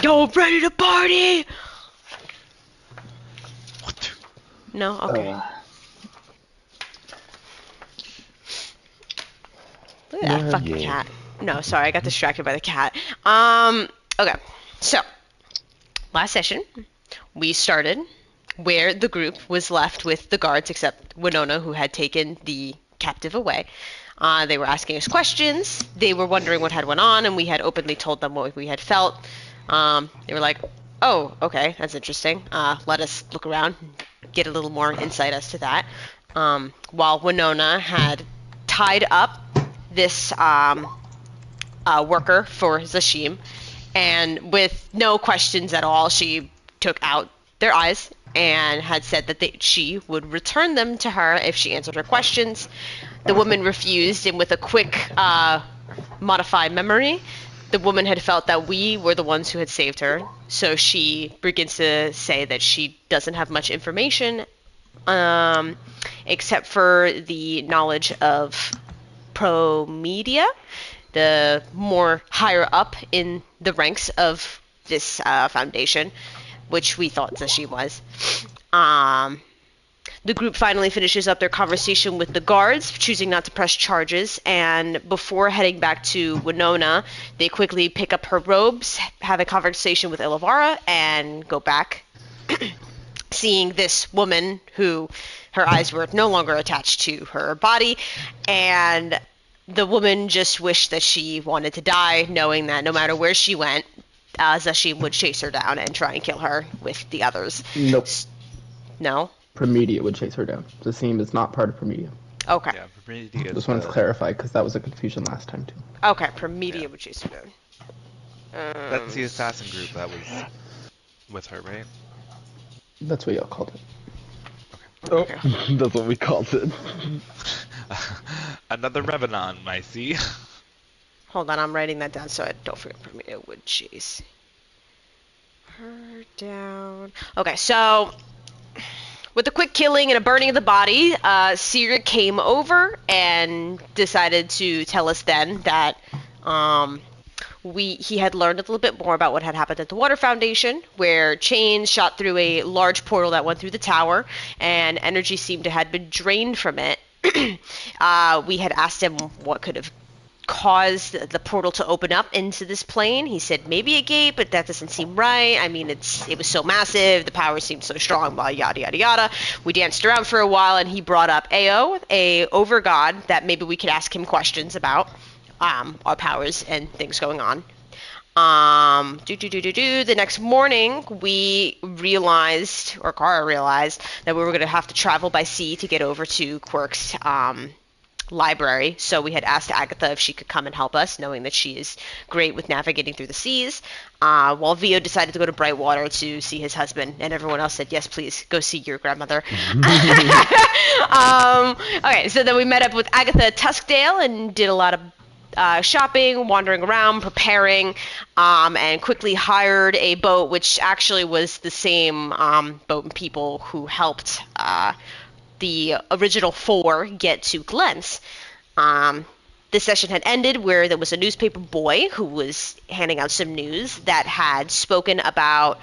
Yo, ready to party? What? No? Okay. Look at that fucking cat. No, sorry, I got distracted by the cat. Okay. So, last session, we started where the group was left with the guards, except Winona, who had taken the captive away. They were asking us questions. They were wondering what had went on, and we had openly told them what we had felt. They were like, "Oh, okay, that's interesting. Let us look around, get a little more insight as to that." While Winona had tied up this worker for Zashim, and with no questions at all, she took out their eyes and had said that she would return them to her if she answered her questions. The woman refused, and with a quick modified memory, the woman had felt that we were the ones who had saved her, so she begins to say that she doesn't have much information except for the knowledge of Promedia, the more higher up in the ranks of this foundation, which we thought that she was. The group finally finishes up their conversation with the guards, choosing not to press charges, and before heading back to Winona, they quickly pick up her robes, have a conversation with Ilavara, and go back, seeing this woman who her eyes were no longer attached to her body, and the woman just wished that she wanted to die, knowing that no matter where she went, Zashim would chase her down and try and kill her with the others. Nope. No? Promedia would chase her down. Zashim is not part of Promedia. Okay. Yeah, Promedia. Just wanted to clarify, because that was a confusion last time, too. Okay, Promedia would chase her down. That's the assassin group that was with her, right? That's what y'all called it. Okay. Oh, that's what we called it. Another Revenant, I see. Hold on, I'm writing that down so I don't forget. Promedia would chase her down. Okay, so with the quick killing and a burning of the body, Seer came over and decided to tell us then that he had learned a little bit more about what had happened at the Water Foundation, where chains shot through a large portal that went through the tower, and energy seemed to have been drained from it. We had asked him what could have caused the portal to open up into this plane. He said maybe a gate, but that doesn't seem right. I mean, it was so massive, the power seemed so strong, blah, yada, yada, yada. We danced around for a while, and he brought up Ao, a overgod, that maybe we could ask him questions about our powers and things going on. The next morning, we realized, or Kara realized, that we were going to have to travel by sea to get over to Quirk's library. So we had asked Agatha if she could come and help us, knowing that she is great with navigating through the seas. While Vio decided to go to Brightwater to see his husband, and everyone else said, yes, please, go see your grandmother. Okay, so then we met up with Agatha at Tuskdale and did a lot of shopping, wandering around, preparing, and quickly hired a boat, which actually was the same boat and people who helped the original 4 get to Glenn's. This session had ended where there was a newspaper boy who was handing out some news that had spoken about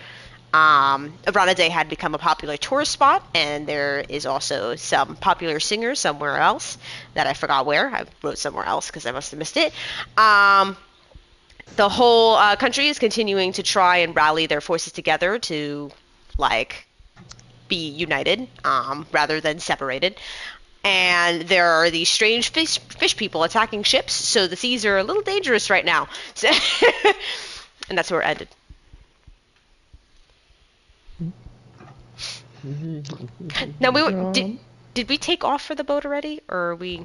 Aranade had become a popular tourist spot, and there is also some popular singers somewhere else that I forgot where. I wrote somewhere else because I must have missed it. The whole country is continuing to try and rally their forces together to, be united rather than separated. And there are these strange fish people attacking ships, so the seas are a little dangerous right now. So and that's where it ended. Now did we take off for the boat already, or we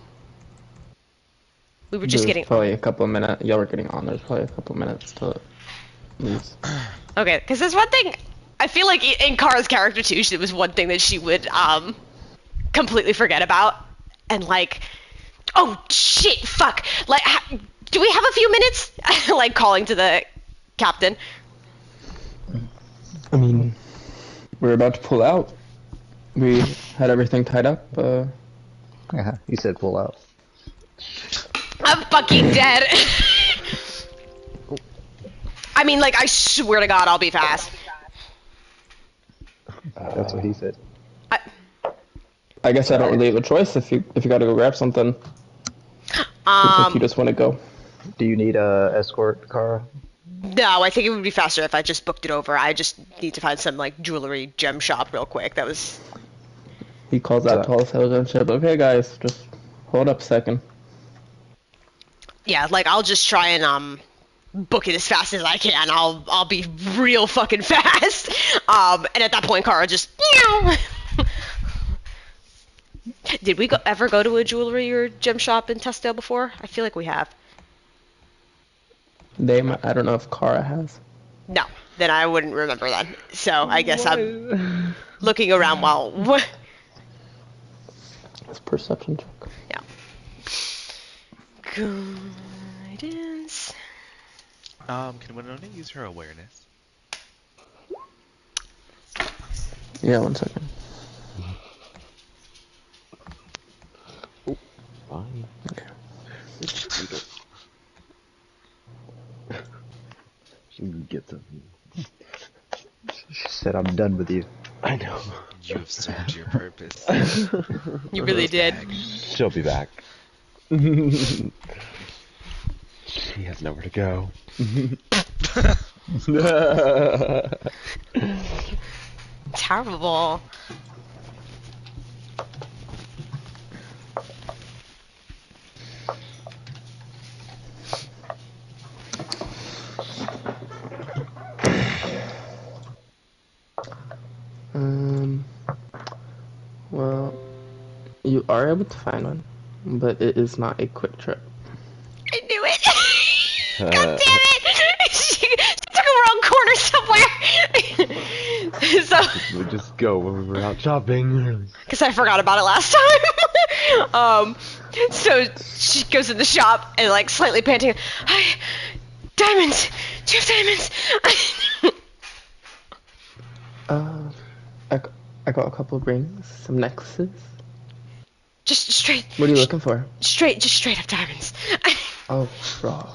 were just getting probably a couple of minutes. Y'all were getting on. There's probably a couple of minutes to lose. Okay, because there's one thing I feel like in Kara's character too, there was one thing that she would completely forget about, and oh shit, fuck, do we have a few minutes? Calling to the captain. I mean, we're about to pull out. We had everything tied up. Yeah, you said pull out. I mean, like, I swear to God, I'll be fast. That's what he said. I guess I don't really have a choice if you gotta go grab something. Looks like you just want to go. Do you need a escort, Kara? No, I think it would be faster if I just booked it over. I just need to find some, like, jewelry gem shop real quick. That was... He calls out to all the sales ship. Okay, guys, just hold up a second. Yeah, like, I'll just try and, book it as fast as I can. I'll be real fucking fast. And at that point, Kara just... Did we ever go to a jewelry or gem shop in Testdale before? I feel like we have. I don't know if Kara has. No, then I wouldn't remember that. So I guess I'm looking around while... It's a perception check. Yeah. Guidance. Can Winona use her awareness? Yeah, 1 second. Fine. Okay. She can get something. She said, I'm done with you. I know. You have served your purpose. You really did. She'll be back. She has nowhere to go. Terrible. Well, you are able to find one, but it is not a quick trip. I knew it. God damn it! She took a wrong corner somewhere. So. We just go when we were out shopping. Because I forgot about it last time. So she goes in the shop and, like, slightly panting. Hi, diamonds. Do you have diamonds? I got a couple of rings, some necklaces. Just straight. What are you looking for? Just straight up diamonds. Oh, bro.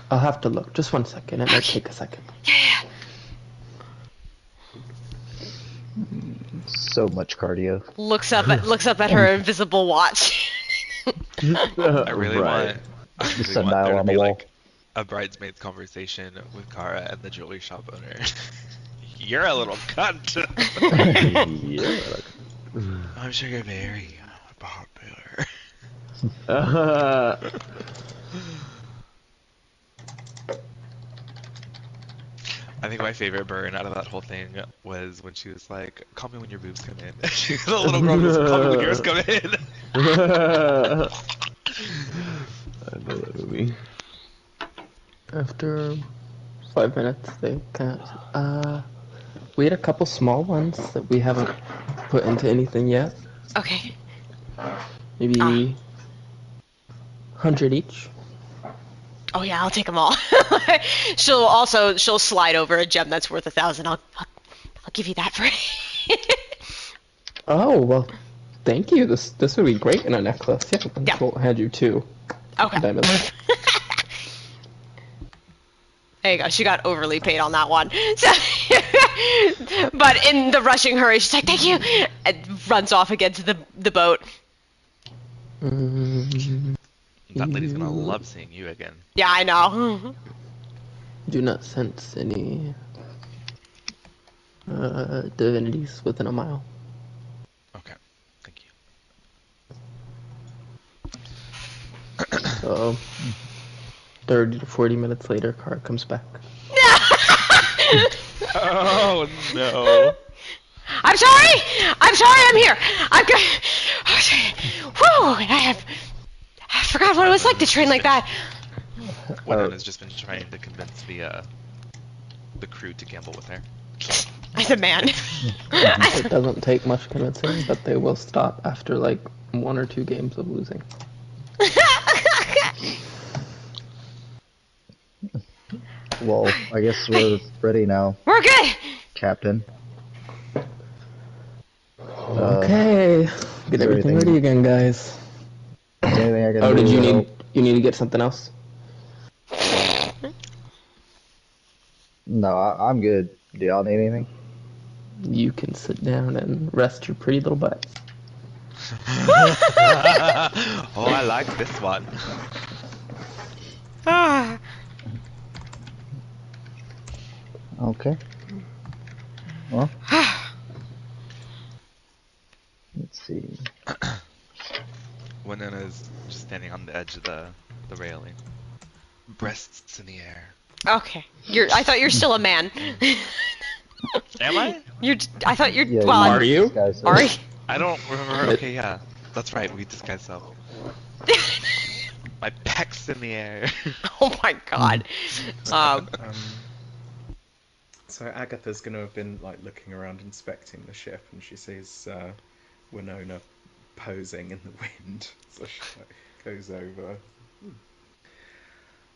I'll have to look. Just 1 second. It might take a second. Yeah. So much cardio. Looks up at her invisible watch. I really want sundial there to on the be wall. like a bridesmaid's conversation with Kara and the jewelry shop owner. You're a little cunt. Yeah. I'm sure you're very popular. I think my favorite burn out of that whole thing was when she was like, "Call me when your boobs come in." The little girl goes, "Call me when yours come in." I know that movie. After 5 minutes, they kind of, we had a couple small ones that we haven't put into anything yet. Okay. Maybe 100 each. Oh yeah, I'll take them all. she'll slide over a gem that's worth 1,000. I'll give you that for it. Oh, well, thank you. This would be great in a necklace. Yeah, we'll hand you 2 Okay. diamonds. There you go. She got overly paid on that one. So, but in the rushing hurry, she's like, "Thank you," and runs off again to the boat. That lady's gonna love seeing you again. Yeah, I know. Do not sense any divinities within a mile. Okay, thank you. So, 30 to 40 minutes later, Kara comes back. Oh no! I'm sorry. I'm here. I'm good. Whew, I forgot what it was like to train like that. Winona's just been trying to convince the crew to gamble with her. I'm a man. It doesn't take much convincing, but they will stop after like 1 or 2 games of losing. Well, I guess we're ready now, We're good. Captain. Okay, get everything ready again, guys. Is there anything I can Oh, do? did you need to get something else? No, I'm good. Do y'all need anything? You can sit down and rest your pretty little butt. Oh, I like this one. Ah. Okay. Well, let's see. Winona's just standing on the edge of the railing. Breasts in the air. Okay. I thought you're still a man. Am I? I thought you're. Yeah, Well, Are you? Guys, Are you? I don't remember. Okay, yeah. That's right, we disguised self. My pecs in the air. Oh my god. So Agatha's going to have been like looking around inspecting the ship, and she sees Winona posing in the wind. So she like, goes over.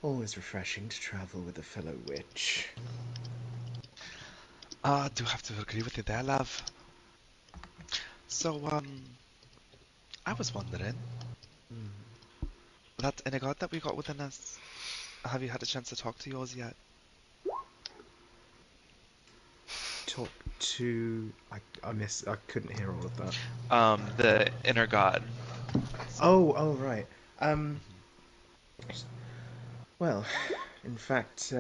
Always refreshing to travel with a fellow witch. I do have to agree with you there, love. So, I was wondering, that inner god that we got within us, have you had a chance to talk to yours yet? Talk to... I couldn't hear all of that. The inner god. Oh, right. Well, in fact,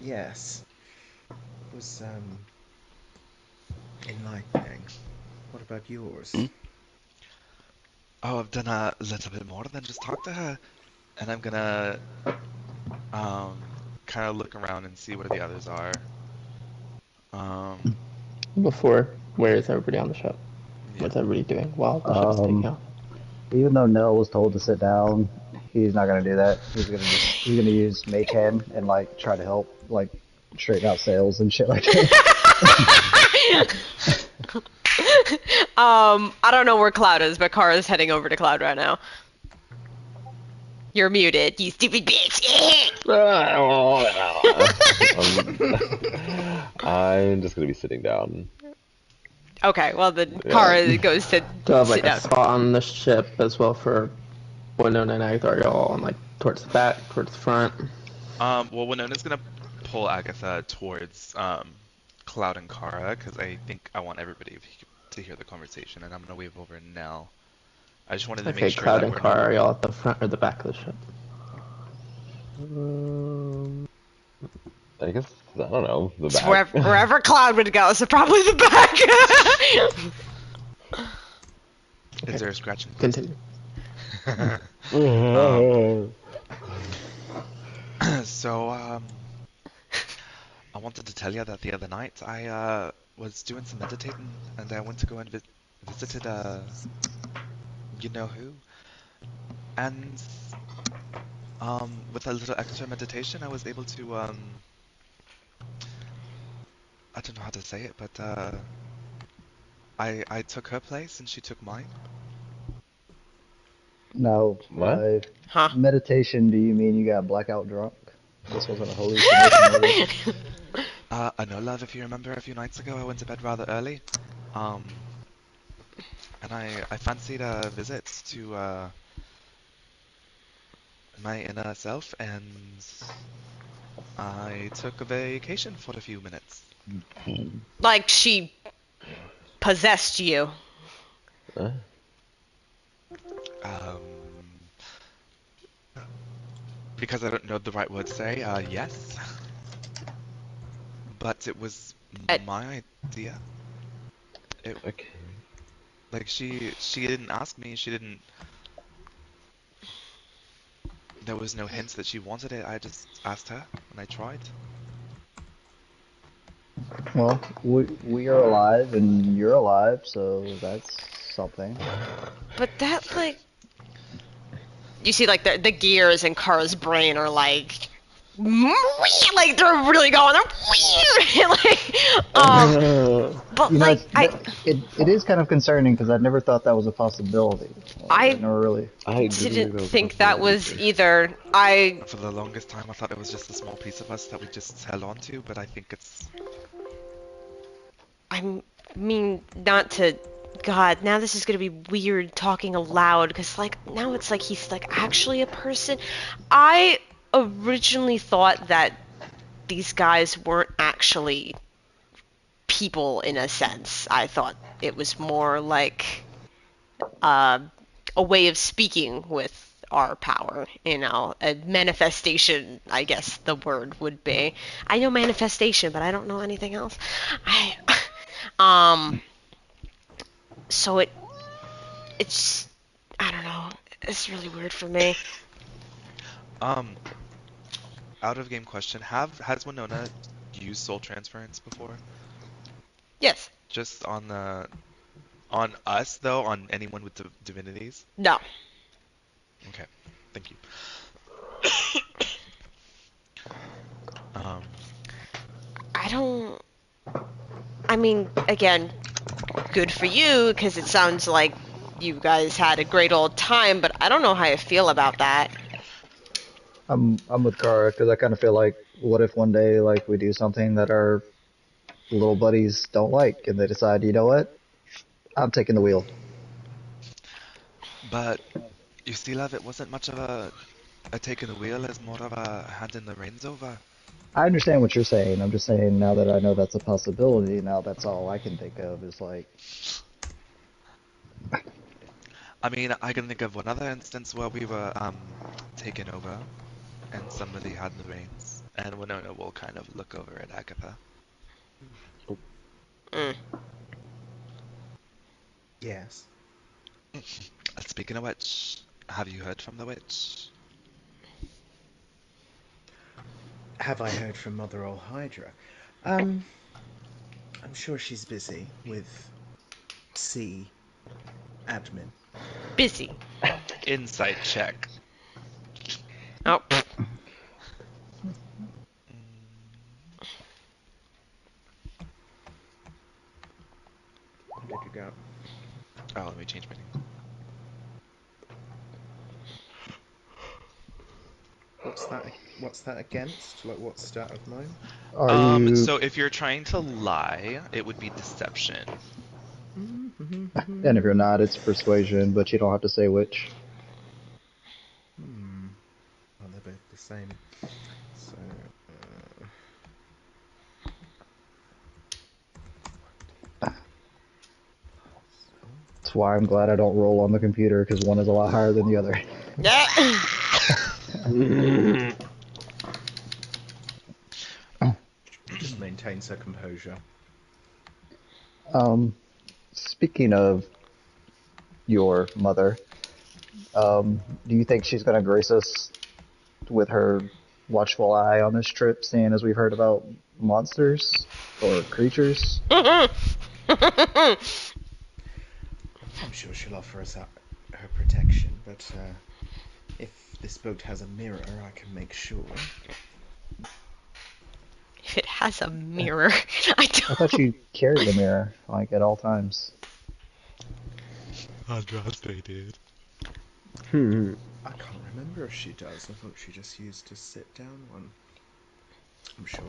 yes. It was, enlightening. What about yours? Oh, I've done a little bit more than just talk to her. And I'm gonna, kind of look around and see where the others are. Before, where is everybody on the ship? Yeah. What's everybody doing while the ship's taking off? Even though Nell was told to sit down, he's not gonna do that. He's gonna use Make Hand and like try to help like straighten out sails and shit like that. I don't know where Cloud is, but Kara's heading over to Cloud right now. You're muted, you stupid bitch. I'm just gonna be sitting down. Okay, well then Kara goes to Do I have like sit a down. spot on the ship as well for Winona and Agatha? Are y'all on like towards the back, towards the front? Well, Winona's gonna pull Agatha towards, Cloud and Kara, because I think I want everybody to hear the conversation, and I'm gonna wave over Nell. I just wanted to Okay, make sure Cloud that and we're Kara, not... are y'all at the front or the back of the ship? I guess, I don't know, the It's back. wherever Cloud would go, so probably the back. Is there a scratch? Continue. So, I wanted to tell you that the other night I was doing some meditating, and I went to go and visited you know who, and with a little extra meditation, I was able to I don't know how to say it, but I took her place and she took mine. No, What? by Huh? meditation, do you mean you got blackout drunk? This wasn't a hallucination, was it? I know, love. If you remember, a few nights ago I went to bed rather early, and I fancied a visit to my inner self, and I took a vacation for a few minutes. Like she possessed you. Huh? Because I don't know the right word to say, yes. But it was my idea. Okay. Like she didn't ask me, she didn't... There was no hint that she wanted it, I just asked her, and I tried. Well, we are alive and you're alive, so that's something. But that, like... You see, like, the gears in Kara's brain are, like... Like, they're really going... like, but, You know, like, it is kind of concerning because I never thought that was a possibility. I never really. I didn't think that was either. For the longest time I thought it was just a small piece of us that we just held on to, but I think it's... I mean, not to... God, now this is gonna be weird talking aloud, because, like, now it's like he's, like, actually a person. I originally thought that these guys weren't actually people in a sense. I thought it was more like uh, a way of speaking with our power, a manifestation, I guess the word would be. I know manifestation, but I don't know anything else. I, um, so it's, I don't know, it's really weird for me. Um, Out of game question, has Winona used soul transference before? Yes. Just on us though, on anyone with divinities? No. Okay, thank you. Um, I don't, I mean, again, good for you, because it sounds like you guys had a great old time, but I don't know how I feel about that. I'm with Kara because I kind of feel like, what if one day like we do something that our little buddies don't like, and they decide, you know what, I'm taking the wheel. but you see, love, it wasn't much of a take in the wheel, as more of a hand in the reins over. I understand what you're saying. I'm just saying now that I know that's a possibility. Now that's all I can think of is like, I mean, I can think of one other instance where we were taken over, and somebody had the reins, and Winona will kind of look over at Agatha. Mm. Yes. Speaking of which, have you heard from the witch? Have I heard from Mother Ol Hydra? I'm sure she's busy with C admin. Busy. Insight check. Oh. Where did you go? Oh, let me change my name. What's that against? Like, what stat of mine? are you? So if you're trying to lie, it would be deception. And if you're not, it's persuasion, but you don't have to say which. Well, they're both the same. So, That's why I'm glad I don't roll on the computer because one is a lot higher than the other. Yeah. just maintains her composure. Speaking of your mother, do you think she's gonna grace us with her watchful eye on this trip, seeing as we've heard about monsters or creatures? I'm sure she'll offer us her protection, but if this boat has a mirror, I can make sure. If it has a mirror, I I don't. thought you carried a mirror, like at all times. Andraste did. I can't remember if she does. I thought she just used a sit-down one. I'm sure.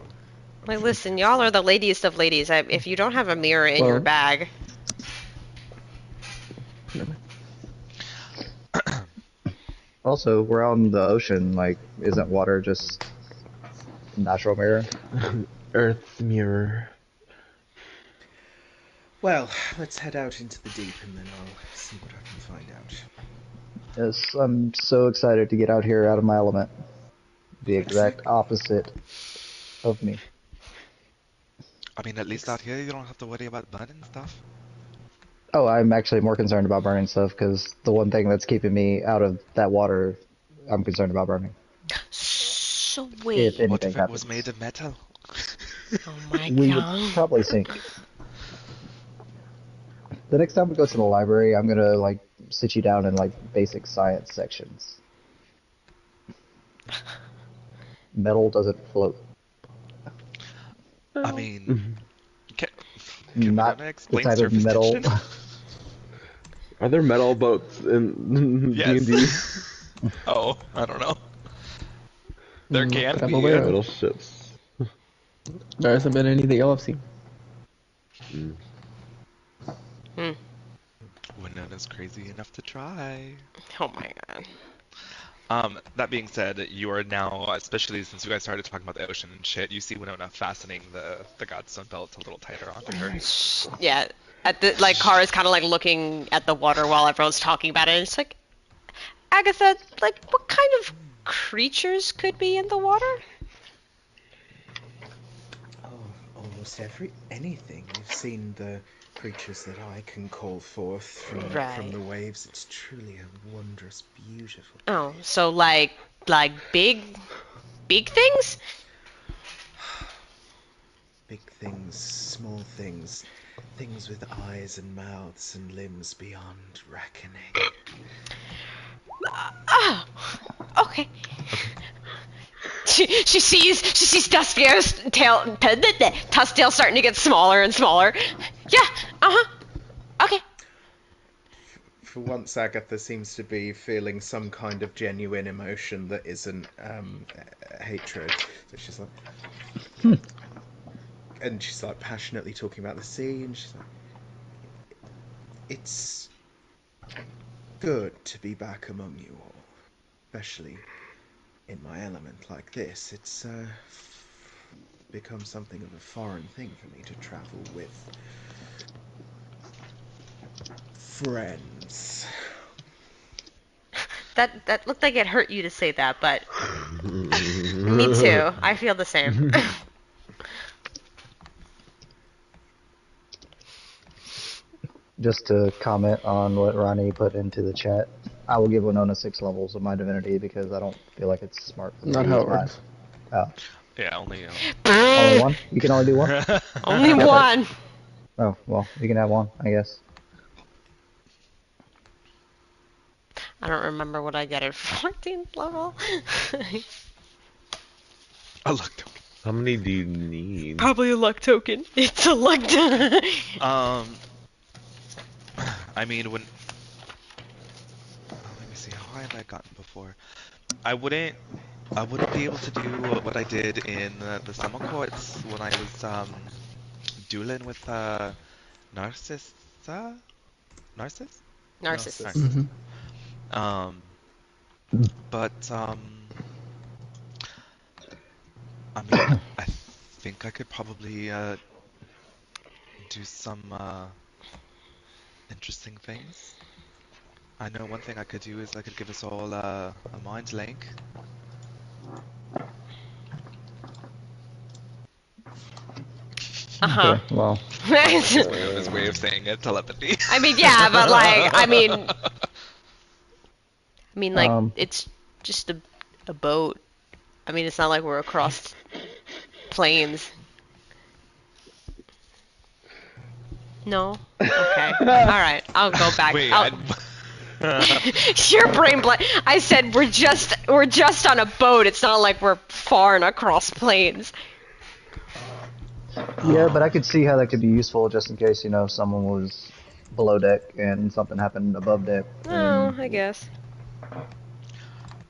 Like, listen, y'all are the ladiest of ladies. If you don't have a mirror in your Well- bag, Also, we're out in the ocean, like, isn't water just natural mirror? Earth's mirror. Well, let's head out into the deep and then I'll see what I can find out. Yes, I'm so excited to get out here out of my element. The exact opposite of me. I mean, at least out here you don't have to worry about burning stuff. Oh, I'm actually more concerned about burning stuff because the one thing that's keeping me out of that water, I'm concerned about burning. so If wait. What anything if it happens, was made of metal? Oh my we would god. probably sink. The next time we go to the library, I'm gonna like sit you down in like basic science sections. Metal doesn't float. I mean, can Not Winona the explain type of surface metal. tension? Are there metal boats in Yes. D&D? Oh, I don't know. There Not can that I'm be. aware of. Metal ships. There hasn't been anything I've seen. Hmm. Winona's crazy enough to try. Oh my god. That being said, you are now, especially since you guys started talking about the ocean and shit, you see Winona fastening the Godstone belt a little tighter onto her. Yeah. At the like, Kara's kind of like looking at the water while everyone's talking about it. And it's like, Agatha, like, what kind of creatures could be in the water? Oh, almost anything. You've seen the creatures that I can call forth from Right. the waves. It's truly a wondrous, beautiful. Oh, so like big things? Big things, small things, things with eyes and mouths and limbs beyond reckoning. Oh, okay. She sees Tuskdale's Tuskdale starting to get smaller and smaller. Yeah. Okay. For once, Agatha seems to be feeling some kind of genuine emotion that isn't hatred. So she's like, and she's like passionately talking about the sea, and she's like, it's good to be back among you all, especially in my element like this. It's become something of a foreign thing for me to travel with friends. That looked like it hurt you to say that, but me too. I feel the same. Just to comment on what Ronnie put into the chat, I will give Winona 6 levels of my divinity because I don't feel like it's smart for me Not to how use it works. Oh. Yeah, only. Only one? You can only do one? Only one. Oh, well, you can have one, I guess. I don't remember what I got at 14th level. A luck token. How many do you need? Probably a luck token. It's a luck token. I mean, when. Let me see. How have I gotten before? I wouldn't be able to do what I did in the summer courts when I was dueling with Narcissa? Narcissus? Narcissist. Narcissus. Mm-hmm. But I mean, I think I could probably do some interesting things. I know one thing I could do is I could give us all a mind link. Uh-huh. Okay, well, Mind link is his way of saying it, telepathy. I mean, yeah, but like, I mean, like, it's just a boat. I mean, it's not like we're across plains. No? Okay. Alright, I'll go back. Wait, Your brain blank. I said we're just on a boat. It's not like we're far and across plains. yeah, but I could see how that could be useful just in case, someone was below deck and something happened above deck. Oh, and- I guess.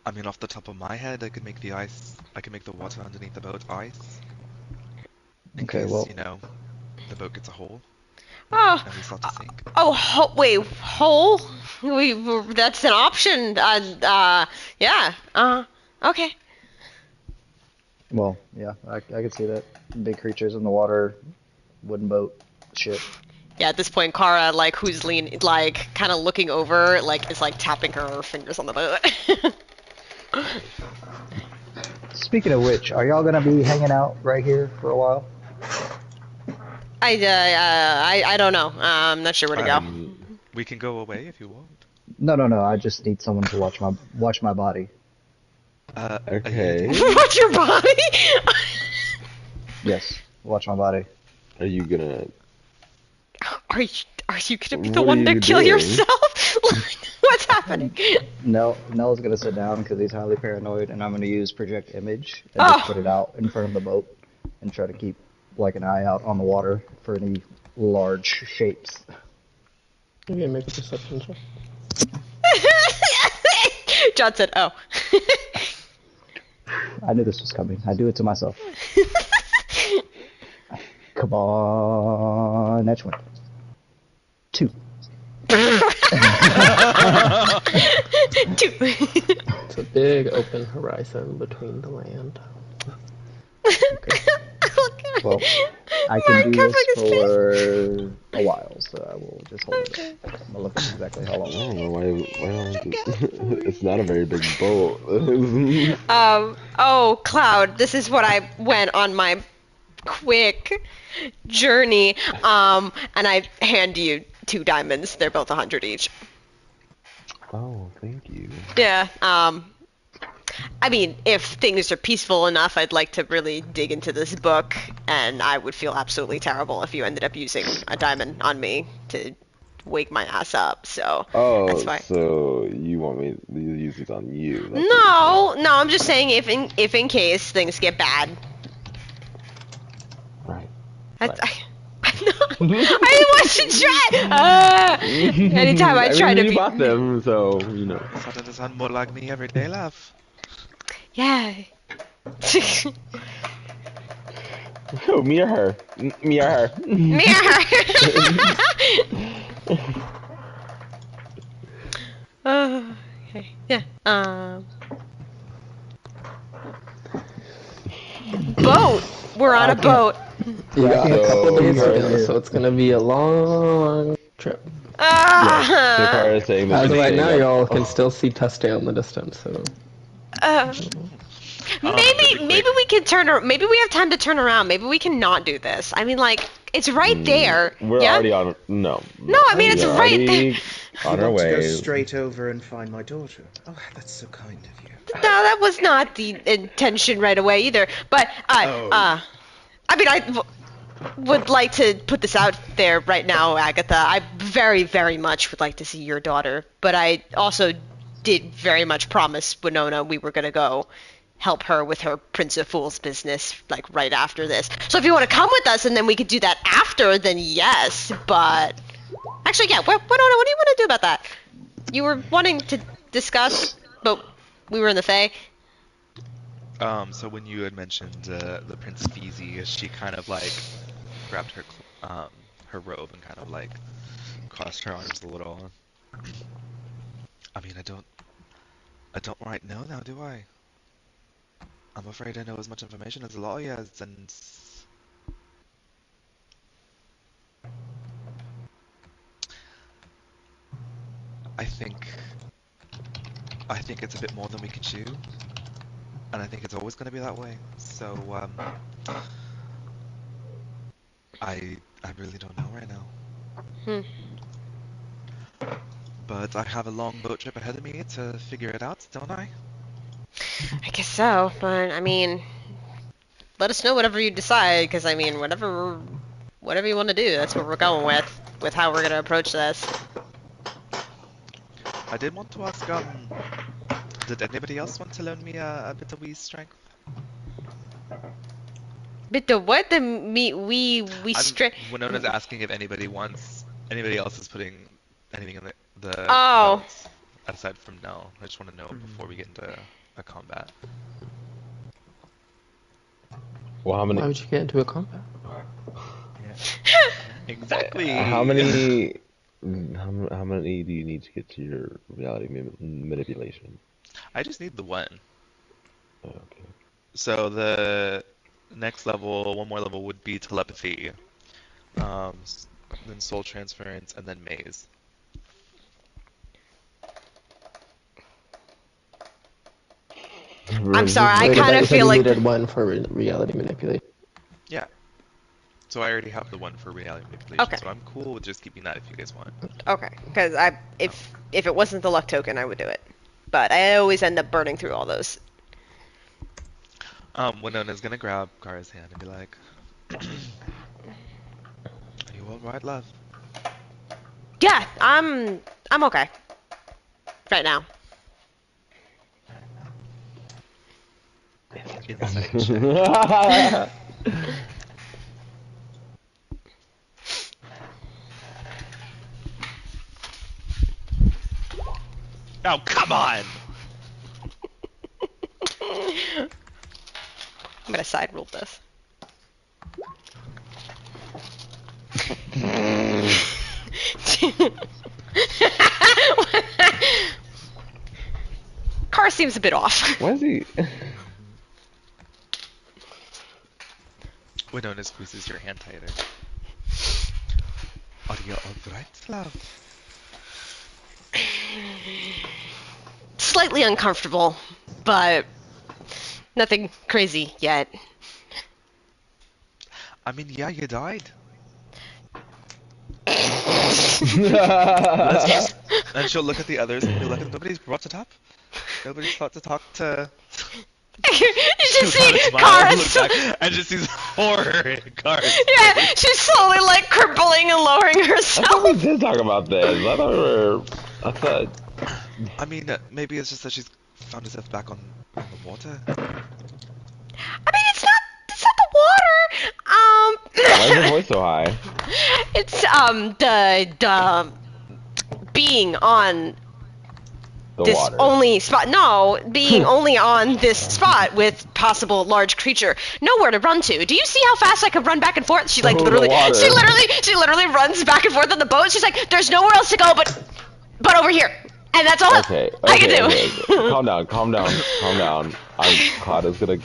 I mean, off the top of my head, I could make the water underneath the boat ice. In Okay, case, well, the boat gets a hole Oh, and we start to sink. wait, hole? That's an option. Yeah. Okay. well, yeah, I could see that. Big creatures in the water, wooden boat, shit. Yeah, at this point, Kara, like, who's leaning, like, kind of looking over, like, is, like, tapping her fingers on the boat. Speaking of which, are y'all gonna be hanging out right here for a while? I don't know. I'm not sure where to go. We can go away if you want. No. I just need someone to watch my body. Okay. What's your body? Yes, watch my body. Are you gonna? Are you gonna be the What one are to you kill doing? yourself? What's happening? Nell's gonna sit down because he's highly paranoid, and I'm gonna use project image and just put it out in front of the boat and try to keep like an eye out on the water for any large shapes. Okay, make a perception check. John said, "Oh." I knew this was coming. I do it to myself. Come on, that's one. 2. Two. It's a big open horizon between the land. Okay. Well, I can Mark, do covering this his face. for a while, so I will just hold it. I'm gonna look up exactly how I long. don't know why don't it's not a very big boat. Oh, Cloud, this is what I went on my quick journey. And I hand you 2 diamonds. They're both 100 each. Oh, thank you. Yeah, I mean, if things are peaceful enough, I'd like to really dig into this book, and I would feel absolutely terrible if you ended up using a diamond on me to wake my ass up, so that's Oh, why. so you want me to use these on you? That's what you're saying. No, I'm just saying if in case things get bad. Right. That's, Right. I didn't want to try. Anytime I try to you be. bought them, so you know. Starting to sound more like me everyday life. Yeah. Oh, me or her? Me or her? Mirror. Okay. Yeah. Boat. We're on a boat. You got a couple days to go, So- so it's gonna be a long trip. Yes. So Ah. Kara is saying that As of she's right now, staying up. y'all can still see Tuskdale in the distance, so. Maybe we can turn. Maybe we have time to turn around. Maybe we can not do this. I mean, like it's right there. We're yeah. already on. No. No, I mean, it's we are right already on You our want to go way. straight over and find my daughter? Oh, that's so kind of you. No, that was not the intention right away either. But Oh. I mean, would like to put this out there right now, Agatha. I very, very much would like to see your daughter, but I also did very much promise Winona we were gonna go help her with her Prince of Fools business, like right after this. So if you want to come with us and then we could do that after, then yes. But actually, yeah. Winona, what do you want to do about that? You were wanting to discuss, but we were in the Fae. So when you had mentioned the Prince Feezy, she kind of like grabbed her robe and kind of like crossed her arms a little. I mean, I don't right know now, do I? I'm afraid I know as much information as the lawyers, and I think it's a bit more than we can chew, and I think it's always going to be that way. So I really don't know right now. But I have a long boat trip ahead of me to figure it out, don't I? I guess so, but I mean, let us know whatever you decide, because I mean, whatever you want to do, that's what we're going with how we're gonna approach this. I did want to ask, did anybody else want to loan me a bit of wee strength? But the what the we straight. Winona's asking if anybody else is putting anything in the Oh. belts aside from Nell. I just want to know before we get into a combat. Well, how Why many? would you get into a combat? Exactly. How many? How many do you need to get to your reality manipulation? I just need the one. Okay. So the next level, one more level, would be telepathy, then soul transference, and then maze. I'm sorry, I Wait, kind you of said feel you like needed one for reality manipulation. Yeah. So I already have the one for reality manipulation. Okay. So I'm cool with just keeping that if you guys want. okay, because if it wasn't the luck token, I would do it, but I always end up burning through all those. Winona's gonna grab Kara's hand and be like, "Are you alright, love?" Yeah, I'm okay right now. Insight check. Oh, come on! I'm gonna side rule this. seems a bit off. Why is he? Winona squeezes your hand tighter. Are you alright, love? Slightly uncomfortable, but nothing crazy yet. I mean, yeah, you died. And she'll look at the others and be like, nobody's brought it up. Nobody's thought to talk to... You She'll just kind of see smile and Kara. look back and just sees horror in Kara's Yeah, face. she's slowly like crippling and lowering I herself. thought we did talk about this. I thought. I mean, maybe it's just that she's found herself back on the water. I mean, it's not the water. Why is your voice so high? It's the being on The this water. only spot. No, being only on this spot with possible large creature. Nowhere to run to. Do you see how fast I can run back and forth? She like Oh, the literally, water. she literally runs back and forth on the boat. She's like, there's nowhere else to go but over here, and that's all Okay, I can do. okay. Calm down. Claudia's gonna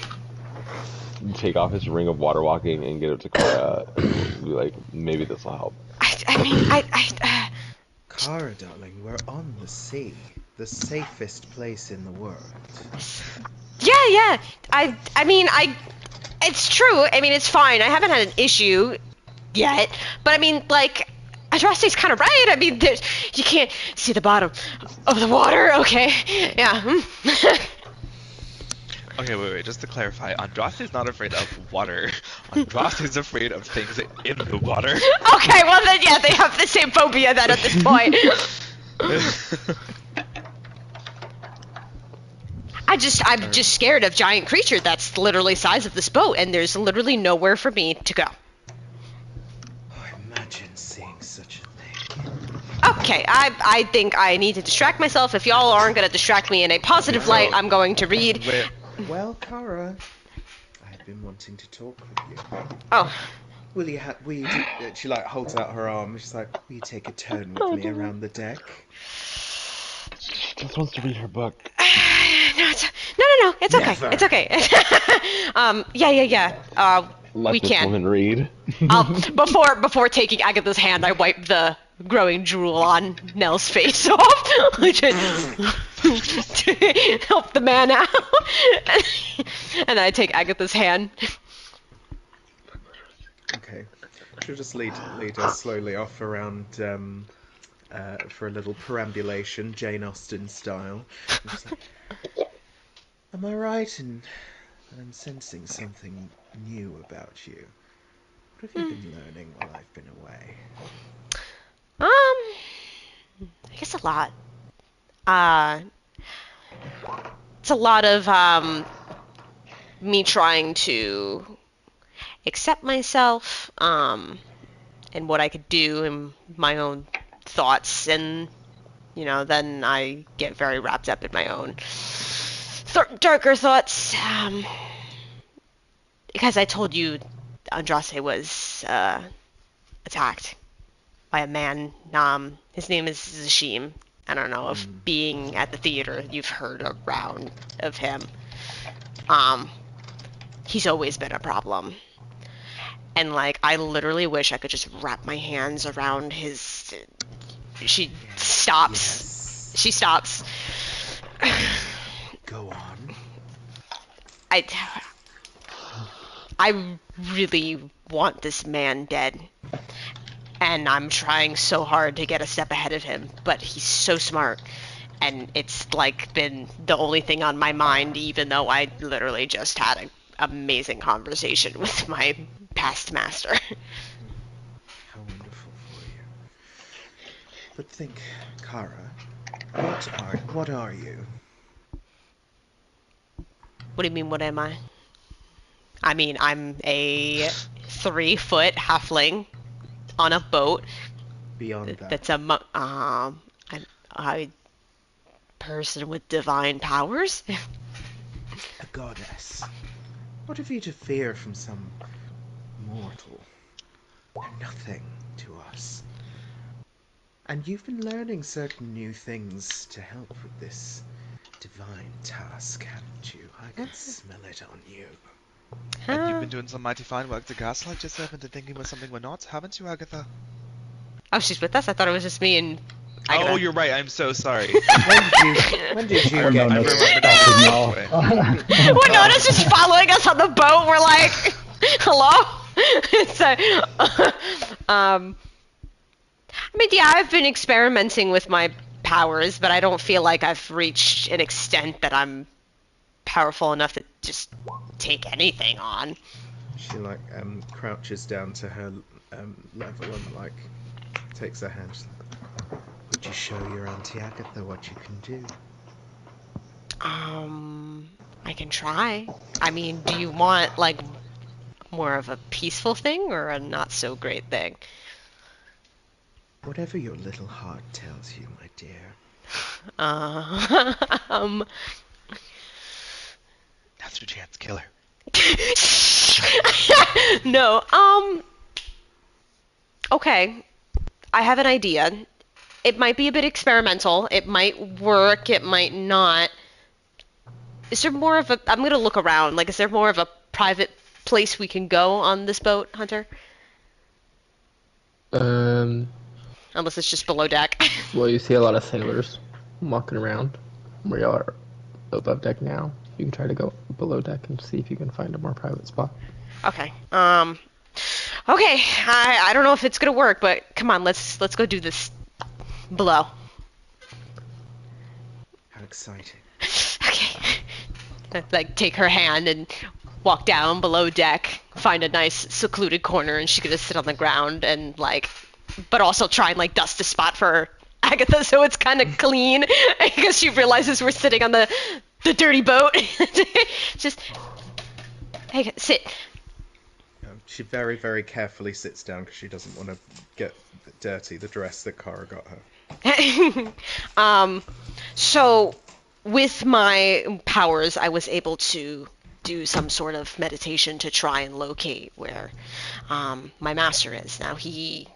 take off his ring of water walking and get it to Clara. And be like, maybe this will help. I mean, Kara, darling, we're on the sea. The safest place in the world. yeah. I mean, it's true. I mean, it's fine. I haven't had an issue yet, but I mean, like, Andraste's kind of right. I mean, you can't see the bottom of the water. Okay, yeah. Okay, wait, just to clarify, Andraste's not afraid of water. Andraste's afraid of things in the water. Okay, well then, yeah, they have the same phobia then at this point. I'm just scared of giant creature that's literally size of this boat, and there's literally nowhere for me to go. Oh, imagine seeing such a thing. Okay, I think I need to distract myself. If y'all aren't gonna distract me in a positive light, I'm going to read. Wait, Well, Kara, I've been wanting to talk with you. Oh, Will you she like holds out her arm. She's like, will you take a turn with me around the deck? She just wants to read her book. no, it's okay. Never. It's okay. Yeah. Let We this can. woman read. Before taking Agatha's hand, I wipe the growing drool on Nell's face off, which is to help the man out. And I take Agatha's hand. Okay. She'll just lead us slowly off around for a little perambulation, Jane Austen style. And she's like, am I right in I'm sensing something new about you? What have you been learning while I've been away? I guess a lot. It's a lot of me trying to accept myself, and what I could do in my own thoughts, and then I get very wrapped up in my own darker thoughts. Because I told you Andraste was attacked by a man. His name is Zashim. I don't know if being at the theater you've heard around of him. He's always been a problem. And like, I literally wish I could just wrap my hands around his... She stops. Yes. She stops. Go on. I really want this man dead. And I'm trying so hard to get a step ahead of him, but he's so smart. And it's like been the only thing on my mind, even though I literally just had an amazing conversation with my past master. How wonderful for you. But think, Kara, what are you? What do you mean, what am I? I mean, I'm a 3-foot halfling on a boat. Beyond that. That's a person with divine powers. A goddess. What have you to fear from some mortal? They're nothing to us. And you've been learning certain new things to help with this divine task, haven't you? I can smell it on you. And you've been doing some mighty fine work to gaslight yourself into thinking we're something we're not, haven't you, Agatha? Oh, she's with us? I thought it was just me and Agatha. Oh, you're right. I'm so sorry. When did you I get remember I that. remember Stalking y'all. When Nona's just following us on the boat, we're like, hello? I mean, yeah, I've been experimenting with my powers, but I don't feel like I've reached an extent that I'm powerful enough to just take anything on. She crouches down to her level and takes her hand. She's like, would you show your Auntie Agatha what you can do? I can try. I mean, do you want more of a peaceful thing or a not so great thing? Whatever your little heart tells you, my dear. That's your chance, kill her. No, okay. I have an idea. It might be a bit experimental. It might work, it might not. Is there more of a... I'm going to look around. Is there more of a private place we can go on this boat, Hunter? Unless it's just below deck. Well, you see a lot of sailors walking around where y'all are above deck now. You can try to go below deck and see if you can find a more private spot. Okay. Okay. I don't know if it's gonna work, but come on, let's go do this below. How exciting. Okay. Take her hand and walk down below deck, find a nice secluded corner, and she's gonna sit on the ground and but also try and dust a spot for Agatha so it's kind of clean because she realizes we're sitting on the dirty boat. Just, hey, sit. She very, very carefully sits down because she doesn't want to get dirty the dress that Kara got her. So with my powers, I was able to do some sort of meditation to try and locate where my master is. Now he's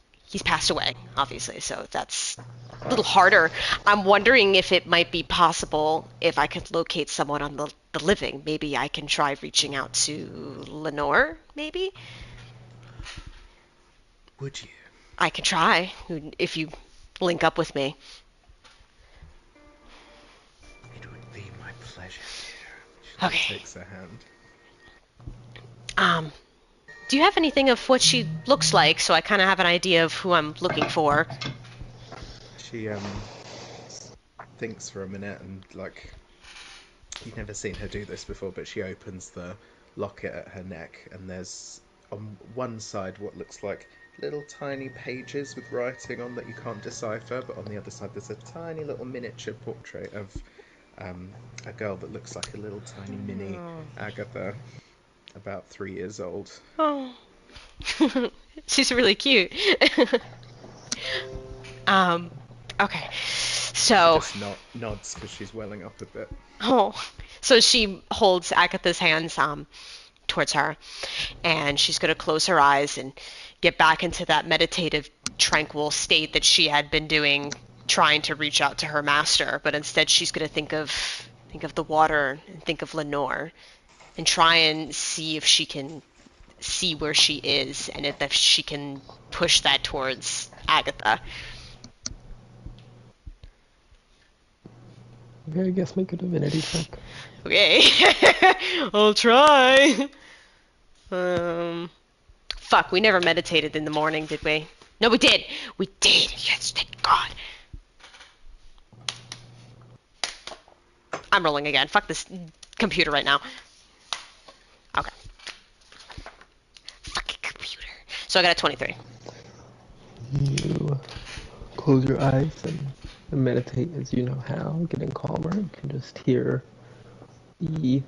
passed away, obviously, so that's a little harder. I'm wondering if it might be possible if I could locate someone on the living. Maybe I can try reaching out to Lenore, maybe? Would you? I can try, if you link up with me. It would be my pleasure, dear. She takes her hand. Do you have anything of what she looks like, so I kind of have an idea of who I'm looking for? She thinks for a minute and you've never seen her do this before, but she opens the locket at her neck and there's on one side what looks like little tiny pages with writing on that you can't decipher, but on the other side there's a tiny little miniature portrait of a girl that looks like a little tiny mini Agatha, about 3 years old. Oh, she's really cute. Okay, so... She just nods because she's welling up a bit. Oh, so she holds Agatha's hands towards her, and she's going to close her eyes and get back into that meditative, tranquil state that she had been doing, trying to reach out to her master. But instead, she's going to think of the water and think of Lenore, and try and see if she can see where she is, and if she can push that towards Agatha. Okay, I guess make a divinity check. Okay, I'll try. Fuck, we never meditated in the morning, did we? No, we did. We did. Yes, thank God. I'm rolling again. Fuck this computer right now. Okay. Fucking computer. So I got a 23. You close your eyes and meditate as you know how, getting calmer. You can just hear the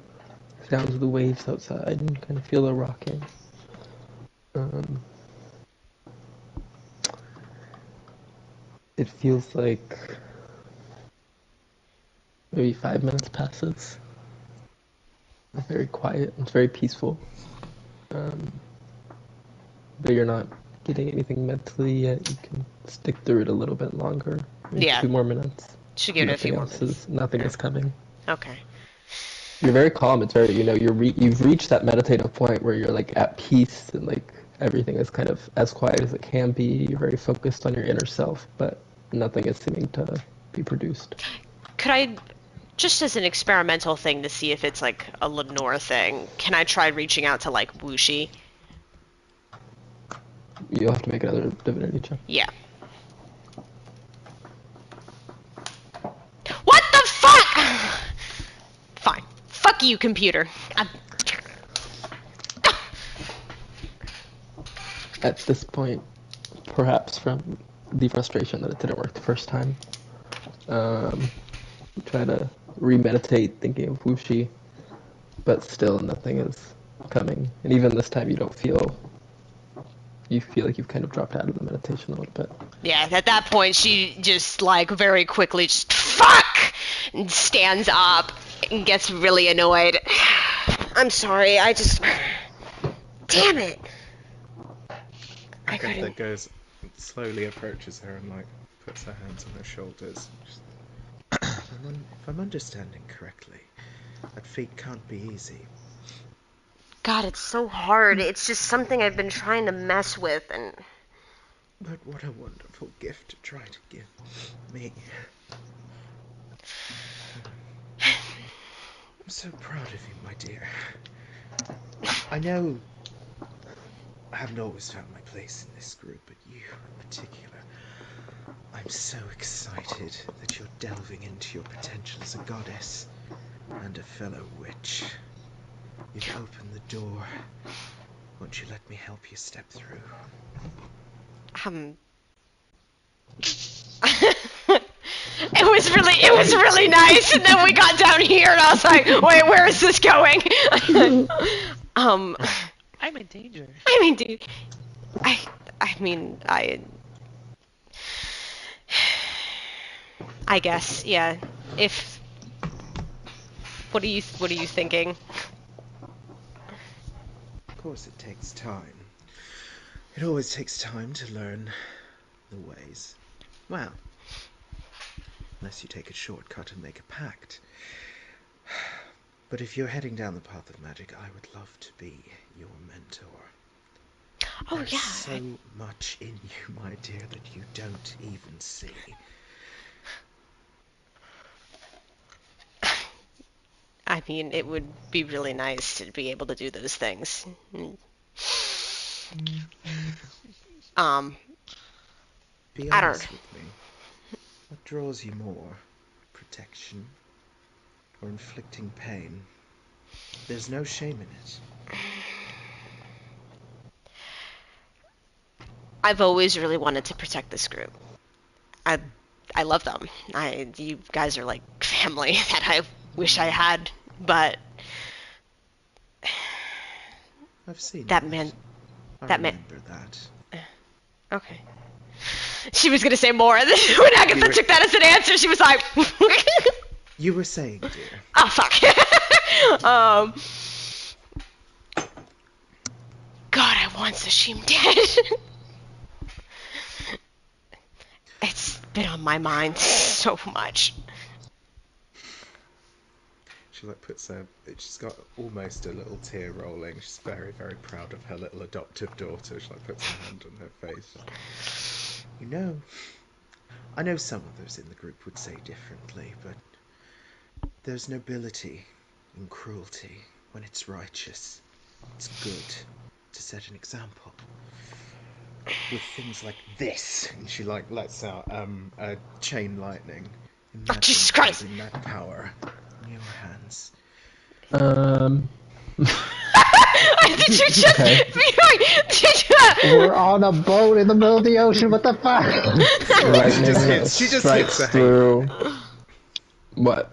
sounds of the waves outside and kind of feel the rocking. It feels like maybe 5 minutes passes. It's very quiet. It's very peaceful. But you're not getting anything mentally yet. You can stick through it a little bit longer. Maybe Yeah. 2 more minutes. Should give it a few more minutes. Nothing is coming. Okay. You're very calm. It's very, you've reached that meditative point where you're like at peace and like everything is kind of as quiet as it can be. You're very focused on your inner self, but nothing is seeming to be produced. Could I, just as an experimental thing to see if it's like a Lenore thing, can I try reaching out to like Wuxi? You'll have to make another divinity check. Yeah. What the fuck? Fine. Fuck you, computer. At this point, perhaps from the frustration that it didn't work the first time, you try to remeditate thinking of Wuxi, but still nothing is coming. And even this time you feel like you've kind of dropped out of the meditation a little bit. Yeah, at that point, she just, like, very quickly just, fuck! And stands up and gets really annoyed. I'm sorry, I just... Damn it! I couldn't... That goes, slowly approaches her and, like, puts her hands on her shoulders. Just, if I'm understanding correctly, that feat can't be easy. God, it's so hard. It's just something I've been trying to mess with, and... But what a wonderful gift to try to give me. I'm so proud of you, my dear. I know I haven't always found my place in this group, but you in particular. I'm so excited that you're delving into your potential as a goddess and a fellow witch. You've opened the door. Won't you let me help you step through? It was really nice, and then we got down here, and I was like, wait, where is this going? I'm in danger. I mean, dude, I guess, yeah. If, what are you thinking? Of course it takes time. It always takes time to learn the ways. Well, unless you take a shortcut and make a pact. But if you're heading down the path of magic, I would love to be your mentor. Oh, There's yeah. so much in you, my dear, that you don't even see. I mean, it would be really nice to be able to do those things. Be I don't- honest with me. What draws you more? Protection or inflicting pain? There's no shame in it. I've always really wanted to protect this group. I love them. You guys are like family that I wish I had, but I've seen that man. I that man. remember that. Okay. She was gonna say more, and then when Agatha took that as an answer, she was like, You were saying, dear. "Oh fuck." God, I want Sashim dead. It's been on my mind so much. She like puts her. She's got almost a little tear rolling. She's very, very proud of her little adoptive daughter. She like puts her hand on her face. You know, I know some others in the group would say differently, but there's nobility in cruelty when it's righteous. It's good to set an example. With things like this, and she like lets out a chain lightning. Imagine Jesus Christ! holding that power in your hands. Did you just? Okay. We're on a boat in the middle of the ocean. What the fuck? Lightning She just strikes hits a through. What?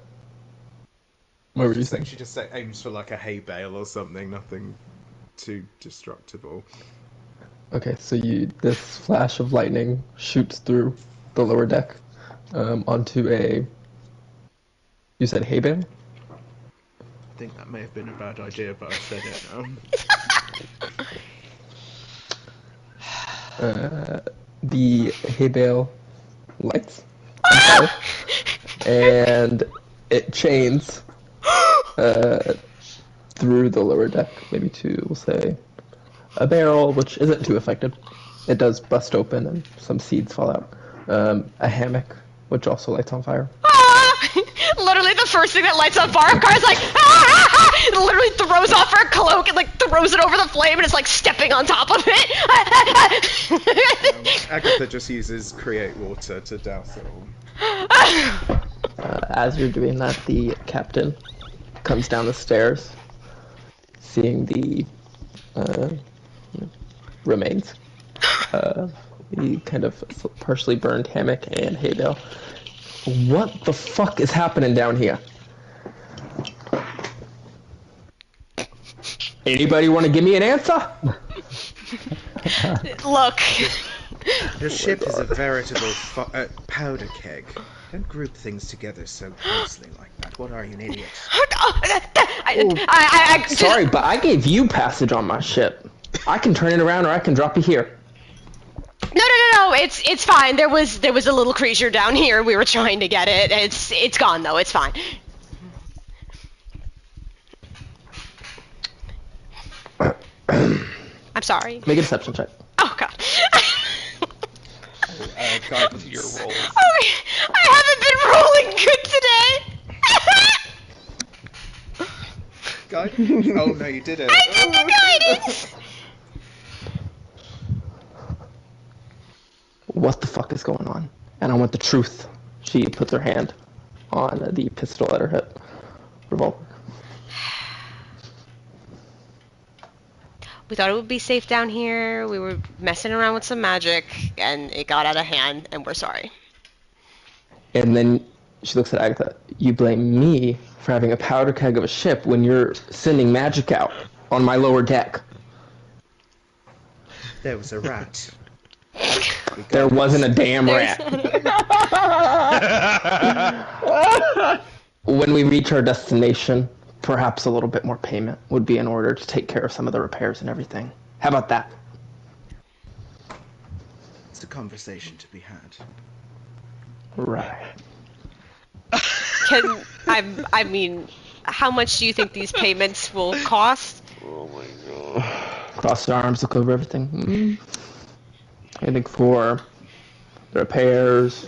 What were you Just saying? she just aims for like a hay bale or something. Nothing too destructible. Okay, so this flash of lightning shoots through the lower deck onto a. You said hay bale? I think that may have been a bad idea, but I said it. The hay bale lights on fire, and it chains through the lower deck, maybe to, we'll say, a barrel, which isn't too affected. It does bust open and some seeds fall out. A hammock, which also lights on fire. Literally the first thing that lights on fire, Cara's like, it literally throws off her cloak and like throws it over the flame and is like stepping on top of it. Agatha just uses create water to douse it all. As you're doing that, the captain comes down the stairs, seeing the remains. The kind of partially burned hammock and hay bale. What the fuck is happening down here? Anybody want to give me an answer? Look. Your ship is a veritable powder keg. Don't group things together so closely like that. What are you, an idiot? Sorry, but I gave you passage on my ship. I can turn it around or I can drop you here. No, it's fine. There was a little creature down here. We were trying to get it. It's gone though. It's fine. I'm sorry. Make a deception check. Oh god. Guidance. Your roll. Oh, I haven't been rolling good today. Guidance? Oh no, you did it. I did the guidance. What the fuck is going on? And I want the truth. She puts her hand on the pistol at her hip. Revolver. We thought it would be safe down here. We were messing around with some magic, and it got out of hand, and we're sorry. And then she looks at Agatha. You blame me for having a powder keg of a ship when you're sending magic out on my lower deck. There was a rat. There wasn't a damn rat. When we reach our destination, perhaps a little bit more payment would be in order to take care of some of the repairs and everything. How about that? It's a conversation to be had. Right. I mean, how much do you think these payments will cost? Oh my god. Cross the arms, look over everything. I think for the repairs,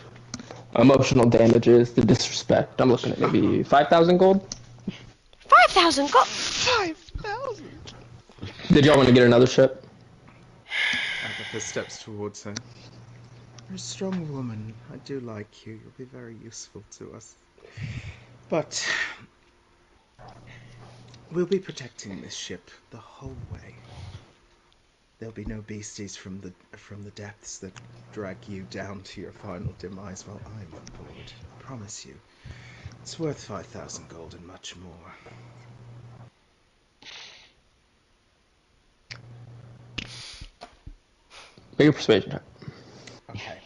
emotional damages, the disrespect, I'm looking at maybe 5,000 gold. 5,000 gold. 5,000. Did y'all want to get another ship? Agatha steps towards her. You're a strong woman. I do like you. You'll be very useful to us. But we'll be protecting this ship the whole way. There'll be no beasties from the depths that drag you down to your final demise while I'm on board. I promise you. It's worth 5,000 gold and much more. Make a persuasion check. Okay.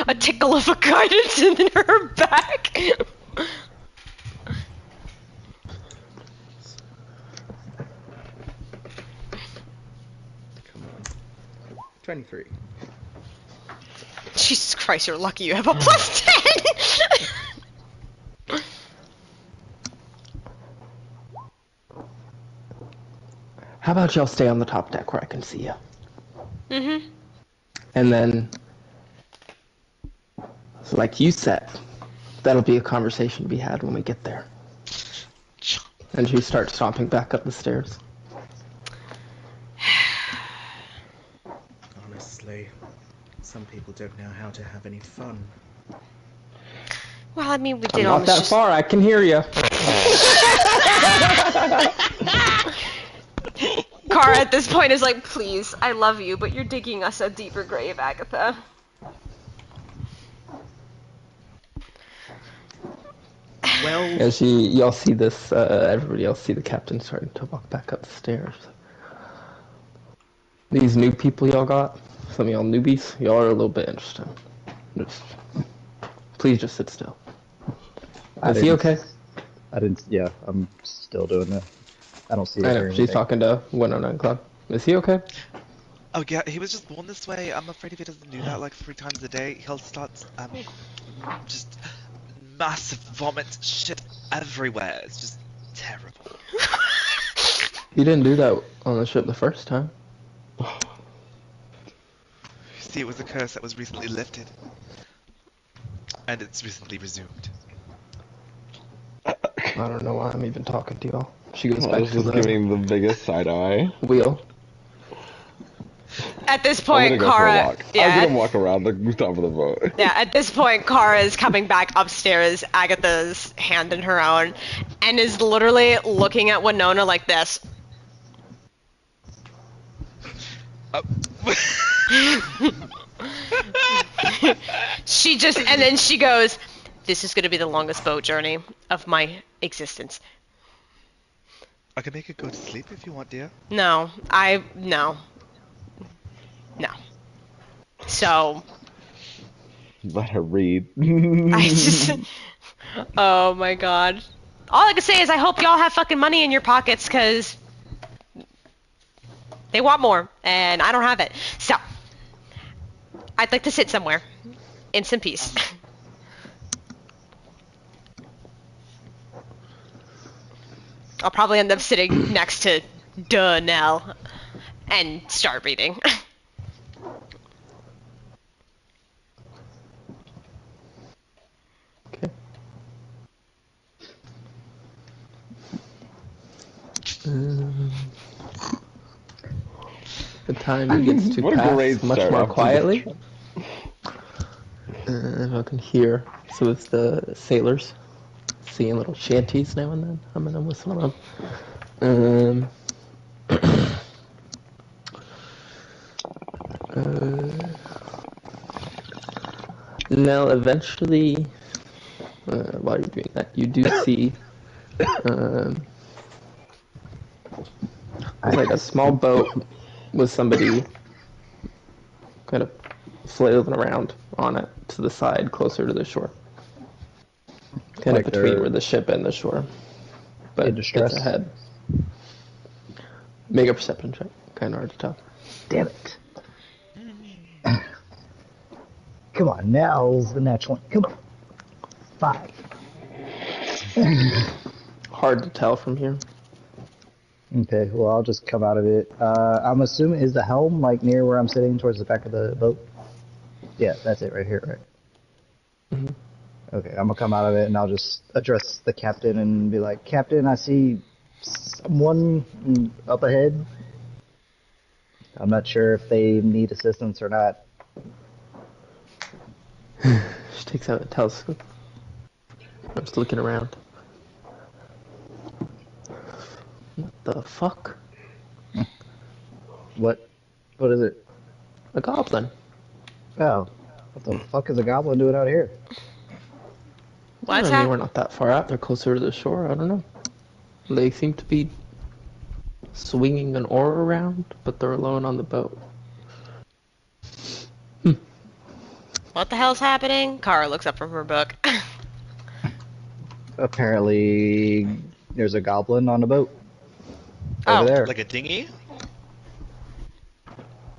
A tickle of a guidance in her back. Come on. 23. Jesus Christ, you're lucky you have a plus 10! How about y'all stay on the top deck where I can see you? Mm-hmm. And then, so like you said, that'll be a conversation to be had when we get there. And she starts stomping back up the stairs. Honestly, some people don't know how to have any fun. Well, I mean, we I'm did not almost that just... far, I can hear you. Kara at this point is like, please, I love you, but you're digging us a deeper grave, Agatha. Well, As y'all see this, everybody else see the captain starting to walk back up the stairs. These new people y'all got, some of y'all newbies, y'all are a little bit interesting. Please just sit still. Is he okay? Yeah, I'm still doing that. I don't see it I or know, anything. she's talking to 109 Club. Is he okay? Oh yeah, he was just born this way. I'm afraid if he doesn't do that like 3 times a day, he'll start just massive vomit shit everywhere. It's just terrible. You didn't do that on the ship the first time. See, it was a curse that was recently lifted, and it's recently resumed. I don't know why I'm even talking to y'all. She goes I back was to just the giving the biggest side eye. wheel. At this I'm point, gonna go for a Kara, walk. yeah, I'm gonna walk around the top of the boat. yeah. At this point, Kara is coming back upstairs. Agatha's hand in her own, and is literally looking at Winona like this. She just, and then she goes, "This is going to be the longest boat journey of my existence." I can make it go to sleep if you want, dear. No. No. So, Let her read. I just, oh my god. All I can say is I hope y'all have fucking money in your pockets, because they want more, and I don't have it. So, I'd like to sit somewhere in some peace. I'll probably end up sitting next to Nell and start reading. Okay. The time begins to What a great pass much start more off to the quietly. I can hear some of the sailors singing little shanties now and then. I'm gonna whistle them up. Now, eventually, while you're doing that, you do see like a small boat with somebody kind of flailing around on it to the side, closer to the shore. Kind Like of between they're where the ship and the shore. But in distress? it's ahead. Make a perception check. Kind of hard to tell. Damn it. Come on, now's the natural one. Come on. 5. Hard to tell from here. Okay, well, I'll just come out of it. I'm assuming, is the helm, like, near where I'm sitting towards the back of the boat? Yeah, that's it right here, right? Mhm. Okay, I'm gonna come out of it and I'll just address the captain and be like, Captain, I see someone up ahead. I'm not sure if they need assistance or not. She takes out a telescope. I'm just looking around. What the fuck? What is it? A goblin. Oh, what the fuck is a goblin doing out here? What's I mean, that? we're not that far out. They're closer to the shore. I don't know. They seem to be swinging an oar around, but they're alone on the boat. What the hell's happening? Kara looks up from her book. Apparently, there's a goblin on the boat. Oh. Over there. Like a dinghy?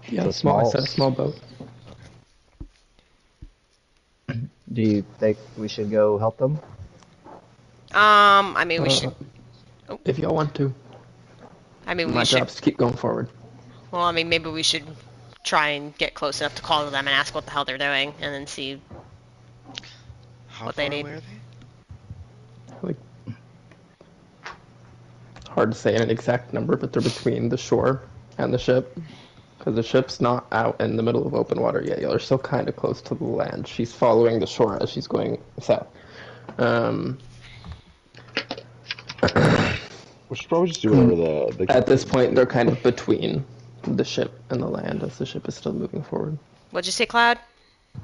Yeah, It's a small. I small- said a small boat. Do you think we should go help them? I mean, we should. If y'all want to. I mean, My we should. job's to keep going forward. Well, I mean, maybe we should try and get close enough to call to them and ask what the hell they're doing, and then see. How What far they need. away are they? Like, hard to say an exact number, but they're between the shore and the ship. Because the ship's not out in the middle of open water yet. Y'all are still kind of close to the land. She's following the shore as she's going south. We should probably just do whatever the At this point, they're kind of between the ship and the land as the ship is still moving forward. What'd you say, Cloud?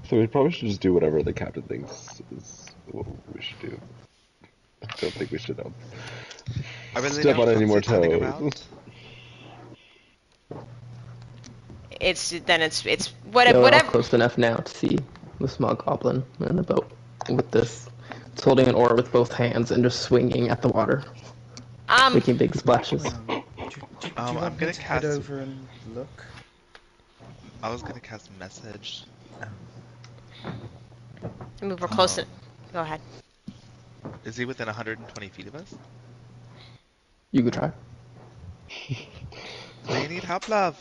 So we probably should just do whatever the captain thinks is what we should do. I don't think we should I really step don't on any more fancy turning toes. around. It's Y'all are whatever. close enough now to see the small goblin in the boat with this. It's holding an oar with both hands and just swinging at the water, making big splashes. Do you I'm want gonna me to head cast- over and look? I was gonna cast message. Move her close to. Um, Go ahead. is he within 120 feet of us? You could try. Do you need help, love?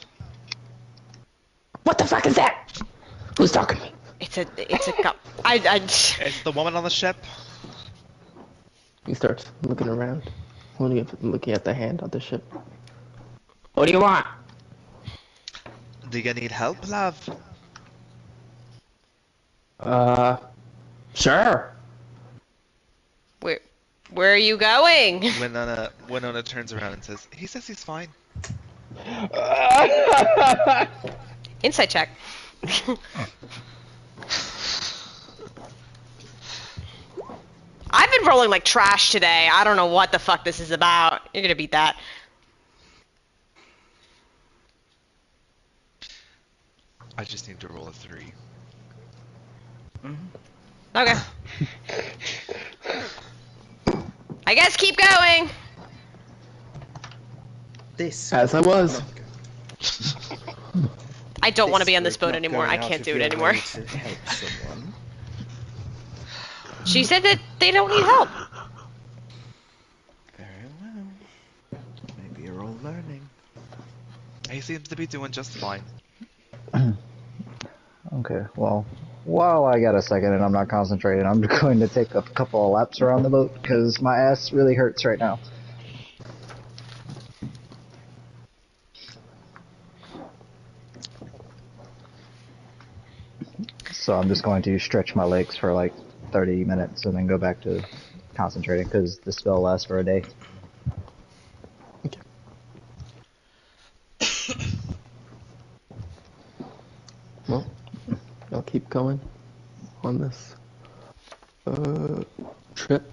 What the fuck is that? Who's talking to me? It's a cup. I. It's the woman on the ship. He starts looking around, looking at the hand on the ship. What do you want? Do you need help, love? Sure. Where are you going? Winona turns around and says, "He says he's fine." Insight check. I've been rolling like trash today. I don't know what the fuck this is about. You're gonna beat that. I just need to roll a 3. Okay. I guess keep going. This As I was. I don't want to be on this group boat not anymore. going I out can't of do it your anymore. way to help someone. She said that they don't need help. Very well. Maybe you're all learning. He seems to be doing just fine. Okay, well, while I got a second and I'm not concentrating, I'm going to take a couple of laps around the boat because my ass really hurts right now. So I'm just going to stretch my legs for like 30 minutes and then go back to concentrating because the spell lasts for a day. Okay. Well, I'll keep going on this trip.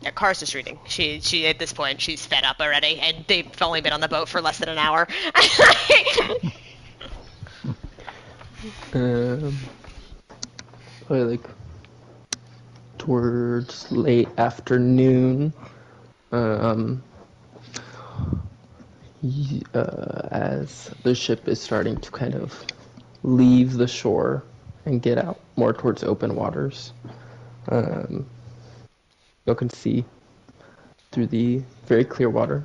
Yeah, Cara's just reading. She at this point she's fed up already, and they've only been on the boat for less than an hour. Probably like towards late afternoon. As the ship is starting to kind of leave the shore and get out more towards open waters, you can see through the very clear water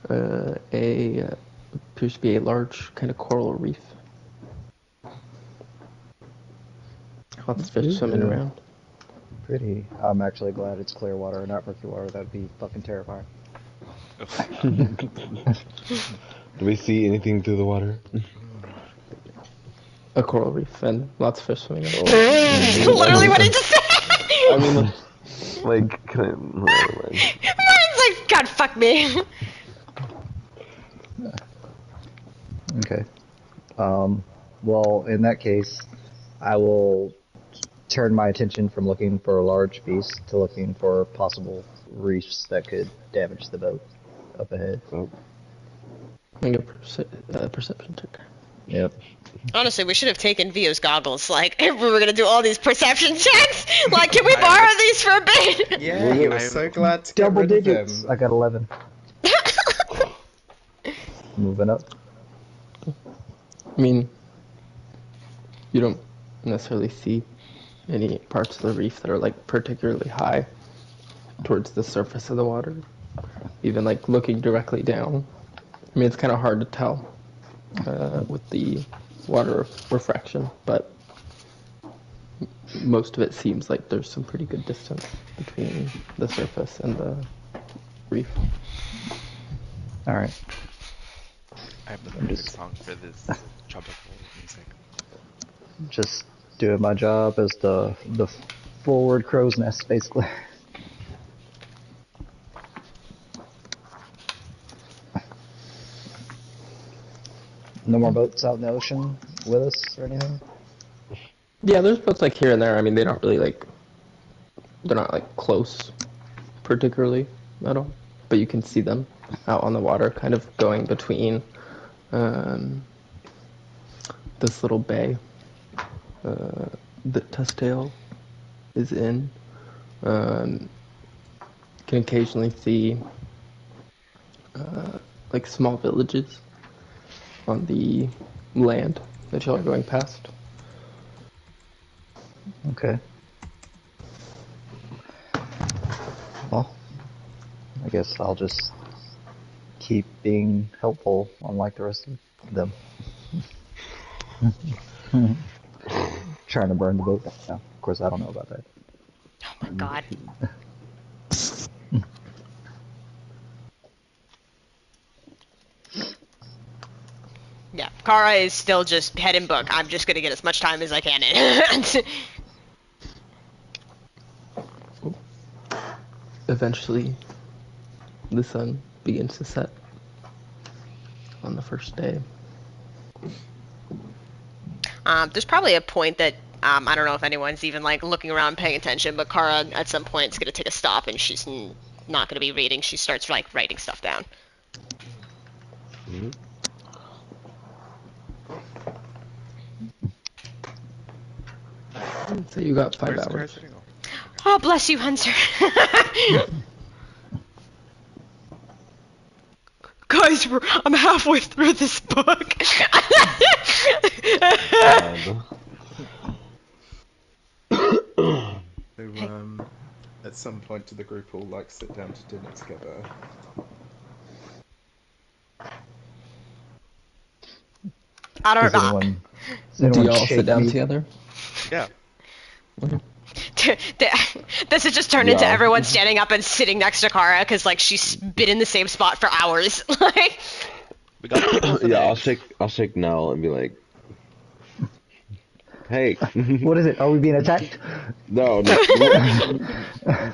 appears to be a large kind of coral reef. Lots of fish swimming around. Pretty. I'm actually glad it's clear water and not murky water. That'd be fucking terrifying. Do we see anything through the water? A coral reef and lots of fish swimming around. Literally what I just said. I mean, like, can I? Never mind. Ryan's like, God, fuck me. Okay. Well, in that case, I will turn my attention from looking for a large beast to looking for possible reefs that could damage the boat up ahead. Oh. Make a perception check. Yep. Honestly, we should have taken Vio's goggles. Like, if we were gonna do all these perception checks, like, can we borrow these for a bit? Yeah, you were so glad to get Double rid of digits. them. I got 11. Moving up. I mean, you don't necessarily see any parts of the reef that are like particularly high towards the surface of the water. Even like looking directly down. I mean, it's kind of hard to tell with the water refraction, but most of it seems like there's some pretty good distance between the surface and the reef. All right. I have the perfect song for this tropical music. Just doing my job as the forward crow's nest, basically. No more boats out in the ocean with us or anything? Yeah, there's boats like here and there. I mean, they don't really like, they're not like close particularly at all, but you can see them out on the water, kind of going between this little bay that Tustale is in. You can occasionally see like small villages on the land that y'all are going past. Okay. Well, I guess I'll just keep being helpful, unlike the rest of them. Trying to burn the boat down. Of course, I don't know about that. Oh my god. Yeah, Kara is still just head in book. I'm just gonna get as much time as I can in. Eventually, the sun begins to set on the first day. There's probably a point that I don't know if anyone's even like looking around paying attention, but Kara at some point is gonna take a stop and she's not gonna be reading. She starts like writing stuff down. Mhm. So you got 5 Where's Kara hours. sitting? Oh, Oh, bless you, Hunter. Guys, I'm halfway through this book. And So, at some point, do the group all like sit down to dinner together? I don't Does know. anyone Do y'all shake sit down me? together? yeah. This has just turned into Yeah. everyone standing up and sitting next to Kara because like she's been in the same spot for hours. Like, We got pickles and yeah, eggs. I'll shake Nell and be like, "Hey, What is it? Are we being attacked? no,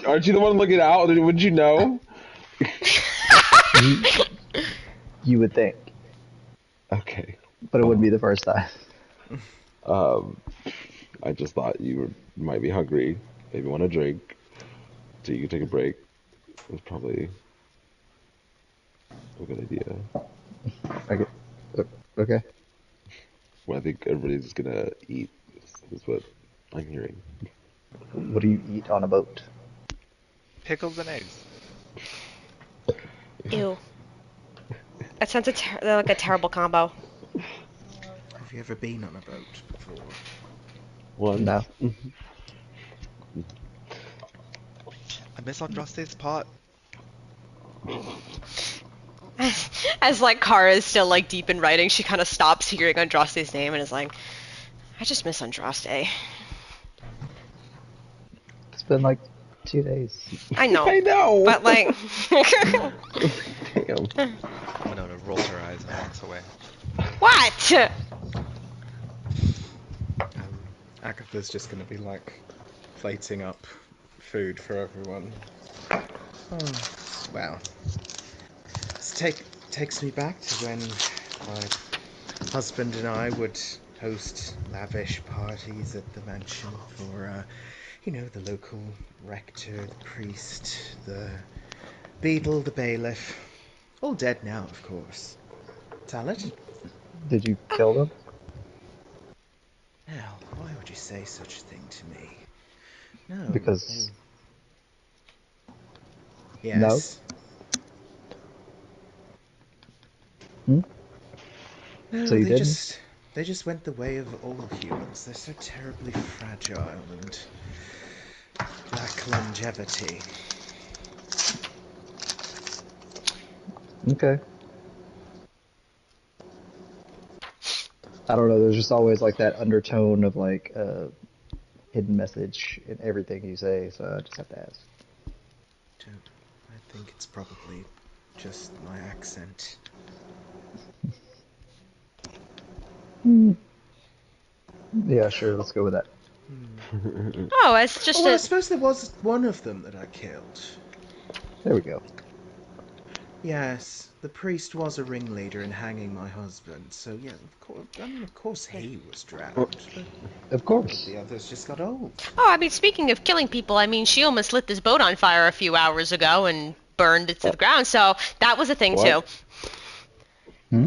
aren't you the one looking out? Wouldn't you know?" You would think, Okay. but it wouldn't be the first time. I just thought you might be hungry, maybe want a drink, so you can take a break. It's probably a good idea. Okay. Okay. Well, I think everybody's gonna eat, is what I'm hearing. What do you eat on a boat? Pickles and eggs. ew. That sounds like a terrible combo. Have you ever been on a boat before? One. No. I miss Andraste's pot. As like Kara is still like deep in writing, she kind of stops hearing Andraste's name and is like, I just miss Andraste. It's been like 2 days. I know. I know. But like Damn. Winona rolls her eyes and walks away. what? Agatha's just going to be like plating up food for everyone. Oh, wow. This takes me back to when my husband and I would host lavish parties at the mansion for, the local rector, the priest, the beadle, the bailiff. All dead now, of course. Talent? Did you kill them? Hell, why would you say such a thing to me? No. Because Yes. Hmm? No, So you they didn't? just went the way of all humans. They're so terribly fragile and lack longevity. Okay. I don't know. There's just always like that undertone of like hidden message in everything you say, so I just have to ask. I think it's probably just my accent. Yeah, sure. Let's go with that. Oh, it's just Oh, well, I a suppose there was one of them that I killed. There we go. Yes, the priest was a ringleader in hanging my husband, so yeah, of course he was drowned, but Of course. the others just got old. Oh, I mean, speaking of killing people, I mean, she almost lit this boat on fire a few hours ago and burned it to the ground, so that was a thing too. What? Hmm?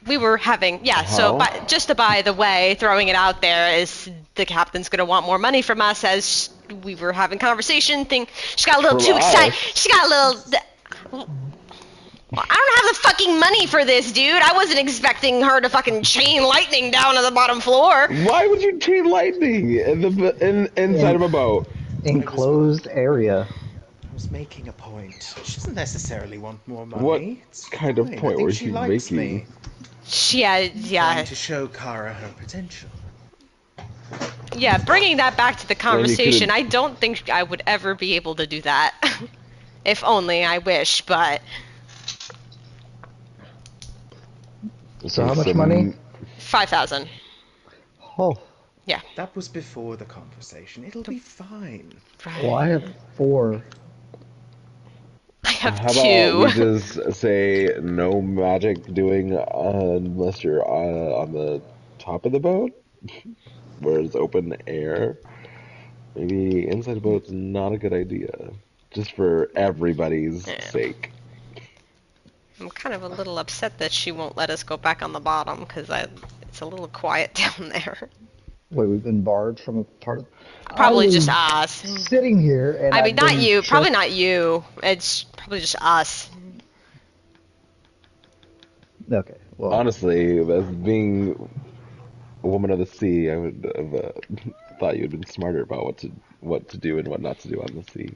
We were having, yeah, so How? just to by the way, throwing it out there is the captain's going to want more money from us as we were having conversation. She got a little From too excited. us? She got a little. I don't have the fucking money for this, dude. I wasn't expecting her to fucking chain lightning down to the bottom floor. Why would you chain lightning inside of a boat? Enclosed area. I was making a point. She doesn't necessarily want more money. What It's kind of fine. point I think were she you likes making? me. Yeah. Trying to show Kara her potential. Yeah, bringing that back to the conversation, could've- I don't think I would ever be able to do that. If only, I wish, but So how much money? 5,000. Oh, That was before the conversation. It'll be fine. well, I have 4. I have How 2. about we just say no magic doing unless you're on the top of the boat, where it's open air. Maybe inside a boat's not a good idea, just for everybody's Yeah. sake. I'm kind of a little upset that she won't let us go back on the bottom, because it's a little quiet down there. Wait, we've been barred from a part of... Probably I just was us. sitting here and I mean, I've not been you. tricked- Probably not you. It's probably just us. Okay, well, Honestly, as being a woman of the sea, I would have thought you'd been smarter about what to do and what not to do on the sea.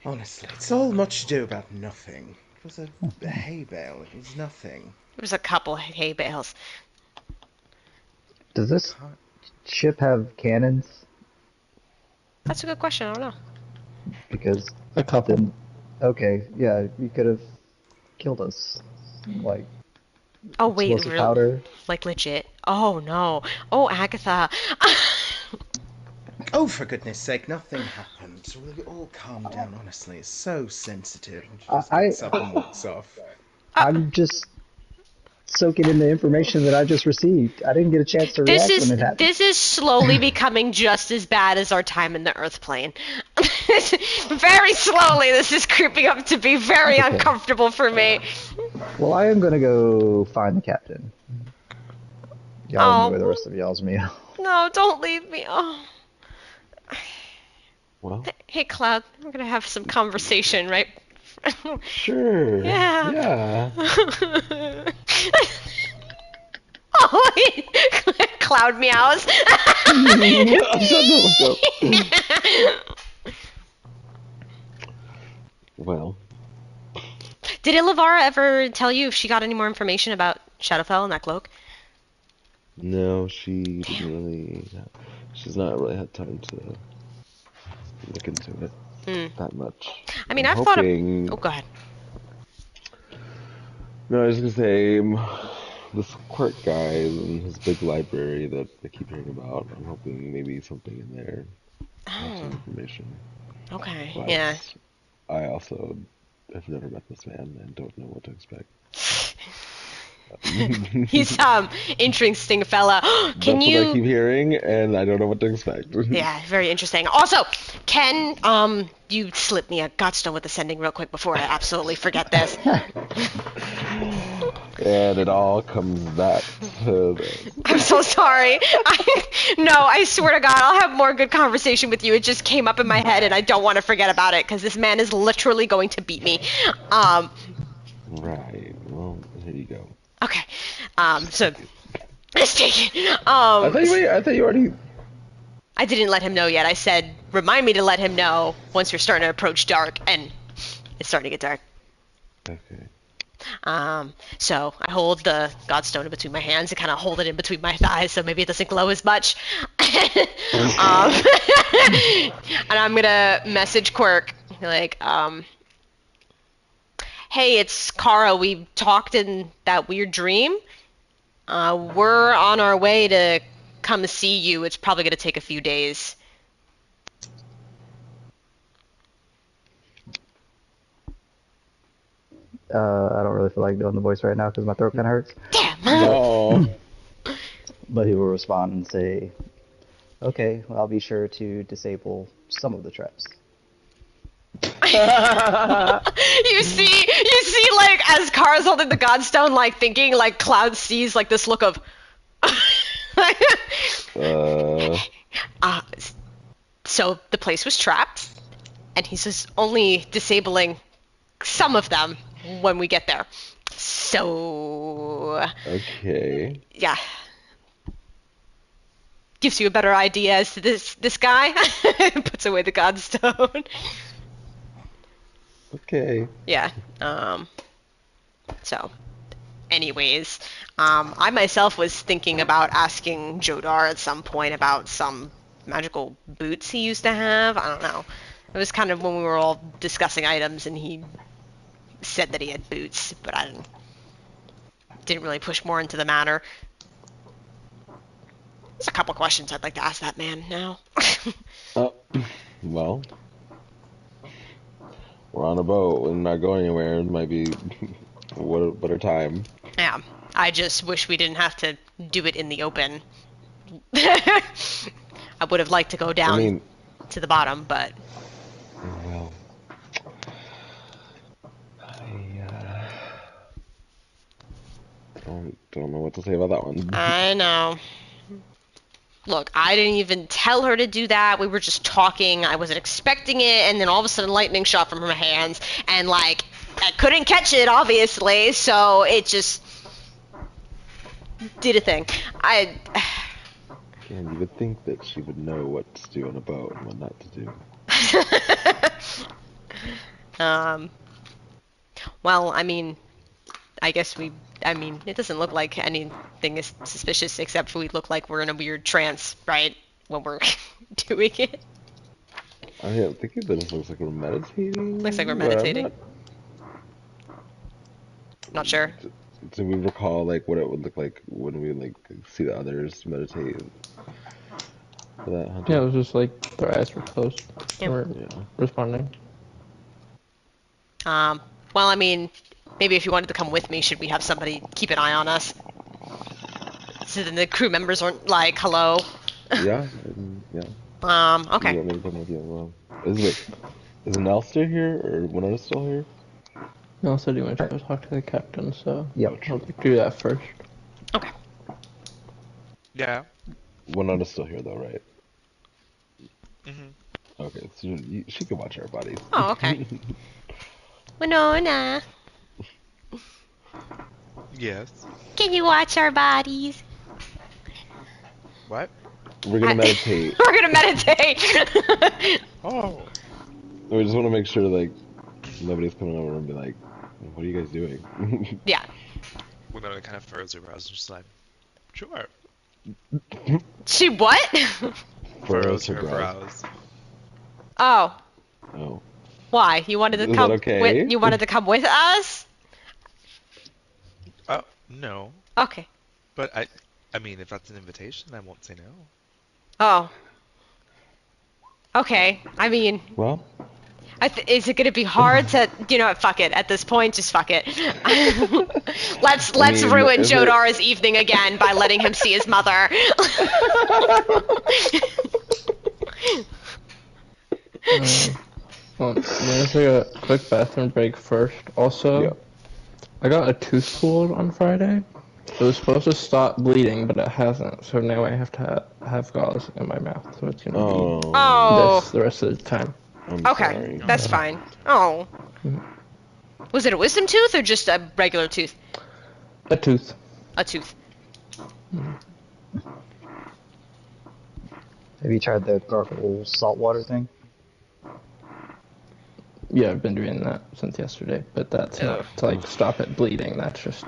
Honestly, it's all much ado about nothing. It was a hay bale. It was nothing. There was a couple hay bales. does this ship have cannons? That's a good question. I don't know. Because A couple. then, okay, yeah, you could have killed us. Like, Oh wait, explosive really? powder. Like legit? Oh no. Oh Agatha. Oh, for goodness sake, nothing happened. Will you all calm down? Honestly, it's so sensitive. And she just gets up and walks off. I'm just soaking in the information that I just received. I didn't get a chance to react when it happened. This is slowly becoming just as bad as our time in the Earth plane. Very slowly, this is creeping up to be very Okay. uncomfortable for me. Well, I am gonna go find the captain. Y'all Oh. enjoy the rest of y'all's meal. No, don't leave me. Oh. Well, Hey, Cloud, we're gonna have some conversation, right? sure. Yeah. Yeah. Oh, Cloud meows. Well, Did Ilivara ever tell you if she got any more information about Shadowfell and that cloak? no, she didn't really. She's not really had time to look into it that much. I mean, I'm I've thought of... hoping. Oh, go ahead. No, I was gonna say this Quirk guy in his big library that I keep hearing about. I'm hoping maybe something in there has some information. Okay, But yeah. I also have never met this man and don't know what to expect. He's interesting fella. Can That's you... what I keep hearing, and I don't know what to expect. Yeah, very interesting. Also, can you slip me a Godstone with Ascending real quick before I absolutely forget this? And it all comes back to this. I'm so sorry. No, I swear to God, I'll have more good conversation with you. It just came up in my head, and I don't want to forget about it because this man is literally going to beat me. Right. Well, here you go. Okay. So let's take it. I thought you already. I didn't let him know yet. I said, remind me to let him know once you're starting to approach dark, and it's starting to get dark. Okay. So I hold the Godstone in between my hands and kind of hold it in between my thighs so maybe it doesn't glow as much. And I'm gonna message Quirk, like, hey, it's Kara. We talked in that weird dream. We're on our way to come see you. It's probably gonna take a few days. I don't really feel like doing the voice right now because my throat kind of hurts. Damn. Oh. But he will respond and say, "Okay, well, I'll be sure to disable some of the traps." You see, like, as Kara's holding the Godstone, like, thinking, like, Cloud sees, like, this look of... So the place was trapped, and he's just only disabling some of them when we get there. So, Okay. yeah. Gives you a better idea as to this guy. Puts away the godstone. Okay. Yeah. So, anyways, I myself was thinking about asking Jodar at some point about some magical boots he used to have. I don't know. It was kind of when we were all discussing items, and he said that he had boots, but I didn't really push more into the matter. There's a couple questions I'd like to ask that man now. Well, we're on a boat and not going anywhere. It might be what a better time. Yeah, I just wish we didn't have to do it in the open. I would have liked to go down I mean, to the bottom, but well, I don't know what to say about that one. I know. Look, I didn't even tell her to do that. We were just talking. I wasn't expecting it, and then all of a sudden, lightning shot from her hands, and like I couldn't catch it, obviously. So it just did a thing. And you would think that she would know what to do on a boat and what not to do. Well, I mean, I guess it doesn't look like anything is suspicious except we look like we're in a weird trance, right? When we're doing it. I am thinking that it looks like we're meditating. Looks like we're but I'm meditating. Not sure. Do we recall like what it would look like when we like see the others meditate for that hunting? Yeah, it was just like their eyes were closed. They Yep. weren't Yeah. responding. Well, I mean, maybe if you wanted to come with me, should we have somebody keep an eye on us? So then the crew members aren't like, hello. Yeah. Okay. You want me to come with you? Well, is Nell still here or Winona's still here? No, so do you want to go talk to the captain? So Yep. I'll do that first. Okay. Yeah. Winona's still here though, right? Mhm. Okay, so she can watch our bodies. Oh, okay. Winona, Yes. can you watch our bodies? What? We're gonna meditate. We're gonna meditate. Oh. We just want to make sure like nobody's coming over and be like, "What are you guys doing?" Yeah. Winona kind of furrows her brows and just like, sure. She what? Furrows her brows. Oh, Oh. why? You wanted to Is come that okay? you wanted to come with us? Oh, no. Okay. But I mean, if that's an invitation, I won't say no. Oh. Okay. I mean, Well, is it gonna be hard to, fuck it. At this point, just fuck it. let's mean, ruin is Jodar's evening again by letting him see his mother. Well, I'm gonna take a quick bathroom break first. Also, yeah. I got a tooth pulled on Friday. It was supposed to stop bleeding, but it hasn't. So now I have to have gauze in my mouth. So it's gonna Oh. be Oh. this the rest of the time. I'm Okay, sorry. that's fine. Oh. Was it a wisdom tooth or just a regular tooth? A tooth. A tooth. Have you tried the gargle saltwater thing? Yeah, I've been doing that since yesterday, but that's not to like stop it bleeding. That's just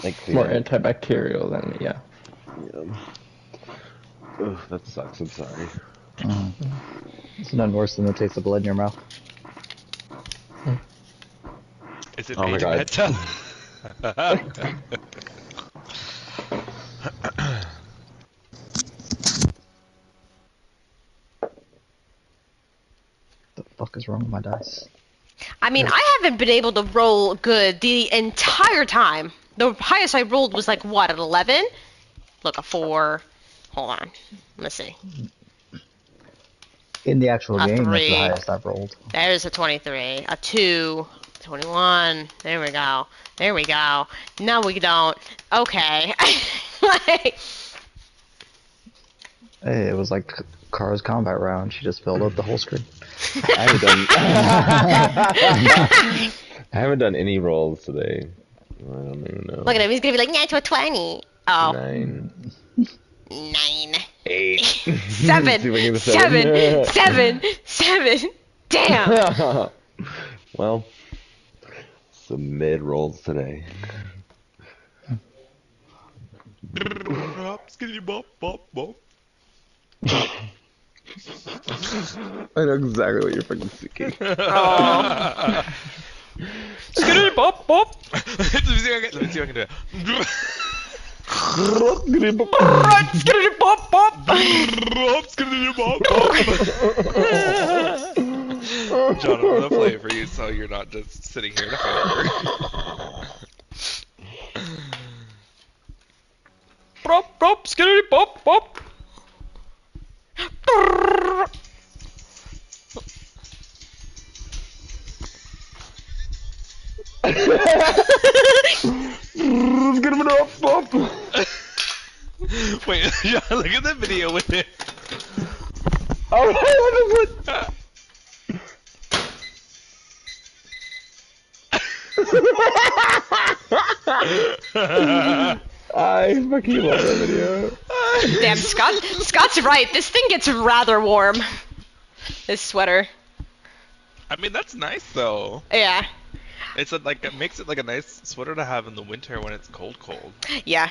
Like more antibacterial than yeah. Ugh, that sucks. I'm sorry. It's none worse than the taste of blood in your mouth. Is it Oh my age God. meta? The fuck is wrong with my dice? I mean, I haven't been able to roll good the entire time. The highest I rolled was like, what, an 11? Look, a 4. Hold on. Let's see. In the actual A game, that's 3. the highest I've rolled. There's a 23. A 2. 21. There we go. There we go. No, we don't. Okay. Like, Hey, it was like Kara's combat round. She just filled up the whole screen. I haven't done any rolls today. I don't even know. Look at him. He's gonna be like, natural 20. Oh. 9, 9. 8. 7. See if I can get a 7. 7. 7. Damn. Well, some mid rolls today. Skitty bop bop bop. I know exactly what you're fucking seeking. Oh. Skitty bop bop. Let me see if I can do it. Skitty bop bop. Skitty bop bop. John, I'm gonna play it for you so you're not just sitting here in a favor. Bop bop. Skitty bop bop. Wait, John, look at the video with it. I fucking love that video. Damn, Scott's right. This thing gets rather warm. This sweater. I mean, that's nice though. Yeah. It's like it makes it like a nice sweater to have in the winter when it's cold. Yeah.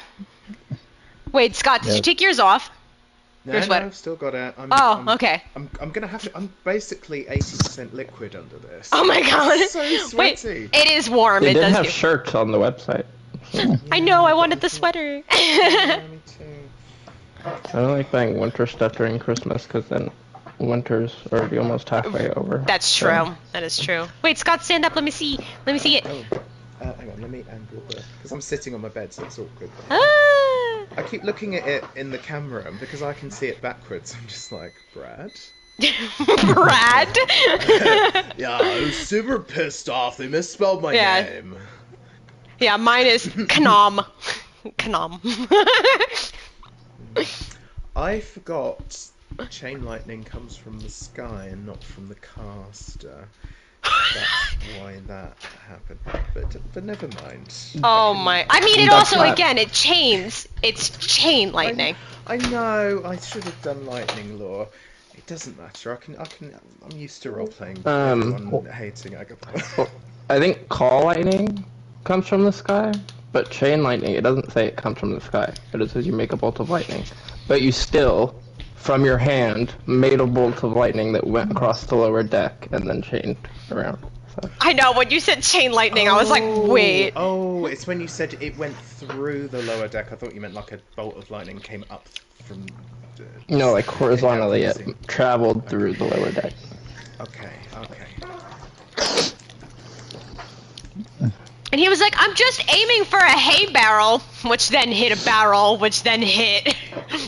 Wait, Scott, did you take yours off? No, Your no, sweater. I've still got it. Okay. I'm gonna have to. I'm basically 80% liquid under this. Oh my god. It's so Wait, sweaty. it is warm. They It did does have get... shirts on the website. I know, I wanted the sweater. Yeah, me too. I don't like buying winter stuff during Christmas because then winter's already almost halfway over. That's So- true. That is true. Wait, Scott, stand up. Let me see. Let me see it. Oh, hang on. Let me angle this because I'm sitting on my bed, so it's awkward. Ah. I keep looking at it in the camera, and because I can see it backwards, I'm just like, Brad? Brad. Yeah, I was super pissed off. They misspelled my Yeah. name. Yeah, mine is Knom. Knom. I forgot chain lightning comes from the sky and not from the caster. That's why that happened. But never mind. Oh my. I mean, it That's also, not- again, it chains. It's chain lightning. I know. I should have done lightning lore. It doesn't matter. I'm used to role playing. Everyone hating Agatha. I think call lightning comes from the sky, but chain lightning, it doesn't say it comes from the sky. It just says you make a bolt of lightning. But you still, from your hand, made a bolt of lightning that went across the lower deck and then chained around. So. I know, when you said chain lightning, I was like, wait. Oh, it's when you said it went through the lower deck. I thought you meant like a bolt of lightning came up from. No, like horizontally, Okay, it traveled through the lower deck. Okay. And he was like, I'm just aiming for a hay barrel, which then hit a barrel, which then hit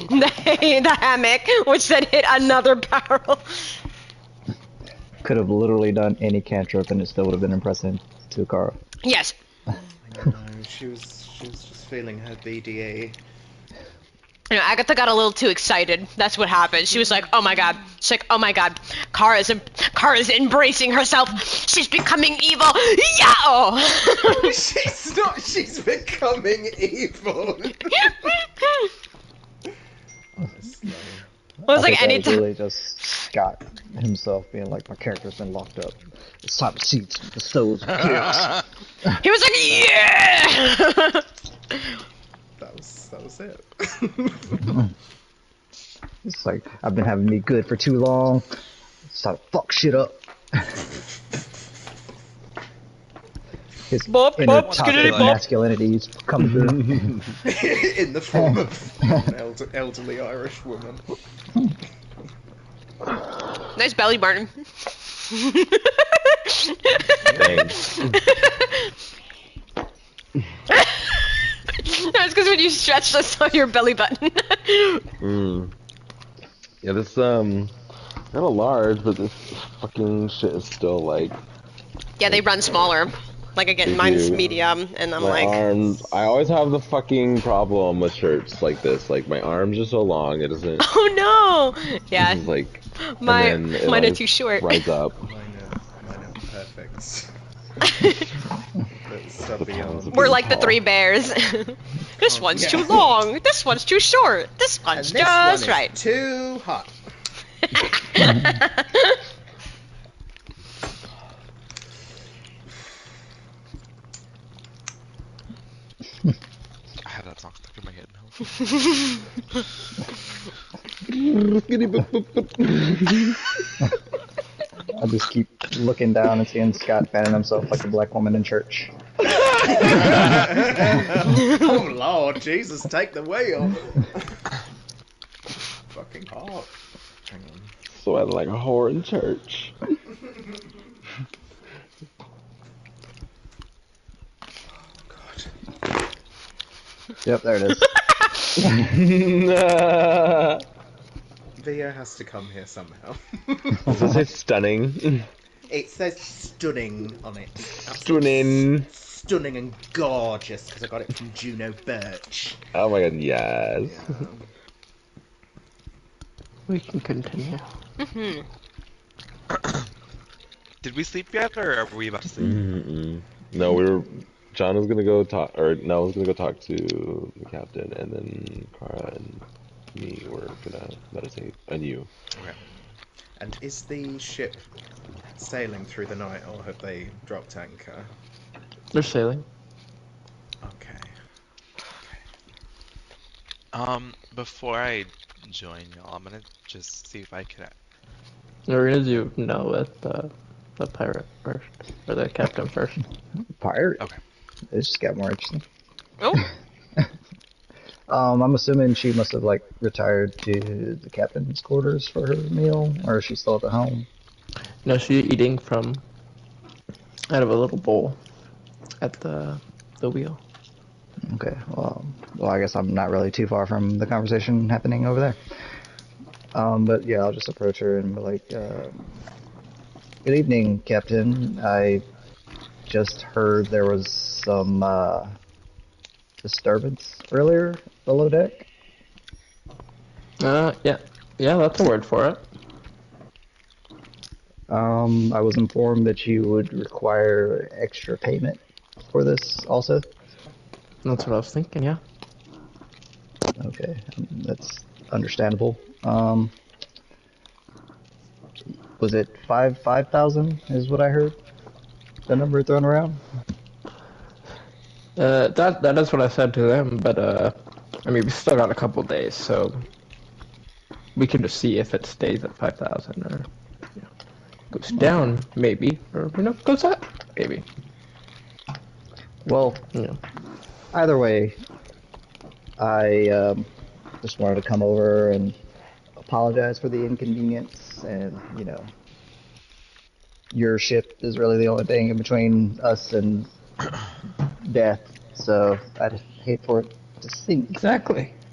the hammock, which then hit another barrel. Could have literally done any cantrip and it still would have been impressive to Kara. Yes. I know. She was just feeling her BDE. You know, Agatha got a little too excited. That's what happened. She was like, oh my god. She's like, oh my god. Kara's embracing herself. She's becoming evil. Yeah! Oh. She's not. She's becoming evil. Honestly. I was like, think that was anytime. really just Scott himself being like, my character's been locked up. It's time to see the souls of chaos. He was like, yeah! That was it. It's like, I've been having me good for too long. It's time to fuck shit up. His Bop, inner bop, toxic skiddity bop. masculinity is coming through. In the form of an elderly Irish woman. Nice belly button. Thanks. That's because when you stretched, I saw your belly button. Yeah, this not a large, but this fucking shit is still like Yeah, they run smaller. Like again, They mine's do. medium, and I'm My like, arms. I always have the fucking problem with shirts like this. Like my arms are so long, it doesn't. oh no, This yeah, is like, and my then it mine are always too short. rides up. Mine are perfect. Little The stubby problems arms. of We're being like the tall. three bears. This one's Yeah. too long. This one's too short. This one's And this just one is right. too hot. I have that song stuck in my head now. I just keep looking down and seeing Scott fanning himself like a black woman in church. Oh Lord, Jesus, take the wheel. Fucking hot. Hang on. Sweating like a whore in church. God. Yep, there it is. Via has to come here somehow. Does it say stunning? It says stunning on it. It's Stunning. stunning and gorgeous because I got it from Juno Birch. Oh my god, yes. Yeah. We can continue. Did we sleep yet, or are we about to sleep? Mm-mm. No, we were. John was gonna go talk, or no, was gonna go talk to the captain, and then Kara and me were gonna meditate, and you. Okay. And is the ship sailing through the night, or have they dropped anchor? They're sailing. Okay. Before I join y'all, I'm gonna just see if I can. We're gonna do no with the pirate first, or the captain first. Pirate? Okay. It just got more interesting. Oh, I'm assuming she must have like retired to the captain's quarters for her meal, or is she still at the home? No, she's eating from out of a little bowl at the wheel. Okay, well, I guess I'm not really too far from the conversation happening over there. But yeah, I'll just approach her and be like, "Good evening, Captain. I just heard there was some disturbance earlier below deck." Yeah, that's a word for it. I was informed that you would require extra payment for this also. That's what I was thinking. Yeah. Okay, that's understandable. Was it 5,000 is what I heard? The number thrown around? That is what I said to them, but I mean, we still got a couple days, so we can just see if it stays at 5,000 or goes down, maybe, or goes up, maybe. Well, either way, I just wanted to come over and apologize for the inconvenience, and your ship is really the only thing in between us and death, so I'd hate for it to sink.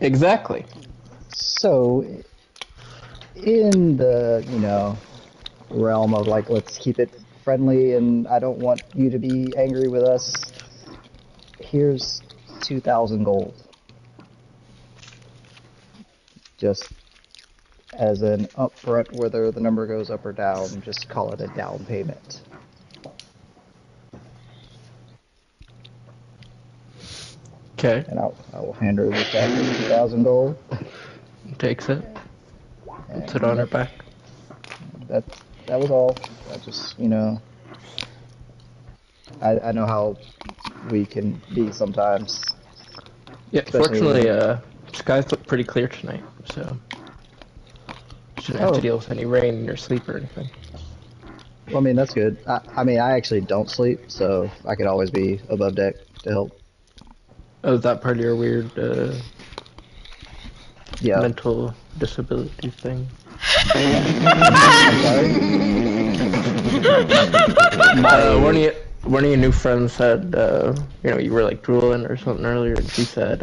Exactly. So, in the, realm of like, let's keep it friendly and I don't want you to be angry with us, here's 2,000 gold. Just as an upfront, whether the number goes up or down, just call it a down payment. Okay. And I will hand her the check of 2,000 gold. Takes it. And Puts it on her back. That was all. I just, I know how we can be sometimes. Yeah, Especially fortunately, skies look pretty clear tonight, so shouldn't have to deal with any rain in your sleep or anything. Well, I mean, that's good. I mean, I actually don't sleep, so I could always be above deck to help. Oh, is that part of your weird Yeah. mental disability thing? One of your new friends said, you were like drooling or something earlier, and she said,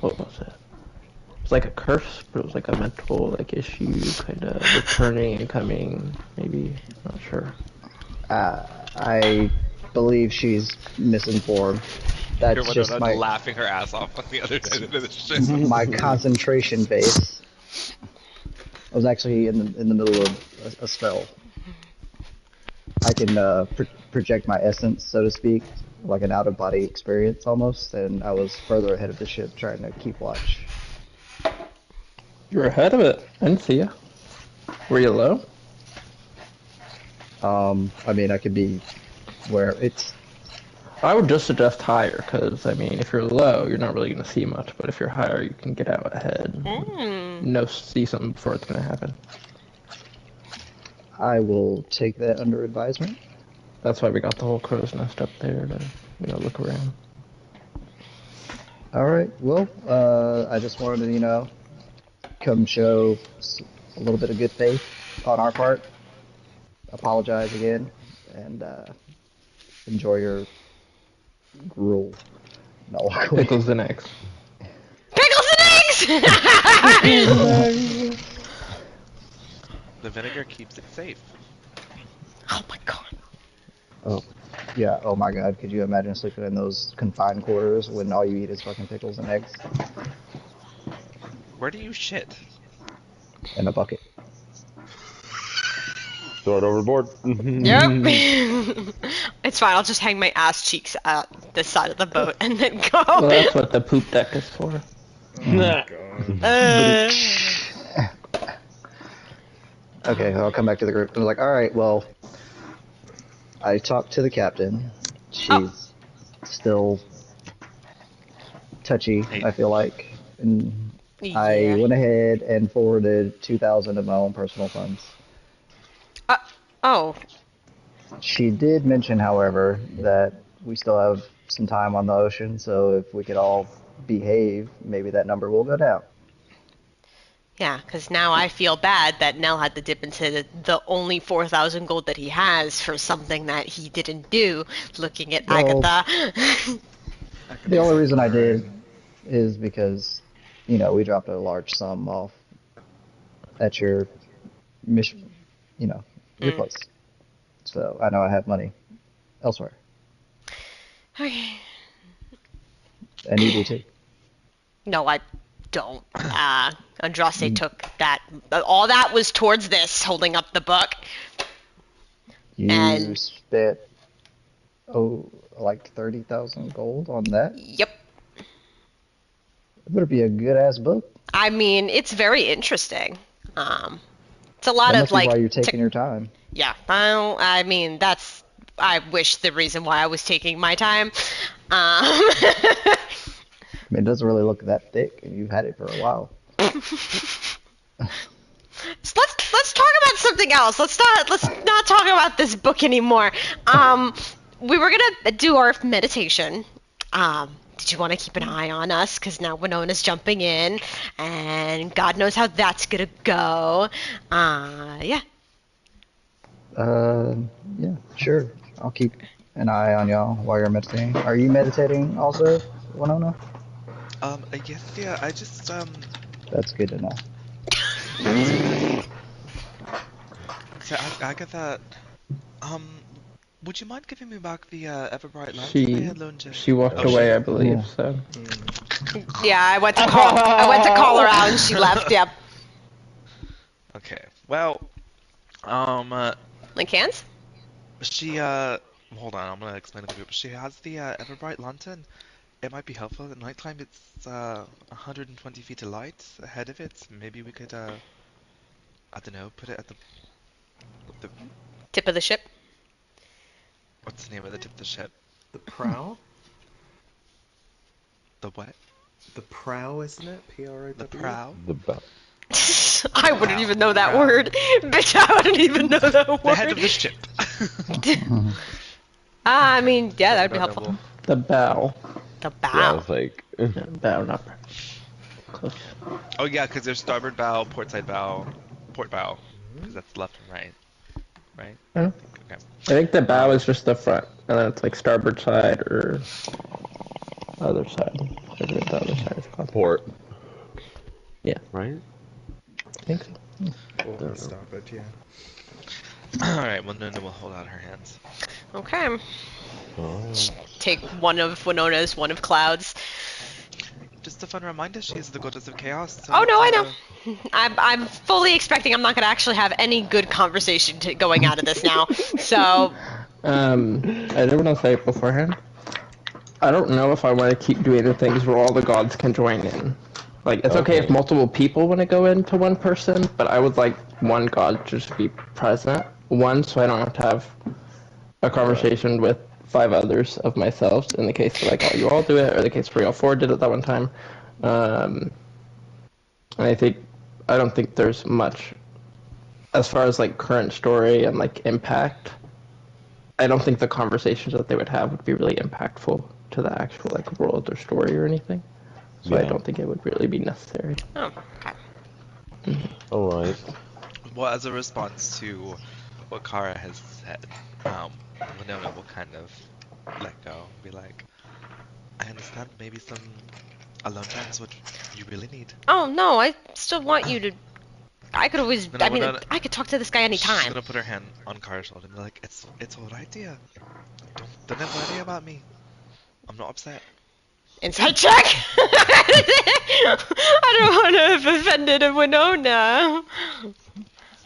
what was it? It was like a curse, but it was like a mental issue, kind of returning and coming. Maybe, not sure. I believe she's misinformed. Your That's just Winona laughing her ass off on the other side of the ship. my concentration base. I was actually in the middle of a spell. I can project my essence, so to speak, like an out of body experience almost, and I was further ahead of the ship trying to keep watch. You're ahead of it. I didn't see you. Were you low? I mean, I could be where it's. I would just suggest higher, because, I mean, if you're low, you're not really going to see much, but if you're higher, you can get out ahead. See something before it's going to happen. I will take that under advisement. That's why we got the whole crow's nest up there to, look around. All right. Well, I just wanted to, come show a little bit of good faith on our part. Apologize again, and enjoy your gruel. And I'll walk away. Pickles and eggs. Pickles and eggs! The vinegar keeps it safe. Oh my god. Oh, yeah. Oh my God. Could you imagine sleeping in those confined quarters when all you eat is fucking pickles and eggs Where do you shit? in a bucket? Throw it overboard. Yep. It's fine. I'll just hang my ass cheeks at the side of the boat and then go. Well, that's what the poop deck is for. Oh my god. Okay, I'll come back to the group. I was like, all right, well, I talked to the captain. She's still touchy, I feel like. And I went ahead and forwarded 2,000 of my own personal funds. Oh. She did mention, however, that we still have some time on the ocean, so if we could all behave, maybe that number will go down. Yeah, because now I feel bad that Nell had to dip into the only 4,000 gold that he has for something that he didn't do, looking at Well, Agatha. The only reason I did is because, we dropped a large sum off at your mission, your place. So I know I have money elsewhere. Okay. And you do too. No, I don't. Andraste took that. All that was towards this, holding up the book. You spent, like 30,000 gold on that? Yep. It better be a good-ass book. I mean, it's very interesting. It's a lot That of must be like. why you're taking your time. Yeah, I mean, that's. I wish the reason why I was taking my time. I mean, it doesn't really look that thick, and you've had it for a while. So let's talk about something else. Let's not talk about this book anymore. We were gonna do our meditation. Did you want to keep an eye on us? Because now Winona's jumping in, and God knows how that's gonna go. Yeah. Yeah, sure. I'll keep an eye on y'all while you're meditating. Are you meditating also, Winona? Yes, yeah, I just, That's good to know. So, Agatha, would you mind giving me back the, Everbright lantern I had loaned you? She walked away, I believe, Yeah. so. Yeah, I went to call her out, and she left. Yep. Okay, well, Link hands? she, hold on, I'm gonna explain to the group. She has the, Everbright lantern. It might be helpful at nighttime. It's, 120 feet of light ahead of it. Maybe we could, I don't know, put it at the Tip of the ship. what's the name of the tip of the ship? The prow? The what? The prow, isn't it? P-R-O-W? The prow? The bell. I wouldn't even know that word. Bitch, I wouldn't even know that word. The head of the ship. I mean, yeah, that would be helpful. The bow. The Yeah, bow. it's like Yeah, bow, not close. Oh yeah, because there's starboard bow, port side bow, port bow. Because that's left and right. Right? Huh? Okay. I think the bow is just the front, and then it's like starboard side or other side. I forget the other side is called. port. Yeah. Right? I think so. Or starboard, yeah. Alright, well, Nuna will hold out her hands. Okay. Oh. Take one of Winona's, one of Cloud's. Just a fun reminder, she is the goddess of chaos. So Oh no, I it's, know. I'm fully expecting I'm not gonna actually have any good conversation going out of this now. So I did want to say beforehand, I don't know if I want to keep doing the things where all the gods can join in. Like, it's okay if Okay. multiple people want to go into one person, but I would like one god to just be present. One, so I don't have to have a conversation with 5 others of myself in the case that, like, you all do it, or the case where you all 4 did it that one time. And I don't think there's much, as far as, like, current story and, like, impact, I don't think the conversations that they would have would be really impactful to the actual, like, world or story or anything. So I Yeah. don't think it would really be necessary. oh, okay. All right. well, as a response to what Kara has said, Winona will kind of let go and be like, I understand maybe some alone time is what you really need. Oh no, I still want you to. I could always. No, no, I mean, Winona, I could talk to this guy she's anytime. gonna put her hand on Kara's shoulder and be like, it's alright, dear. Don't ever worry about me. I'm not upset. Insight check. I don't want to have offended a Winona.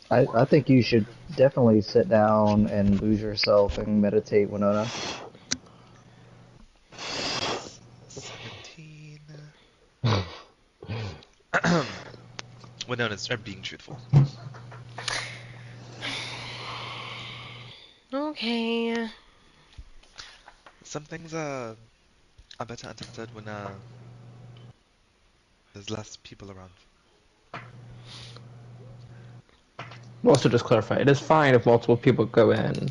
I think you should definitely sit down and lose yourself and meditate, Winona. 17. Winona's being truthful. Okay. Some things are better understood when there's less people around. We'll also just clarify, it is fine if multiple people go in.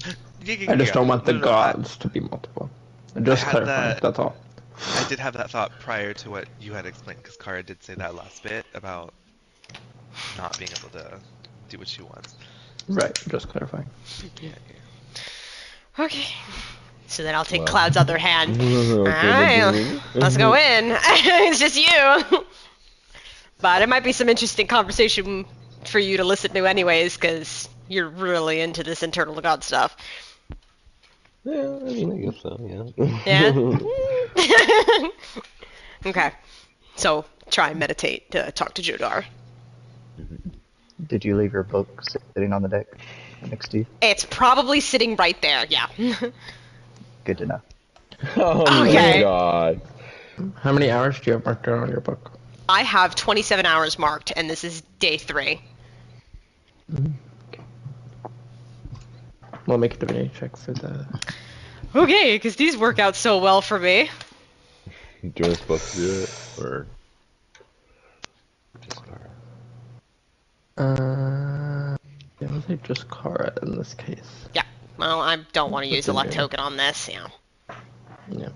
I just don't want the No, gods to be multiple. Just had clarifying, that- that's all. I did have that thought prior to what you had explained, because Kara did say that last bit about not being able to do what she wants. Right, just clarifying. Yeah. Okay. So then I'll take Well. Cloud's other hand. Okay, Alright, let's go in. It's just you. But it might be some interesting conversation for you to listen to anyways, because you're really into this internal god stuff. Yeah, I mean, I guess so, yeah. Yeah? Okay. So try and meditate to talk to Jodar. Did you leave your book sitting on the deck next to you? It's probably sitting right there, yeah. Good to know. Oh Okay. my god. How many hours do you have marked down on your book? I have 27 hours marked, and this is day 3. We'll make a divinity check for the... Okay, because these work out so well for me. Do you want us both to do it, or just Kara? Yeah, I'll say just Kara in this case. Yeah. Well, I don't want to use a luck Okay. token on this, yeah. Yeah.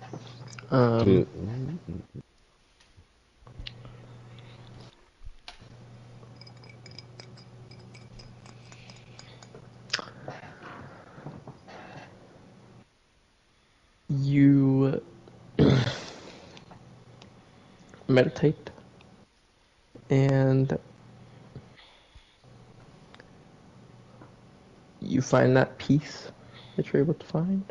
You meditate and you find that peace that you're able to find.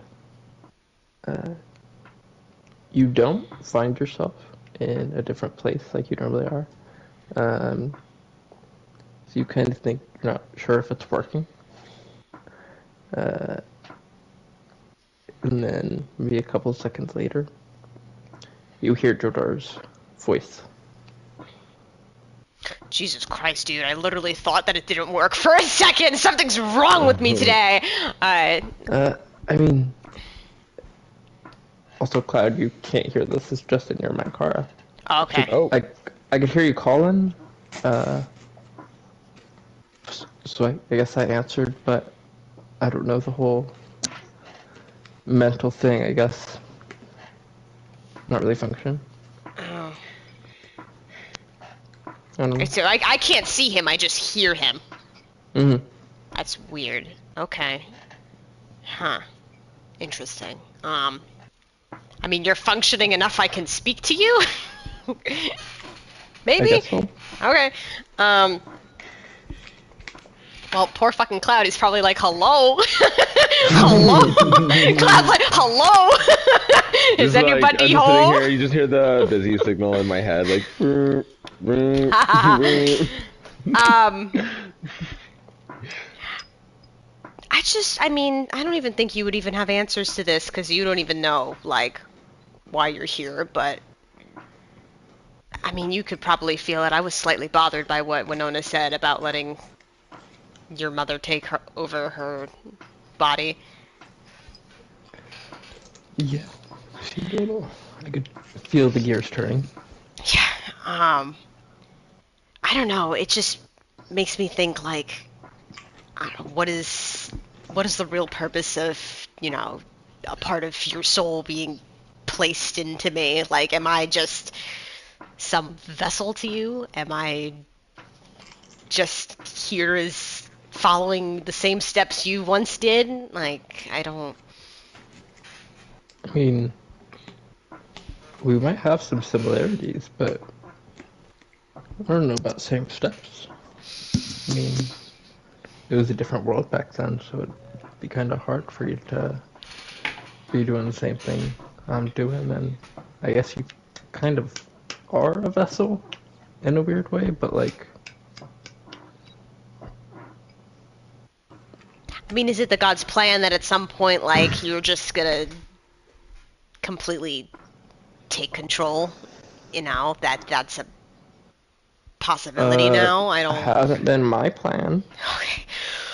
You don't find yourself in a different place like you normally are. So you kind of think you're not sure if it's working. And then maybe a couple of seconds later, you hear Jodar's voice. Jesus Christ, dude, I literally thought that it didn't work for a second! Something's wrong with me today! I mean... Also, Cloud, you can't hear this. It's just in your mind, Kara. Okay. Oh, I could hear you calling. So I guess I answered, but I don't know the whole mental thing, I guess. Not really function. Oh. I don't know. So I can't see him, I just hear him. Mm-hmm. That's weird. Okay. Huh. Interesting. I mean, you're functioning enough I can speak to you? I Maybe? guess so. Okay. Well, poor fucking Cloud. He's probably like, hello? Hello? Cloud's like, hello? Is Just like, anybody I'm just sitting home? here, you just hear the busy signal in my head, like. I mean, I don't even think you would even have answers to this because you don't even know, like, why you're here, but I mean, you could probably feel it. I was slightly bothered by what Winona said about letting your mother take over her body. Yeah, she did. I could feel the gears turning. Yeah, I don't know. It just makes me think, like, I don't know, what is the real purpose of, a part of your soul being placed into me? Like, am I just some vessel to you? Am I just here as following the same steps you once did? Like, I don't... I mean, we might have some similarities, but I don't know about same steps. I mean, it was a different world back then, so it'd be kind of hard for you to be doing the same thing I'm doing, and I guess you kind of are a vessel in a weird way, but like... I mean, is it the God's plan that at some point, like, you're just gonna completely take control? That's a possibility now? I don't... Hasn't been my plan. Okay.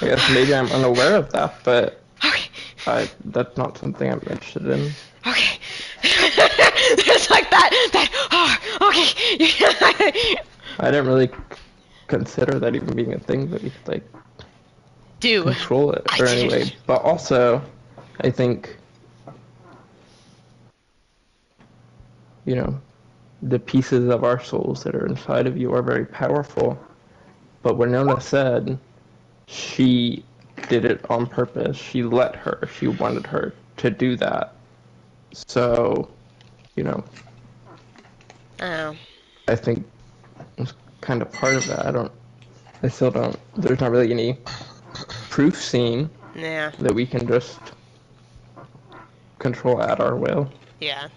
I guess maybe I'm unaware of that, but Okay. that's not something I'm interested in. Okay. There's like okay. I didn't really consider that even being a thing that we could, like, Do. control it I or didn't. anyway. But also, I think, the pieces of our souls that are inside of you are very powerful. But Winona said she did it on purpose. She wanted her to do that. So, Oh. I think it's kind of part of that. I still don't, there's not really any proof seen Yeah. that we can just control at our will. Yeah.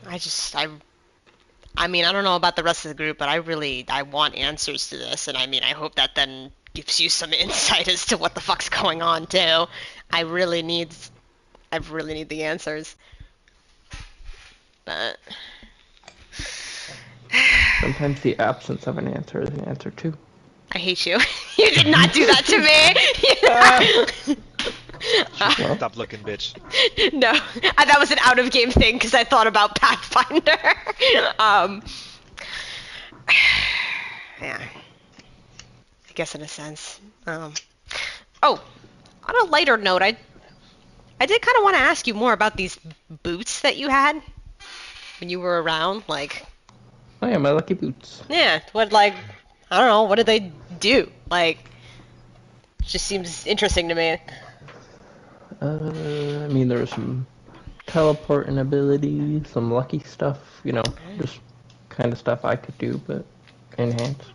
I mean, I don't know about the rest of the group, but I want answers to this, and I mean, I hope that then gives you some insight as to what the fuck's going on too. I really need the answers. But Sometimes the absence of an answer is an answer too. I hate you. You did not do that to me. Stop looking, bitch. No, that was an out of game thing because I thought about Pathfinder. Yeah, I guess in a sense. Oh, on a lighter note, I did kind of want to ask you more about these boots that you had when you were around. Like, Oh yeah, my lucky boots. yeah, I don't know, what did they do? Like, it just seems interesting to me. I mean, there was some teleporting ability, some lucky stuff, just kind of stuff I could do, but enhanced.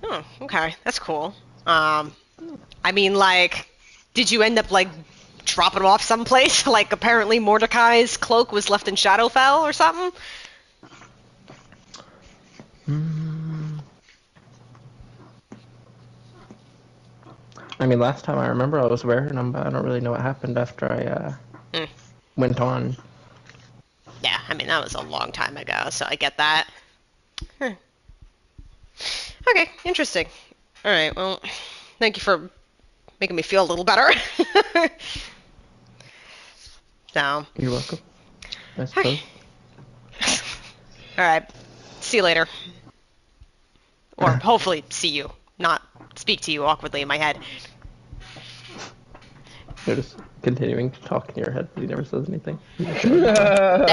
Oh, okay, that's cool. I mean, like, did you end up, like, dropping them off someplace? Like, apparently Mordecai's cloak was left in Shadowfell or something? I mean, last time I remember I was wearing them, but I don't really know what happened after I went on. Yeah, I mean, that was a long time ago, so I get that. Huh. Okay, interesting. Alright, well, thank you for making me feel a little better. So. You're welcome, I suppose. Alright, see you later. Or hopefully see you, not speak to you awkwardly in my head. You're just continuing to talk in your head, but he never says anything. Yeah,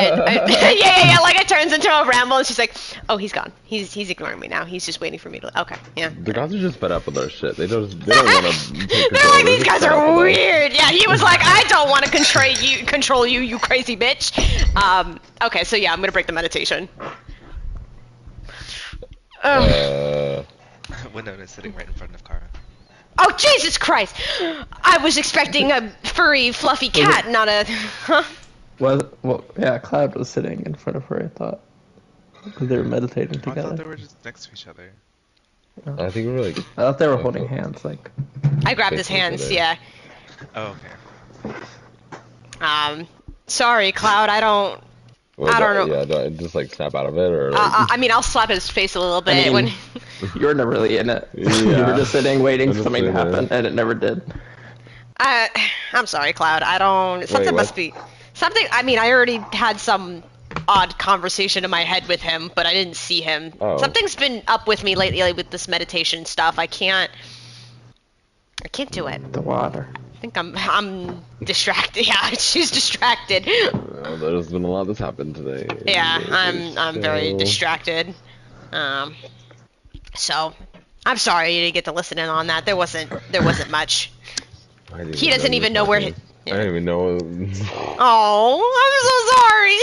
like it turns into a ramble, and she's like, oh, he's gone. He's ignoring me now. He's just waiting for me to... Okay, yeah. The gods are just fed up with our shit. They don't want to take control. They're like, these just guys fed up are with us. weird. Yeah, he was like, I don't want to control you, you crazy bitch. Okay, so yeah, I'm gonna break the meditation. Uh, Winona's sitting right in front of Kara. Oh, Jesus Christ! I was expecting a furry, fluffy cat, not a... Huh? Well, yeah, Cloud was sitting in front of her, I thought. Because they were meditating Oh, I thought together. they were just next to each other. I think we were like. I thought they were uh, holding hands, like. I grabbed his facing each hands, other. yeah. Oh, okay. Sorry, Cloud, I don't know. Yeah, do I just like snap out of it or like? I mean, I'll slap his face a little I bit mean, you were never really in it. You were Yeah. just sitting waiting for I'm just something to sitting there. happen, and it never did. I'm sorry, Cloud. I don't. Something Wait, must what? be. Something. I mean, I already had some odd conversation in my head with him, but I didn't see him. Oh. Something's been up with me lately with this meditation stuff. I can't do it. The water. I think I'm distracted. Yeah, she's distracted. Well, there's been a lot that's happened today. Yeah, I'm very So- distracted. So I'm sorry you didn't get to listen in on that. There wasn't much. I didn't He doesn't you even were know where talking. he- I didn't even know. Oh, I'm so sorry.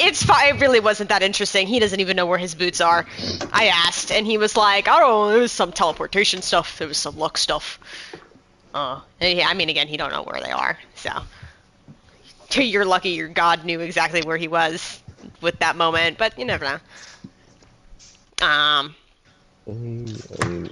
It's fine. It really wasn't that interesting. He doesn't even know where his boots are. I asked, and he was like, "I don't know. It was some teleportation stuff. It was some luck stuff." Yeah, I mean, again, he don't know where they are. So, you're lucky your god knew exactly where he was with that moment, but you never know. I mean,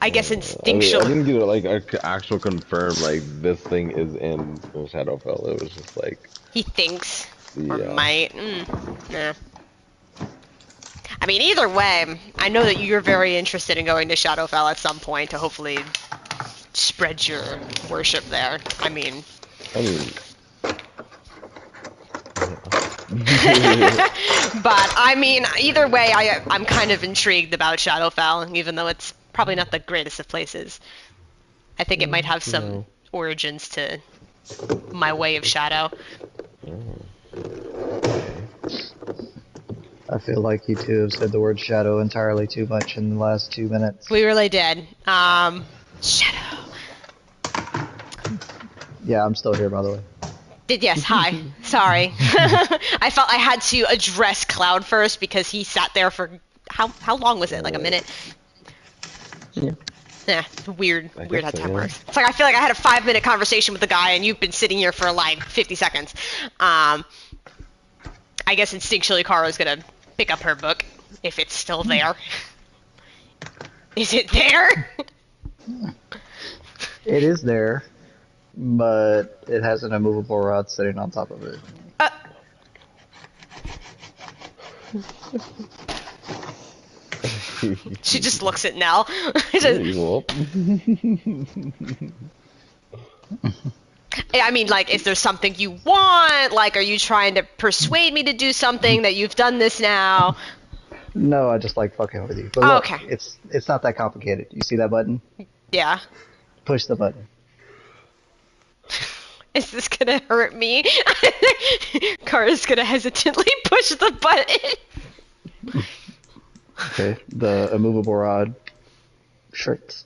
I guess I instinctually. didn't get like a actual confirm like this thing is in Shadowfell. It was just like He thinks or Yeah. might. Yeah. I mean, either way, I know that you're very interested in going to Shadowfell at some point to hopefully spread your worship there. I mean, but I mean, either way, I'm kind of intrigued about Shadowfell, even though it's probably not the greatest of places. I think it might have some no. origins to my way of Shadow. I feel like you two have said the word shadow entirely too much in the last 2 minutes. We really did. Shadow. Yeah, I'm still here, by the way. Yes, hi. Sorry. I felt I had to address Cloud first because he sat there for how long was it? Like a minute? Yeah. Yeah, weird I how guess so, time yeah. works. It's like I feel like I had a 5-minute conversation with the guy and you've been sitting here for like 50 seconds. I guess instinctually Kara's gonna pick up her book if it's still there. Is it there? It is there, but it has an immovable rod sitting on top of it. She just looks at Nell. Evil. I mean, like, is there something you want? Like, are you trying to persuade me to do something that you've done this now? No, I just like fucking with you. But Oh, look, okay. it's not that complicated. You see that button? Yeah. Push the button. Is this gonna hurt me? Kara's gonna hesitantly push the button. Okay, the immovable rod shrinks,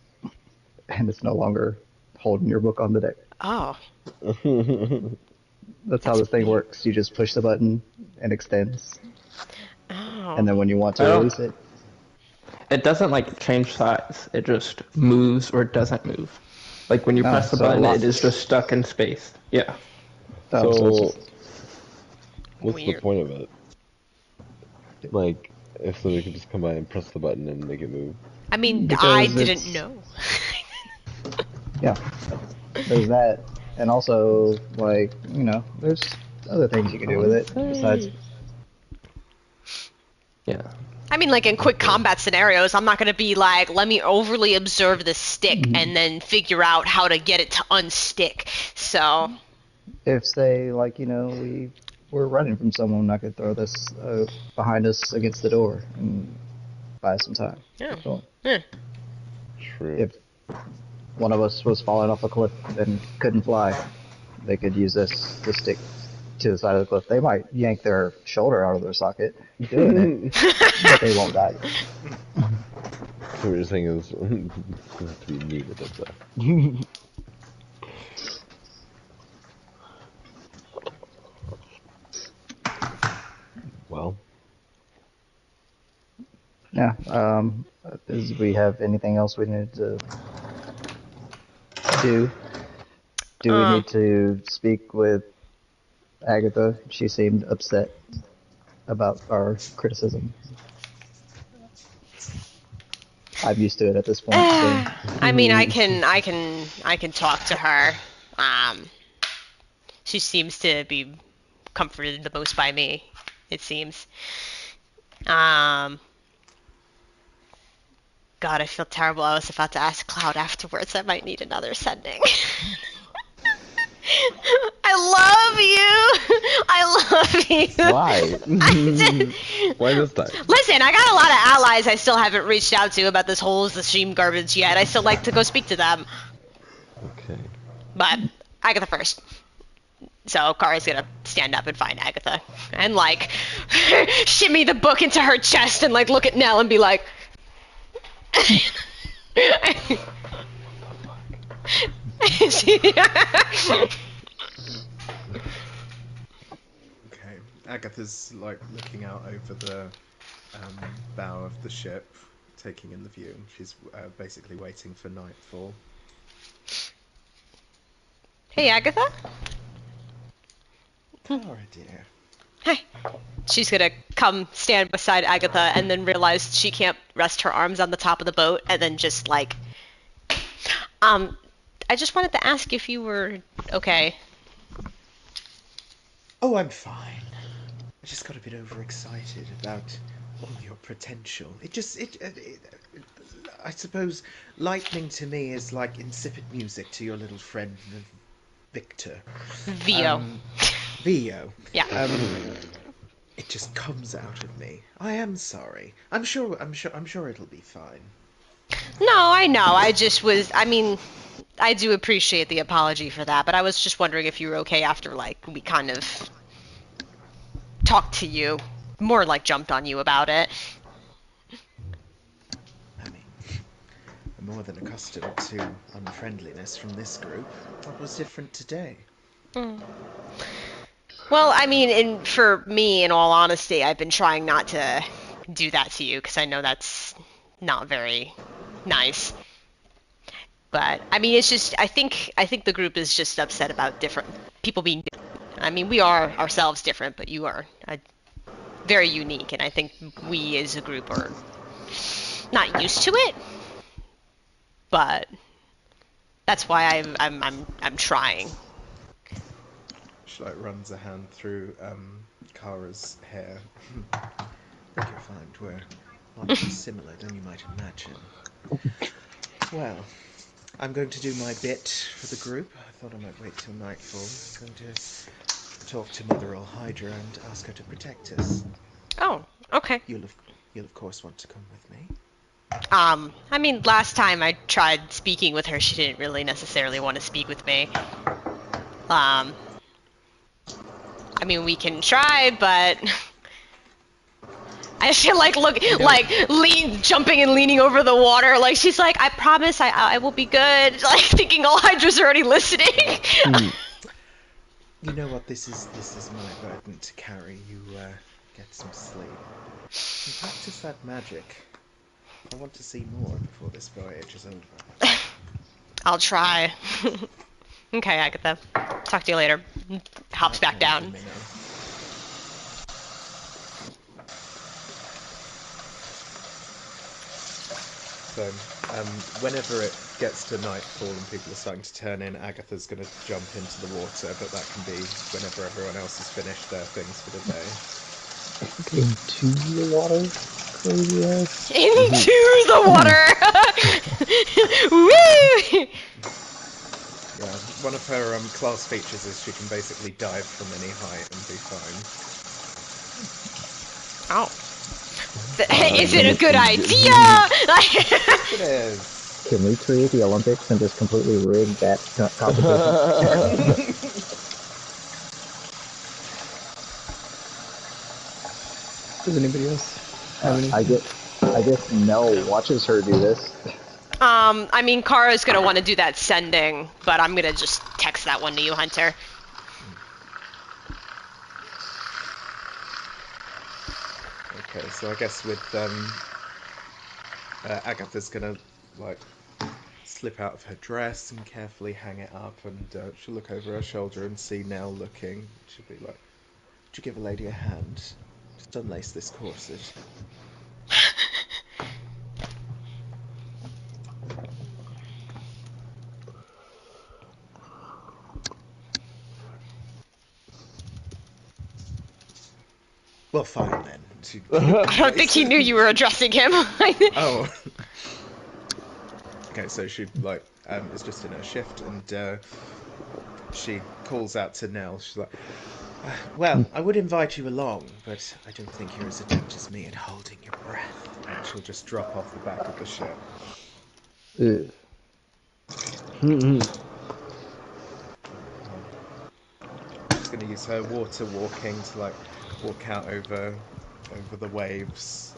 and it's no longer holding your book on the deck. Oh. That's how this thing works. You just push the button and extends, Oh. and then when you want to Oh. release it, It doesn't like change size. It just moves or doesn't move. Like when you Oh, press the so it button, locks. it is just stuck in space. Yeah. so So, it's just, what's Weird. the point of it? Like, if somebody could just come by and press the button and make it move. I mean, Because I didn't it's- know. yeah, there's that, and also like there's other things you can do with it besides. Yeah. I mean, like in quick combat scenarios, I'm not gonna be like, let me overly observe the stick and then figure out how to get it to unstick. So, If say like we were running from someone, I could throw this behind us against the door and buy some time. yeah. Keep going. Yeah. True. If one of us was falling off a cliff and couldn't fly, they could use this to stick to the side of the cliff. They might yank their shoulder out of their socket doing it, but they won't die. So what you're saying is, you have to be neat with it, though. Well, Yeah. Do we have anything else we need to do? Do we Um, need to speak with Agatha? She seemed upset about our criticism. I'm used to it at this point, so. I mean, I can talk to her. Um, she seems to be comforted the most by me, it seems. Um, God, I feel terrible. I was about to ask Cloud afterwards. I might need another sending. I love you. I love you. Why? I Why this time? Listen, I got a lot of allies I still haven't reached out to about this whole stream garbage yet. I still like to go speak to them. Okay. But Agatha first. So Kara's gonna stand up and find Agatha and like shimmy the book into her chest and like look at Nell and be like Okay. Agatha's like looking out over the bow of the ship, taking in the view. She's basically waiting for nightfall. Hey Agatha? Clara, dear. Hey. She's gonna come stand beside Agatha and then realize she can't rest her arms on the top of the boat and then just like I just wanted to ask if you were okay. Oh, I'm fine. I just got a bit overexcited about all your potential. I suppose lightning to me is like insipid music to your little friend Victor. Vio. Vio. Yeah. It just comes out of me. I am sorry. I'm sure it'll be fine. No, I know. I mean, I do appreciate the apology for that, but I was just wondering if you were okay after, like, we kind of talked to you, more like jumped on you about it. I mean, I'm more than accustomed to unfriendliness from this group. What was different today? Well, I mean, for me, in all honesty, I've been trying not to do that to you, because I know that's not very nice. But I mean, it's just I think the group is just upset about different people being different. I mean, we are ourselves different, but you are very unique, and I think we as a group are not used to it. But that's why I'm trying. She like runs a hand through Kara's hair. I think you'll find we're a lot more similar than you might imagine. Well, I'm going to do my bit for the group. I thought I might wait till nightfall. I'm going to talk to Mother All Hydra and ask her to protect us. Oh, okay. You'll of course want to come with me. I mean, last time I tried speaking with her, she didn't really necessarily want to speak with me. I mean, we can try, but I feel like jumping and leaning over the water. Like she's like, I promise, I will be good. Like thinking all Hydra's already listening. You know what? This is my burden to carry. You get some sleep and practice that magic. I want to see more before this voyage is over. I'll try. Okay, Agatha. Talk to you later. Hops back down. So, whenever it gets to nightfall and people are starting to turn in, Agatha's going to jump into the water, but that can be whenever everyone else has finished their things for the day. Into the water, crazy ass. Into the water! Woo! Yeah, one of her class features is she can basically dive from any height and be fine. Oh. Is it a good idea? It is. Can we create the Olympics and just completely rig that competition? Does anybody else have anything? I guess Nell watches her do this. I mean, Kara's gonna want to do that sending, but I'm gonna just text that one to you, Hunter. Okay, so I guess with Agatha's gonna like slip out of her dress and carefully hang it up, and she'll look over her shoulder and see Nell looking. She'll be like, "Would you give a lady a hand? Just unlace this corset." Well, fine then. I don't think he knew you were addressing him. Oh. Okay, so she like is just in her shift, and she calls out to Nell. She's like, "Well, I would invite you along, but I don't think you're as adept as me at holding your breath." And she'll just drop off the back of the ship. Ugh. She's going to use her water walking to like walk out over the waves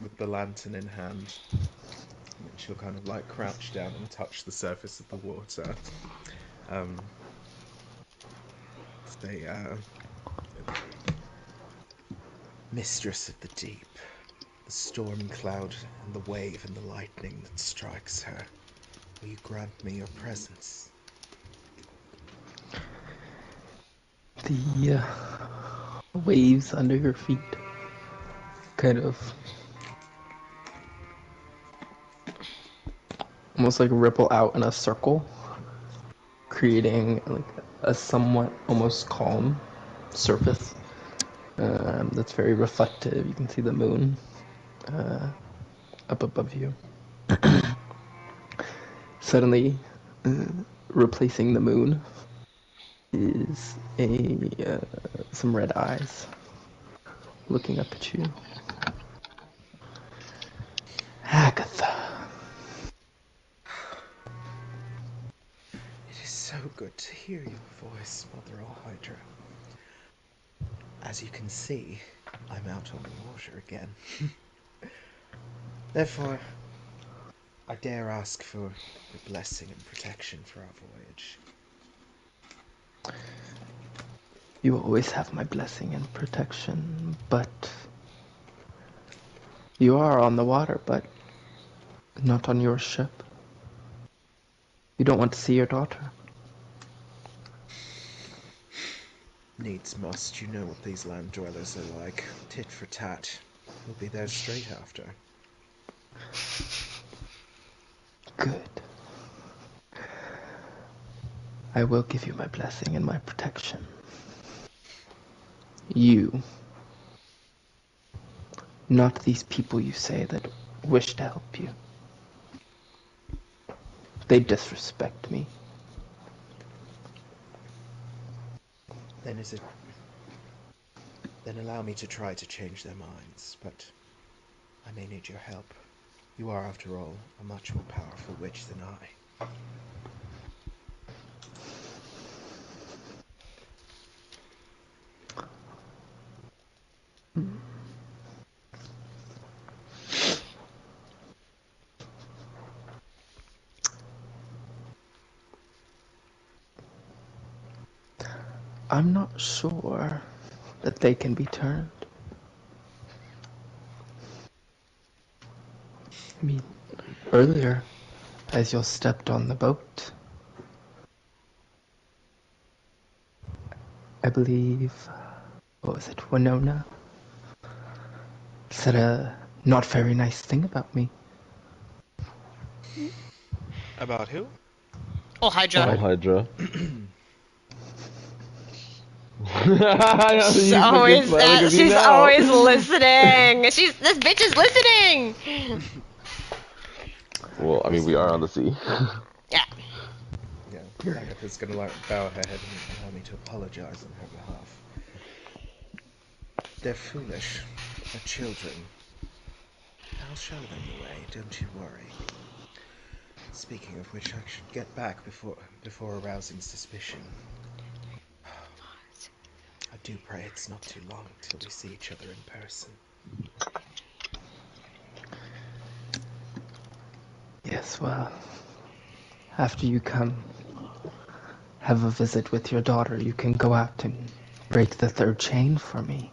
with the lantern in hand. And then she'll kind of like crouch down and touch the surface of the water. Say, "Mistress of the deep, the storm cloud and the wave and the lightning that strikes her, will you grant me your presence?" The waves under your feet kind of almost like ripple out in a circle, creating like a somewhat almost calm surface that's very reflective. You can see the moon up above you. Suddenly, replacing the moon is some red eyes looking up at you. Agatha. It is so good to hear your voice, Mother Hydra. As you can see, I'm out on the water again. Therefore, I dare ask for your blessing and protection for our voyage. You always have my blessing and protection, but you are on the water, but not on your ship. You don't want to see your daughter. Needs must, you know what these land dwellers are like. Tit for tat. We'll be there straight after. Good. I will give you my blessing and my protection. You, not these people you say that wish to help you. They disrespect me. Then Then allow me to try to change their minds, but I may need your help. You are, after all, a much more powerful witch than I. I'm not sure that they can be turned. I mean, earlier, as you stepped on the boat, I believe, what was it, Winona? Said a not very nice thing about me. About who? Oh, Hydra. Oh, Hydra. She's always always listening. This bitch is listening. Well, I mean, we are on the sea. Yeah. Yeah, Agatha's gonna like bow her head and allow me to apologize on her behalf. They're foolish. They're children. I'll show them the way, don't you worry. Speaking of which, I should get back before arousing suspicion. I do pray it's not too long till we see each other in person. Yes, well, after you come have a visit with your daughter, you can go out and break the third chain for me.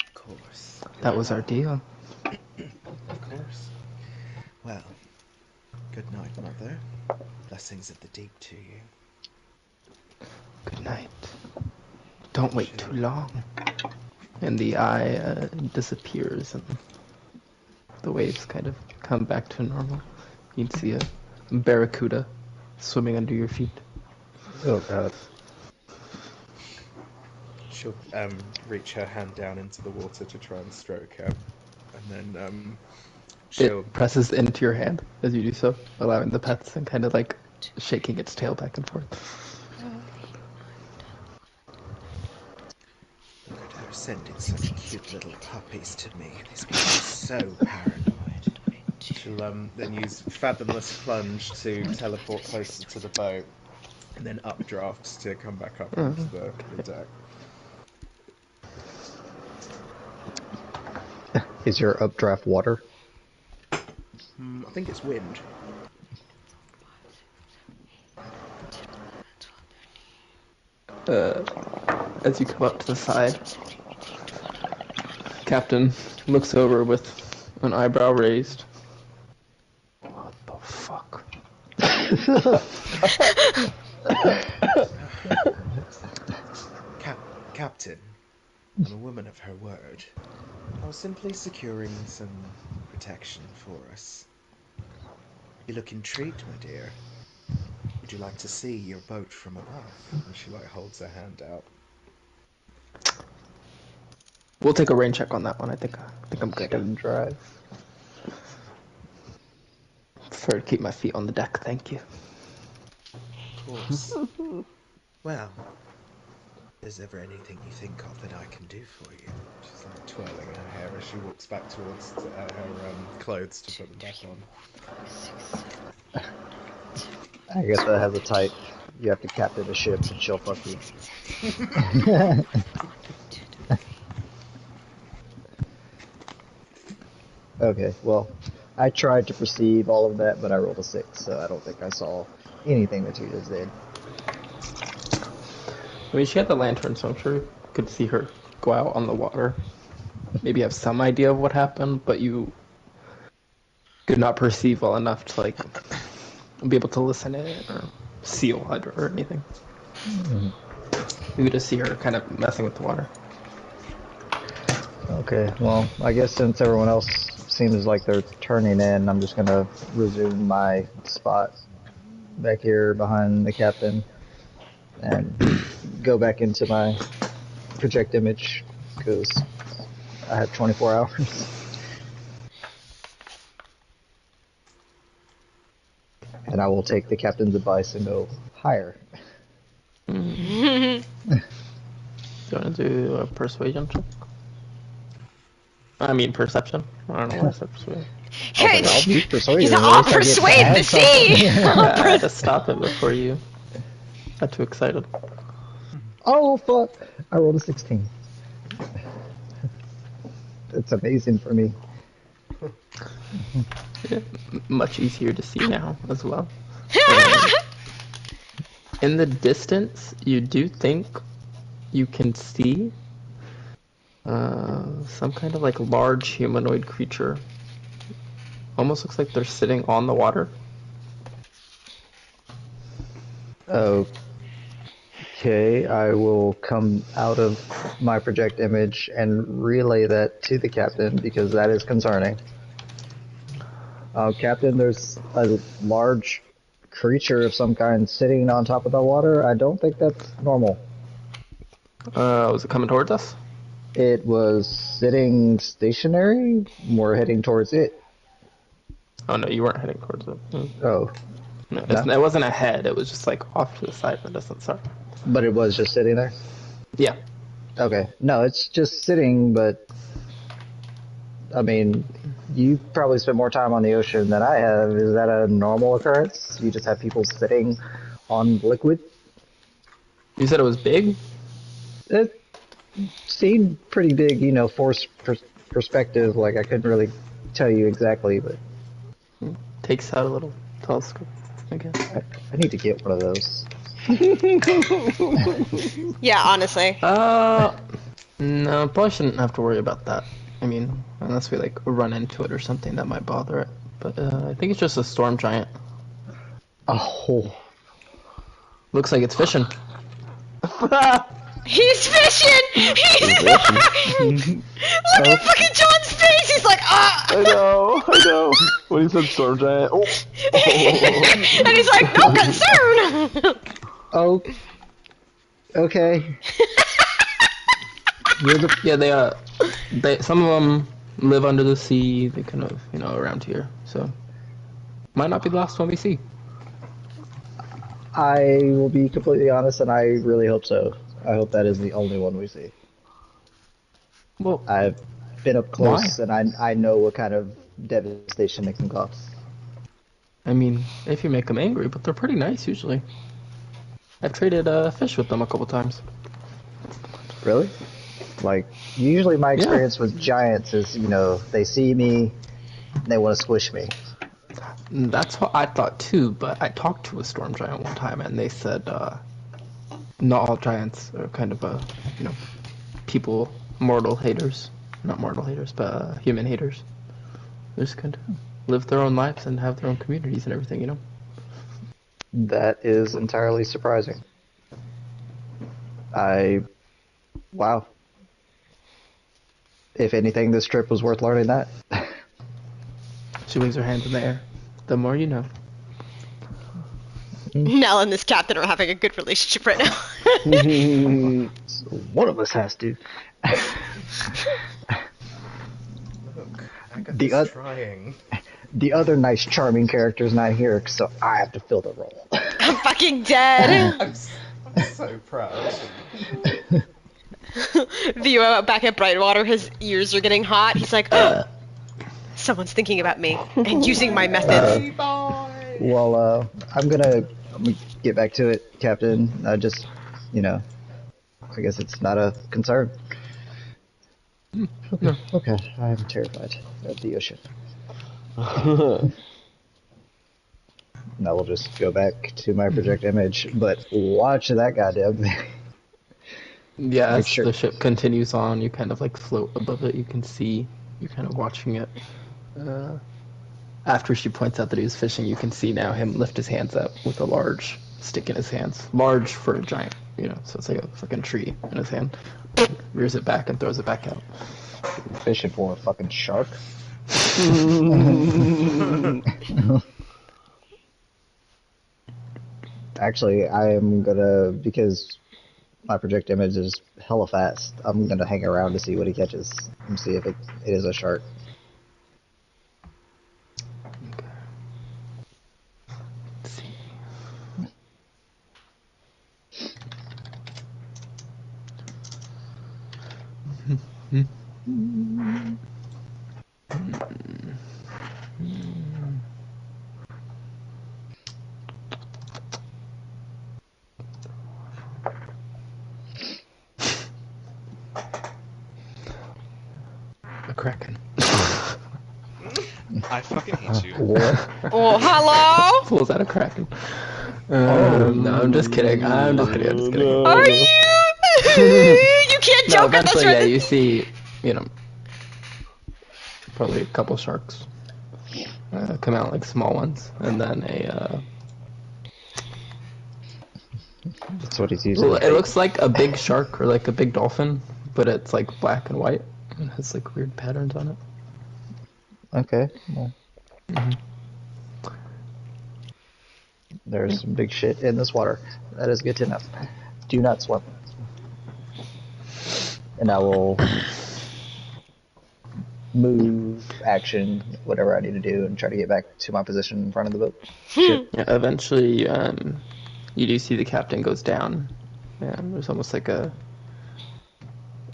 Of course. That was our deal. Of course. Well, good night, Mother. Blessings of the deep to you. Good night. Don't wait too long. And the eye disappears, and the waves kind of come back to normal. You can see a barracuda swimming under your feet. Oh god. She'll reach her hand down into the water to try and stroke him, and then she'll It presses into your hand as you do so, allowing the pets and kind of like shaking its tail back and forth. look at her sending such cute little puppies to me. These people are so paranoid. She'll then use Fathomless Plunge to teleport closer to the boat, and then updrafts to come back up onto the deck. Is your updraft water? I think it's wind. As you come up to the side, Captain looks over with an eyebrow raised. What the fuck? Captain, I'm a woman of her word. I was simply securing some protection for us. You look intrigued, my dear. Would you like to see your boat from above? And she holds her hand out. We'll take a rain check on that one. I think I'm good. Second drive. Prefer to keep my feet on the deck, thank you. Of course. Well, is there ever anything you think of that I can do for you? She's twirling her hair as she walks back towards her clothes to put them back on. Agatha has a type. You have to captain a ship and she'll fuck you. Okay, well, I tried to perceive all of that, but I rolled a 6, so I don't think I saw anything that you just did. I mean, she had the lantern, so I'm sure you could see her go out on the water. Maybe have some idea of what happened, but you could not perceive well enough to be able to listen in or see it or anything. Mm-hmm. You could just see her kind of messing with the water. Okay, well, I guess since everyone else seems like they're turning in, I'm just gonna resume my spot back here behind the captain and go back into my project image because I have 24 hours. And I will take the captain's advice and go higher. Do you want to do a persuasion check? I mean perception. I don't know why I said persuasion. I'll be persuaded. I'll persuade the sea! I had to stop it before you got too excited. Oh fuck! I rolled a 16. It's amazing for me. Yeah, much easier to see now as well. In the distance, you do think you can see some kind of large humanoid creature. Almost looks like they're sitting on the water. Okay, I will come out of my project image and relay that to the captain because that is concerning. Captain, there's a large creature of some kind sitting on top of the water. I don't think that's normal. Was it coming towards us? It was sitting stationary. We're heading towards it. Oh no, you weren't heading towards it. Oh. No, it wasn't ahead. It was just off to the side of the distance. Sorry. But it was just sitting there? Yeah. Okay. No, it's just sitting, but I mean, you probably spent more time on the ocean than I have. Is that a normal occurrence? You just have people sitting on liquid? You said it was big? It seemed pretty big, force perspective. I couldn't really tell you exactly, but Takes out a little telescope, I guess. I need to get one of those. Yeah, honestly. No, probably shouldn't have to worry about that. I mean, unless we run into it or something that might bother it. but I think it's just a storm giant. Oh, Looks like it's fishing. He's fishing! He's Look at fucking John's face! He's like, ah! I know. When he said storm giant, oh. And he's like, no concern! oh, okay. Yeah, they some of them live under the sea. They kind of, around here. So, might not be the last one we see. I will be completely honest, and I really hope so. I hope that is the only one we see. Well, I've been up close, why? and I know what kind of devastation they can cause. I mean, if you make them angry, but they're pretty nice usually. I've traded fish with them a couple times. Really? Like, usually my experience with giants is, they see me, and they want to squish me. That's what I thought too, but I talked to a storm giant one time, and they said not all giants are kind of people, mortal haters. Not mortal haters, but human haters. They just kind of live their own lives and have their own communities and everything, That is entirely surprising. Wow. If anything, this trip was worth learning that. She waves her hands in the air. The more you know. Nell and this captain are having a good relationship right now. One of us has to. Look, Agatha's trying. The other nice, charming character's not here, so I have to fill the role. I'm fucking dead. I'm so proud. View back at Brightwater, his ears are getting hot. He's like, someone's thinking about me and using my methods. Well, I'm gonna get back to it, Captain. I guess it's not a concern. Okay, I'm terrified of the ocean. Now we'll just go back to my project image, but watch that goddamn thing. Yeah, as the ship continues on, you kind of like float above it. You can see, you're kind of watching it. After she points out that he was fishing, you can see now him lift his hands up with a large stick in his hands. Large for a giant, so it's like a fucking tree in his hand. Rears it back and throws it back out. Fishing for a fucking shark. Actually, I am gonna, because my project image is hella fast, I'm gonna hang around to see what he catches and see if it is a shark. Let's see. A kraken. I fucking hate you. Oh, hello? Pulls out a kraken. No, I'm just kidding. I'm just kidding. Are you? You can't No, joke on this eventually, right. yeah, you see, probably a couple sharks come out, like small ones, and then That's what he's using. it looks like a big shark or like a big dolphin, but it's like black and white and has like weird patterns on it. Okay. Well. There's some big shit in this water. That is good to know. Do not swim. And I will move, action, whatever I need to do, and try to get back to my position in front of the boat. Ship. Yeah, eventually, you do see the captain goes down, and there's almost like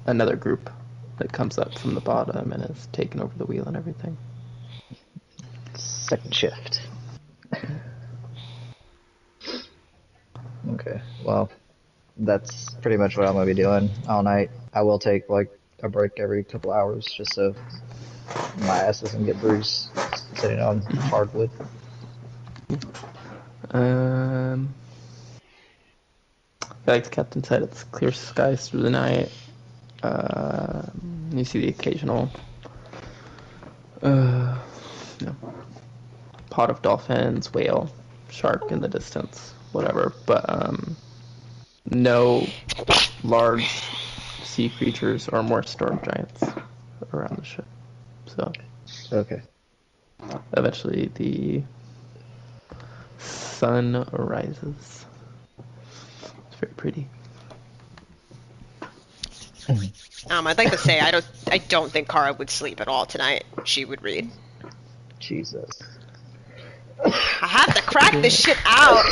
another group that comes up from the bottom and is taking over the wheel and everything. Second shift. Okay, well, that's pretty much what I'm going to be doing all night. I will take, like, a break every couple hours just so my ass doesn't get bruised sitting on hardwood. Like the captain said, it's clear skies through the night. You see the occasional, pod of dolphins, whale, shark in the distance, whatever. But no large sea creatures or more storm giants around the ship. So Okay. eventually the sun rises. It's very pretty. I'd like to say I don't think Kara would sleep at all tonight. She would read. Jesus. I have to crack this shit out.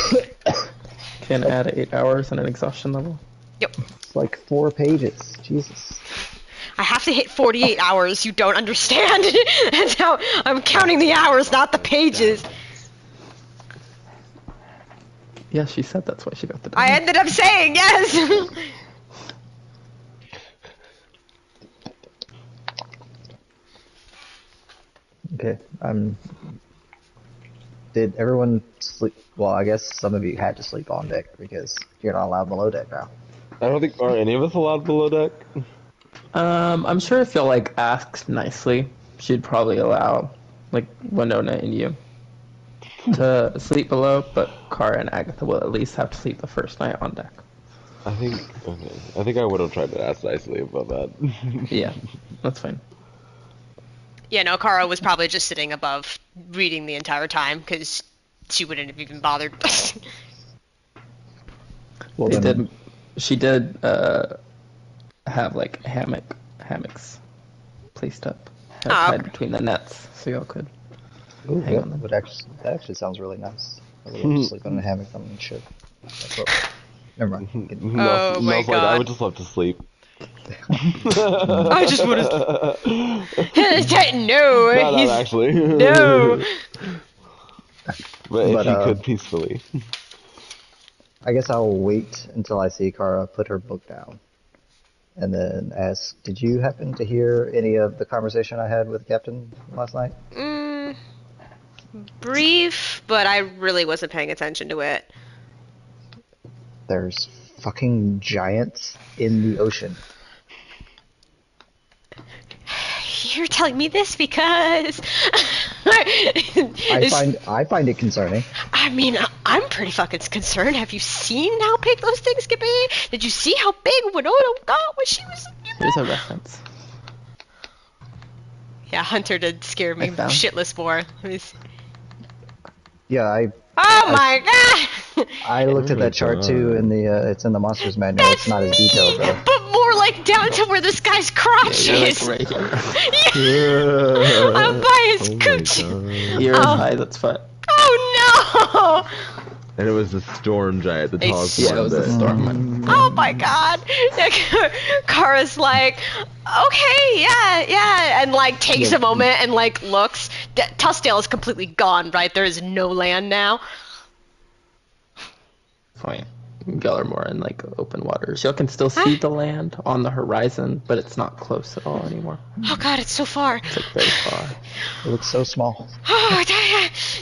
Can add 8 hours and an exhaustion level. Yep. It's like 4 pages. Jesus. I have to hit 48 hours. You don't understand. That's how I'm counting the hours, not the pages. Yeah, she said that's why she got the I damage. ended up saying yes. Okay. Did everyone sleep? Well, I guess some of you had to sleep on deck because you're not allowed below deck now. I don't think are any of us allowed below deck. I'm sure if you'll like ask nicely, she'd probably allow like Winona and you to sleep below, but Kara and Agatha will at least have to sleep the first night on deck. I think I would have tried to ask nicely about that. Yeah, that's fine. Yeah, no, Kara was probably just sitting above reading the entire time because she wouldn't have even bothered. Well, They then, did. She did have like hammocks placed up tied between the nets, so y'all could ooh, hang yeah, on them. that actually sounds really nice. I would love to sleep in a hammock on the ship. That's what- Never mind. Oh my Mel's like, I God. would just love to sleep. I just want to. No, Not he's actually. no. But if But, you could peacefully. I guess I'll wait until I see Kara put her book down. And then ask, did you happen to hear any of the conversation I had with the captain last night? Brief, but I really wasn't paying attention to it. There's fucking giants in the ocean. You're telling me this because I find it concerning. I mean, I'm pretty fucking concerned. Have you seen how big those things can be? Did you see how big Winona got when she was? Here's a reference. Yeah, Hunter did scare me I found- shitless more. Yeah, Oh my god! I looked at Oh my that chart too in the it's in the monsters manual. It's not as detailed though. But more like down to where this guy's crotch You're like is. right here. I'm by his Oh my cooch. God. You're Oh. as high as its foot. Oh no! And it was the storm giant, the tallest Yeah, one. it was the that- storm one. Oh my god! Kara's okay, yeah, and takes a moment and looks. Tuskdale is completely gone, right? There is no land now. Fine. Y'all more in open waters. Y'all can still see the land on the horizon, but it's not close at all anymore. Oh god, it's so far. It's very far. It looks so small. Oh,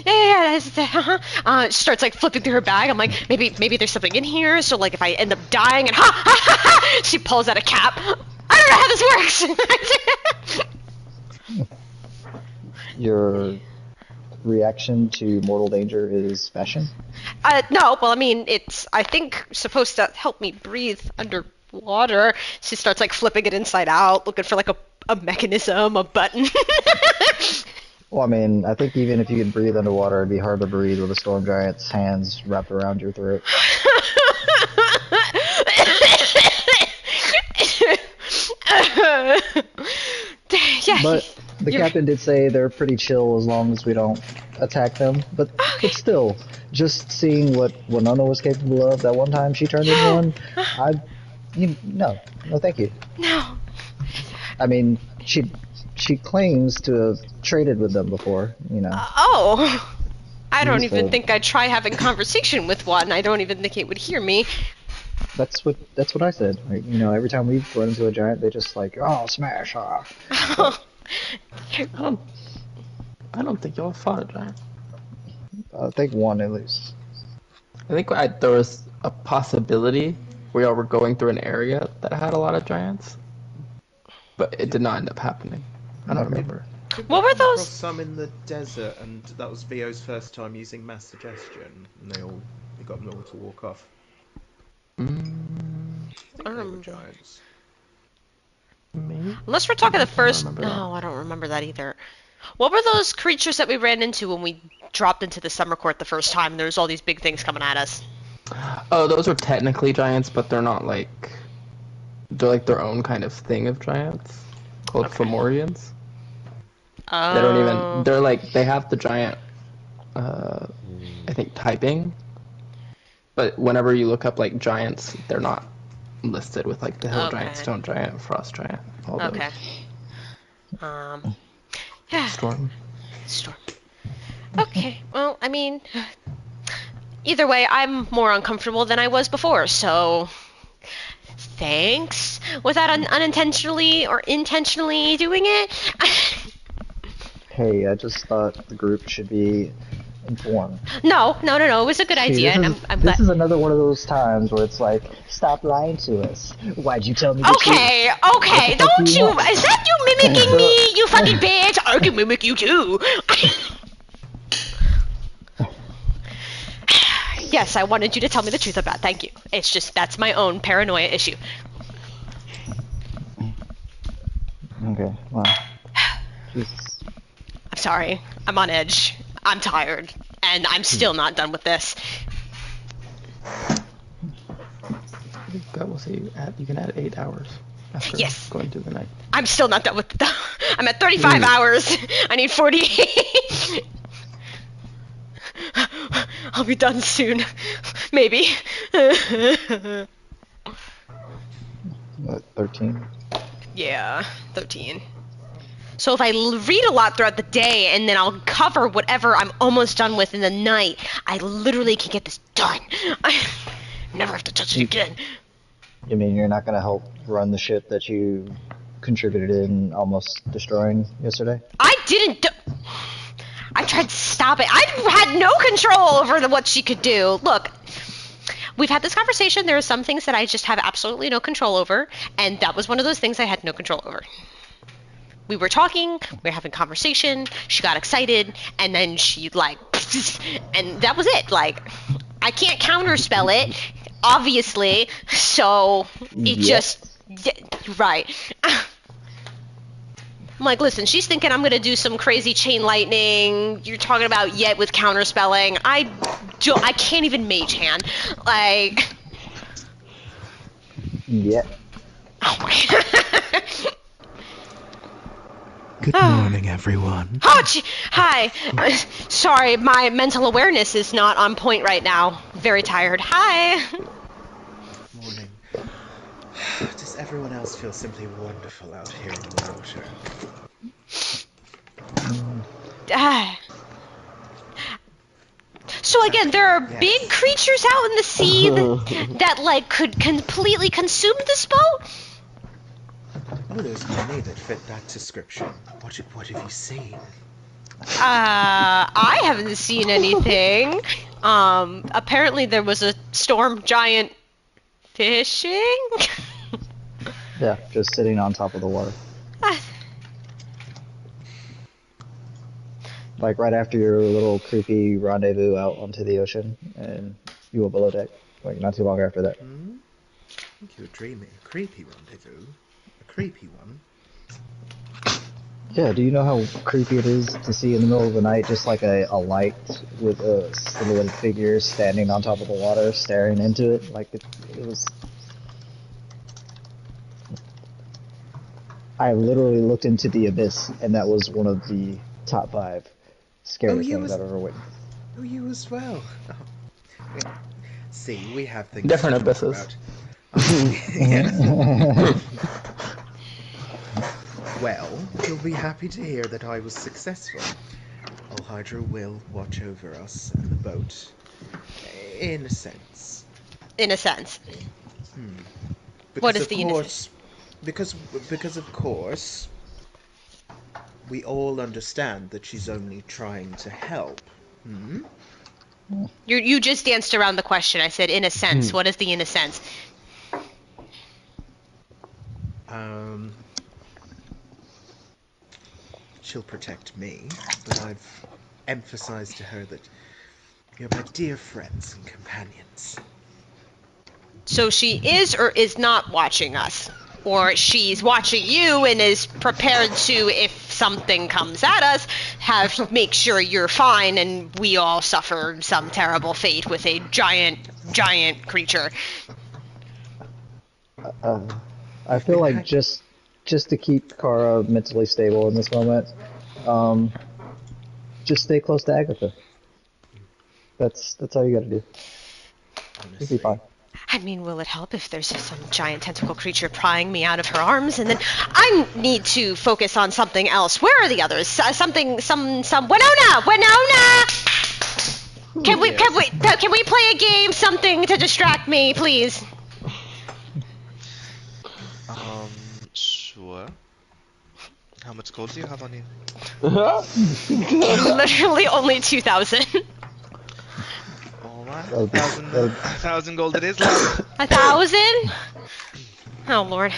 yeah. She starts flipping through her bag. I'm like, maybe there's something in here. So if I end up dying, and she pulls out a cap. I don't know how this works. Your reaction to mortal danger is fashion? No, well, I mean, it's I think supposed to help me breathe underwater. She starts flipping it inside out, looking for a mechanism, a button. Well, I mean, I think even if you could breathe underwater, it'd be hard to breathe with a storm giant's hands wrapped around your throat. Yeah. But the captain did say they're pretty chill as long as we don't attack them. But still, just seeing what Winona was capable of that one time she turned into one, no, thank you. No. I mean, she claims to have traded with them before, Oh. I don't even So- think I'd try having conversation with one. I don't even think it would hear me. That's what I said. Every time we run into a giant, they just oh, smash, ah. I don't think y'all fought a giant. I think one at least. I think there was a possibility where y'all were going through an area that had a lot of giants, but it did not end up happening. I don't Okay. remember. Did we What were come across those? some in the desert, and that was Vio's first time using mass suggestion, and he got them all to walk off. I think they were giants. Maybe? Unless we're talking the I don't first. remember that. No, I don't remember that either. What were those creatures that we ran into when we dropped into the summer court the first time? And there was all these big things coming at us. Oh, those are technically giants, but they're not like... They're like their own kind of thing of giants. Called Okay. Fomorians. Oh. They don't even... They're like... They have the giant... I think typing. But whenever you look up like giants, they're not listed with like the hill giant, Okay. stone giant, frost giant, all those. Okay. Yeah. Storm. Storm. Okay. Well, I mean, either way, I'm more uncomfortable than I was before. So, thanks. Without unintentionally or intentionally doing it. Hey, I just thought the group should be informed. No. It was a good See, idea, and I'm glad. this is another one of those times where it's like, stop lying to us. Why'd you tell me the Okay, What the fuck don't do you you... want? Is that you mimicking me, you fucking bitch? I can mimic you too. Yes, I wanted you to tell me the truth about it. Thank you. It's just, that's my own paranoia issue. Okay, well, just... I'm sorry. I'm on edge. I'm tired. And I'm still not done with this. That will say you can add 8 hours after Yes. going through the night. I'm still not done with the... I'm at 35 hours. I need 48. I'll be done soon. Maybe. What, 13? Yeah, 13. So if I read a lot throughout the day and then I'll cover whatever I'm almost done with in the night, I literally can get this done. I never have to touch it again. You mean you're not gonna help run the ship that you contributed in almost destroying yesterday? I didn't do... I tried to stop it. I had no control over what she could do. Look, we've had this conversation. There are some things that I just have absolutely no control over, and that was one of those things I had no control over. We were talking, we were having conversation, she got excited, and then she, like, and that was it. Like, I can't counterspell it, obviously, so it just... Right. I'm like, listen, she's thinking I'm gonna do some crazy chain lightning. You're talking about yet with counterspelling. I can't even mage hand. Like... Yeah. Oh my... Good morning, everyone. Oh, hi. Sorry, my mental awareness is not on point right now. Very tired. Hi. Morning. Does everyone else feel simply wonderful out here in the water? So again, there are big creatures out in the sea that like could completely consume this boat? Oh, there's many that fit that description. What have you seen? I haven't seen anything. Apparently there was a storm giant fishing? Yeah, just sitting on top of the water. Like right after your little creepy rendezvous out onto the ocean, and you were below deck. Like not too long after that. I think you were dreaming. A creepy rendezvous. A creepy one. Yeah, do you know how creepy it is to see in the middle of the night just like a light with a silhouetted figure standing on top of the water staring into it? Like it was... I literally looked into the abyss, and that was one of the top 5 scariest things I've ever witnessed. Oh, you as well. Oh. Yeah. See, we have things Different to talk abysses. about. Well, you'll be happy to hear that I was successful. All Hydra will watch over us and the boat. In a sense. In a sense. Because What is of the course, because of course, we all understand that she's only trying to help. You just danced around the question. I said, in a sense. What is the in a sense? she'll protect me, but I've emphasized to her that you're my dear friends and companions. So she is or is not watching us? Or she's watching you and is prepared to, if something comes at us, make sure you're fine and we all suffer some terrible fate with a giant creature. I feel like just to keep Kara mentally stable in this moment, just stay close to Agatha. That's all you gotta do. You'll be fine. I mean, will it help if there's some giant tentacle creature prying me out of her arms, and then I need to focus on something else? Where are the others? Some Winona! Can we play a game? Something to distract me, please. Sure. How much gold do you have on you? Literally only 2,000. Alright, 1,000 gold it is, lad. 1,000? Oh lord.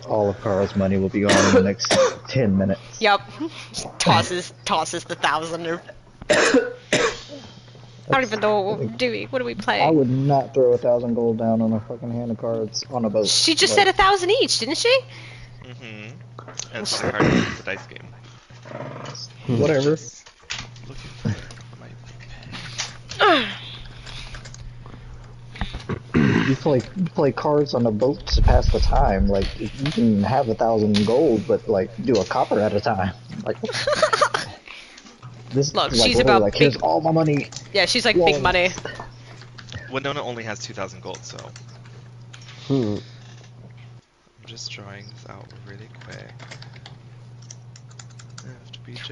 All of Kara's money will be gone in the next 10 minutes. Yep. tosses the 1,000. Or... I don't even know what we're doing. What do we play? I would not throw 1,000 gold down on a fucking hand of cards on a boat. She just said 1,000 each, didn't she? Mm-hmm. That's the card game, the dice game. Whatever. Looking for You play cards on a boat to pass the time. Like, you can have 1,000 gold, but like do a copper at a time. Like, this. Look, like, she's about like, big... here's all my money. Yeah, she's like big money. Winona only has 2,000 gold, so. Hmm. I'm just drawing this out really quick.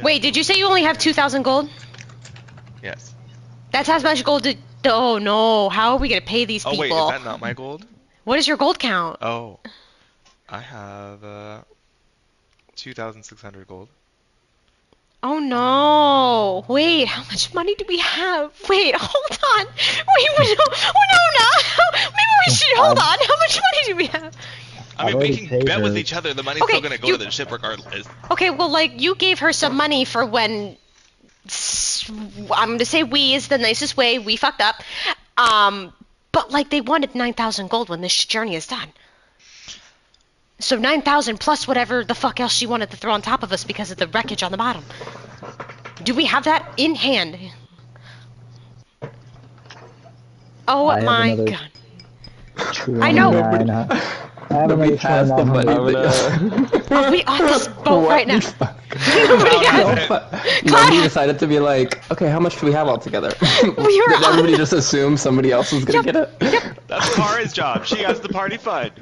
Wait, did you say you only have 2,000 gold? Yes. That's as much gold to... Oh no, how are we gonna pay these people? Oh wait, is that not my gold? What is your gold count? Oh. I have 2,600 gold. Oh no! Wait, how much money do we have? Wait, hold on! Wait, Winona! Maybe we should hold on! How much money do we have? I mean, we can bet with each other. The money's still gonna go to the ship regardless. Okay, well, like, you gave her some money for when... I'm gonna say we is the nicest way. We fucked up. But, like, they wanted 9,000 gold when this journey is done. So 9,000 plus whatever the fuck else she wanted to throw on top of us because of the wreckage on the bottom. Do we have that in hand? Oh my god. I know. I have we passed the money. Are we on this boat right now? Nobody decided to be like, okay, how much do we have all together? Did everybody just assume somebody else was gonna get it? Yep. That's Kara's job. She has the party fund.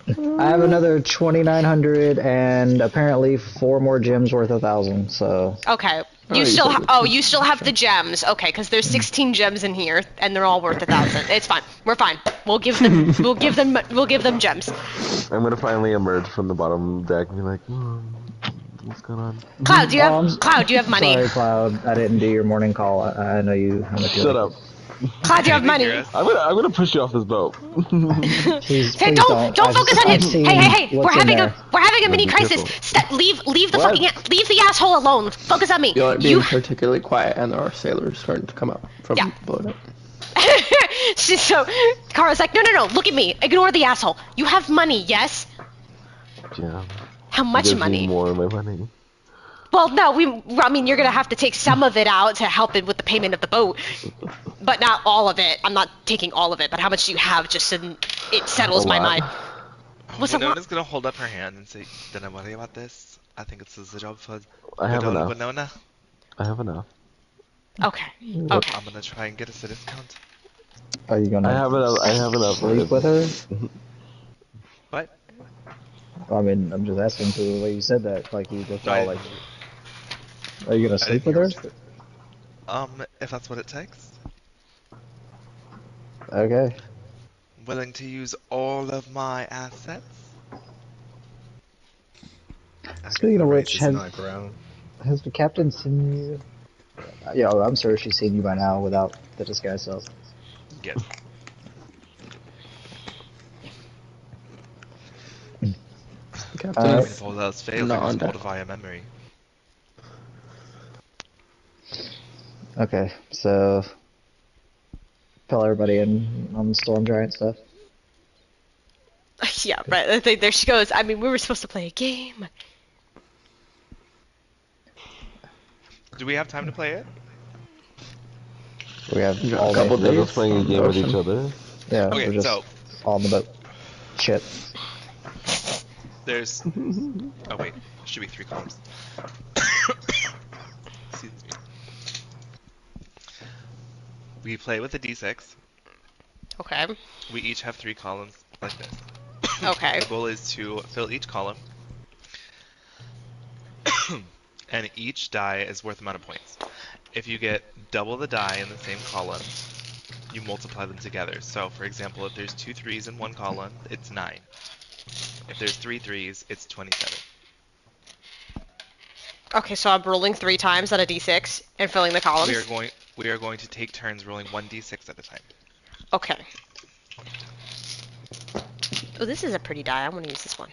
I have another 2,900 and apparently 4 more gems worth 1,000. So. Okay. You still have the gems. Okay, because there's 16 gems in here, and they're all worth 1,000. It's fine. We're fine. We'll give them gems. I'm gonna finally emerge from the bottom deck and be like, what's going on? Cloud, do you have money? Sorry, Cloud. I didn't do your morning call. I know you. How much? Shut up. Cloud, do you have money? I'm gonna push you off this boat. Please, hey, don't focus on him. Hey! We're having a mini crisis. Leave the asshole alone. Focus on me. You're being particularly quiet, and there are sailors starting to come up from the boat. So Kara's like, no. Look at me. Ignore the asshole. You have money, yes? Yeah. How much money? More of my money. Well, no, I mean, you're gonna have to take some of it out to help it with the payment of the boat, but not all of it. I'm not taking all of it, but how much do you have, just so it settles my mind? Winona's gonna hold up her hand and say, "Don't worry about this. I think it's a job for Winona." I have enough. Okay. I'm gonna try and get us a discount. Are you gonna? I have enough. Sleep with her? What? I mean, I'm just asking for the way you said that. Like you looked all like. Are you gonna sleep with her? If that's what it takes. Okay. Willing to use all of my assets. Speaking of which, has the captain seen you? Yeah, I'm sure she's seen you by now without the disguise self. Yes. Captain I Uh, mean, is if all else fails, I not can on just deck. modify a memory. okay, so tell everybody in on the storm giant stuff. Yeah, right. I think there she goes. I mean, we were supposed to play a game. Do we have time to play it? We have You got a all day. couple They're just days playing a on the game with each ocean. other. Yeah, Okay, we're just so on the boat. Shit. there's. Oh wait, it should be 3 columns. Excuse me. We play with a d6. Okay. We each have 3 columns like this. Okay. The goal is to fill each column, and each die is worth amount of points. If you get double the die in the same column, you multiply them together. So, for example, if there's 2 3s in one column, it's 9. If there's 3 3s, it's 27. Okay, so I'm rolling 3 times on a d6 and filling the We are columns. going to take turns rolling 1d6 at a time. Okay. Oh, this is a pretty die. I'm gonna use this one.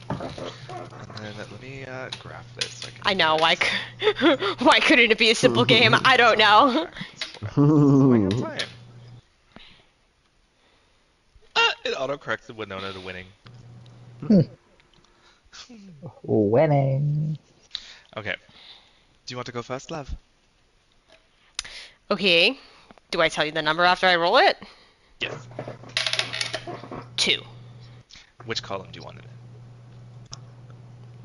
And then let me graph this so I can. I know. do Why? it. Why couldn't it be a simple game? I don't know. We have time. It autocorrected Winona to winning. Winning. Okay. Do you want to go first, love? Okay. Do I tell you the number after I roll it? Yes. 2. Which column do you want it in?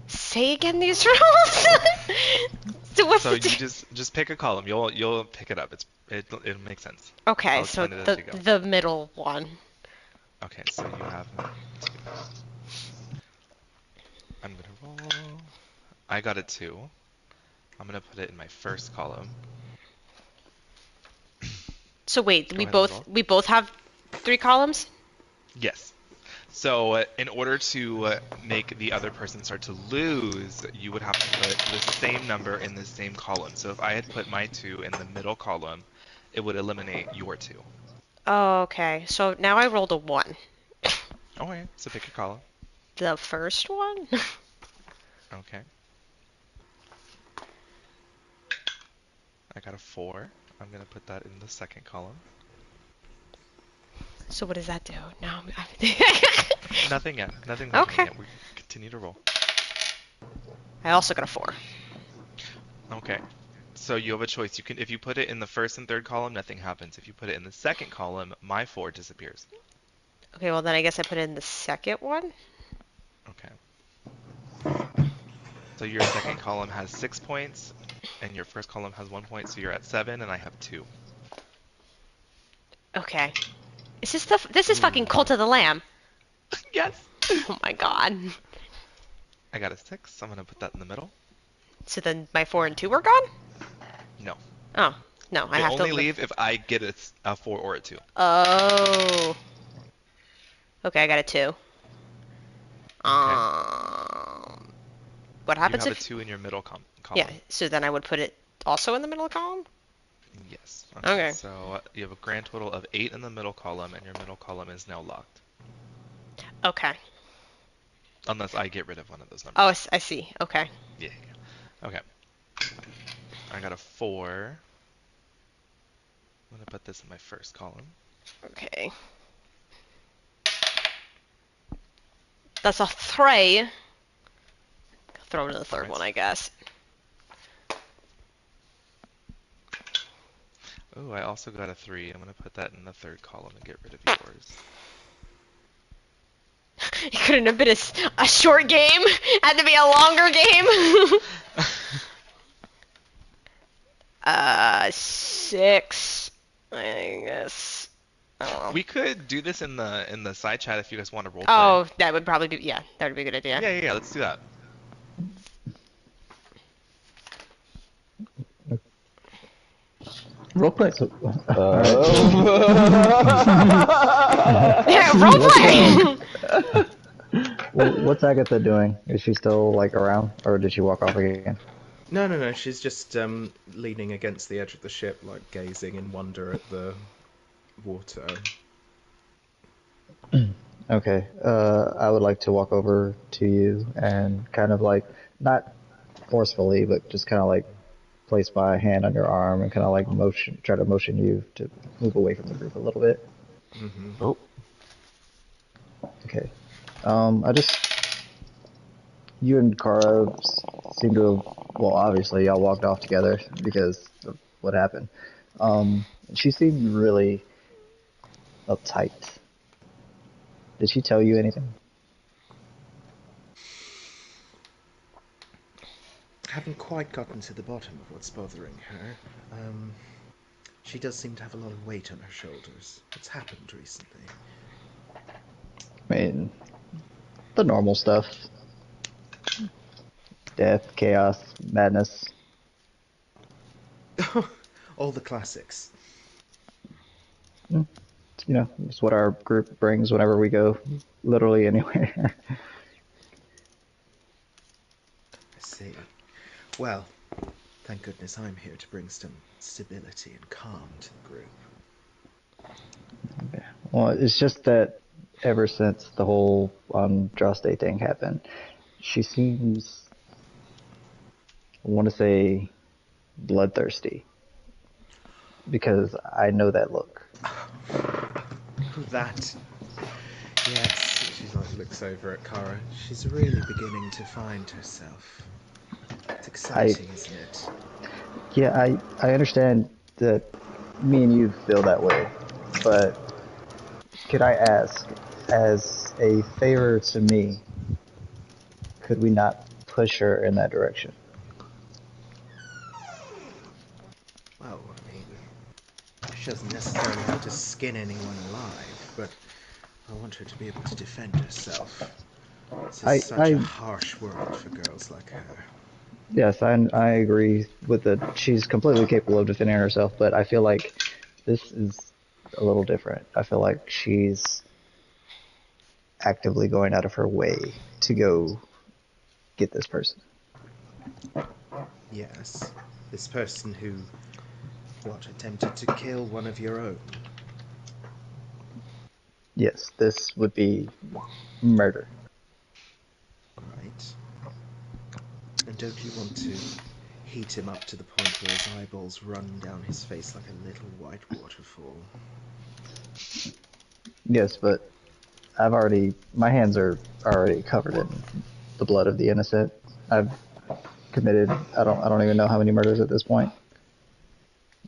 Say again these rules. So what's So the you just pick a column. You'll pick it up. It'll make sense. Okay, I'll so explain it as we go. the middle one. Okay, so you have 2. I'm gonna roll. I got a 2. I'm gonna put it in my first column. So wait, Go ahead and roll. we both have 3 columns? Yes. So in order to make the other person start to lose, you would have to put the same number in the same column. So if I had put my 2 in the middle column, it would eliminate your 2. Oh, okay. So now I rolled a 1. Okay, so pick a column. The first one? Okay. I got a 4. I'm gonna put that in the second column. So what does that do? Now Nothing yet. Nothing's Okay. happening yet. We continue to roll. I also got a 4. Okay. So you have a choice. You can, if you put it in the first and third column, nothing happens. If you put it in the second column, my 4 disappears. Okay, well then I guess I put it in the second one. Okay. So your second column has 6 points, and your first column has 1 point, so you're at 7, and I have 2. Okay. Is this is fucking Cult of the Lamb. Yes! Oh my god. I got a 6. I'm gonna put that in the middle. So then my 4 and 2 were gone? No. Oh, no, I They have only to leave if I get a 4 or a 2. Oh. Okay, I got a 2. What You happens have a if 2 in your middle column. Yeah, so then I would put it also in the middle column? Yes. Okay. So you have a grand total of 8 in the middle column, and your middle column is now locked. Okay. Unless I get rid of one of those numbers. Oh, I see. Okay. Yeah. Okay. I got a 4. I'm gonna put this in my first column. Okay. That's a 3. Throw it in the third Alright. one, I guess. Oh, I also got a 3. I'm gonna put that in the third column and get rid of yours. It couldn't have been a short game. It had to be a longer game. 6. I guess. I don't know. We could do this in the side chat if you guys want to roleplay. Oh, that would probably be, yeah, that would be a good idea. Yeah. Let's do that. Roleplay. So, Yeah, roleplay! what's Agatha doing? Is she still like around, or did she walk off again? No. She's just leaning against the edge of the ship, like gazing in wonder at the water. Okay. I would like to walk over to you and kind of like, not forcefully, but just kind of like place my hand on your arm and kind of like try to motion you to move away from the group a little bit. Mm-hmm. Oh, Okay. You and Kara seem to have, well, obviously y'all walked off together because of what happened. She seemed really uptight. Did she tell you anything? Haven't quite gotten to the bottom of what's bothering her. She does seem to have a lot of weight on her shoulders. What's happened recently? I mean, the normal stuff. Death, chaos, madness. All the classics. Mm, it's what our group brings whenever we go literally anywhere. I see. Well, thank goodness I'm here to bring some stability and calm to the group. Well, it's just that ever since the whole Droste thing happened, she seems, I want to say, bloodthirsty. Because I know that look. That. Yes, she looks over at Kara. She's really beginning to find herself. It's I exciting, isn't it? Yeah, I understand that me and you feel that way, but could I ask, as a favor to me, could we not push her in that direction? Well, I mean, she doesn't necessarily have to skin anyone alive, but I want her to be able to defend herself. This is such a I harsh world for girls like her. Yes, I agree with that. She's completely capable of defending herself, but I feel like this is a little different. I feel like she's actively going out of her way to go get this person. Yes, this person who, attempted to kill one of your own. Yes, this would be murder. Right. And don't you want to heat him up to the point where his eyeballs run down his face like a little white waterfall? Yes, but my hands are already covered in the blood of the innocent. I've committed, I don't even know how many murders at this point.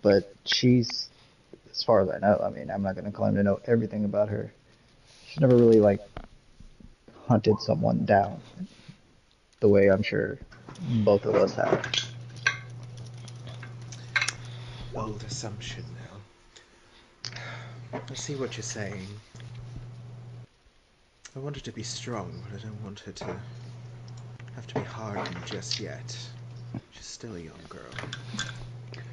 But she's, as far as I know, I mean, I'm not going to claim to know everything about her. She's never really, like, hunted someone down the way I'm sure both of us have. Bold assumption now. I see what you're saying. I want her to be strong, but I don't want her to have to be hardened just yet. She's still a young girl.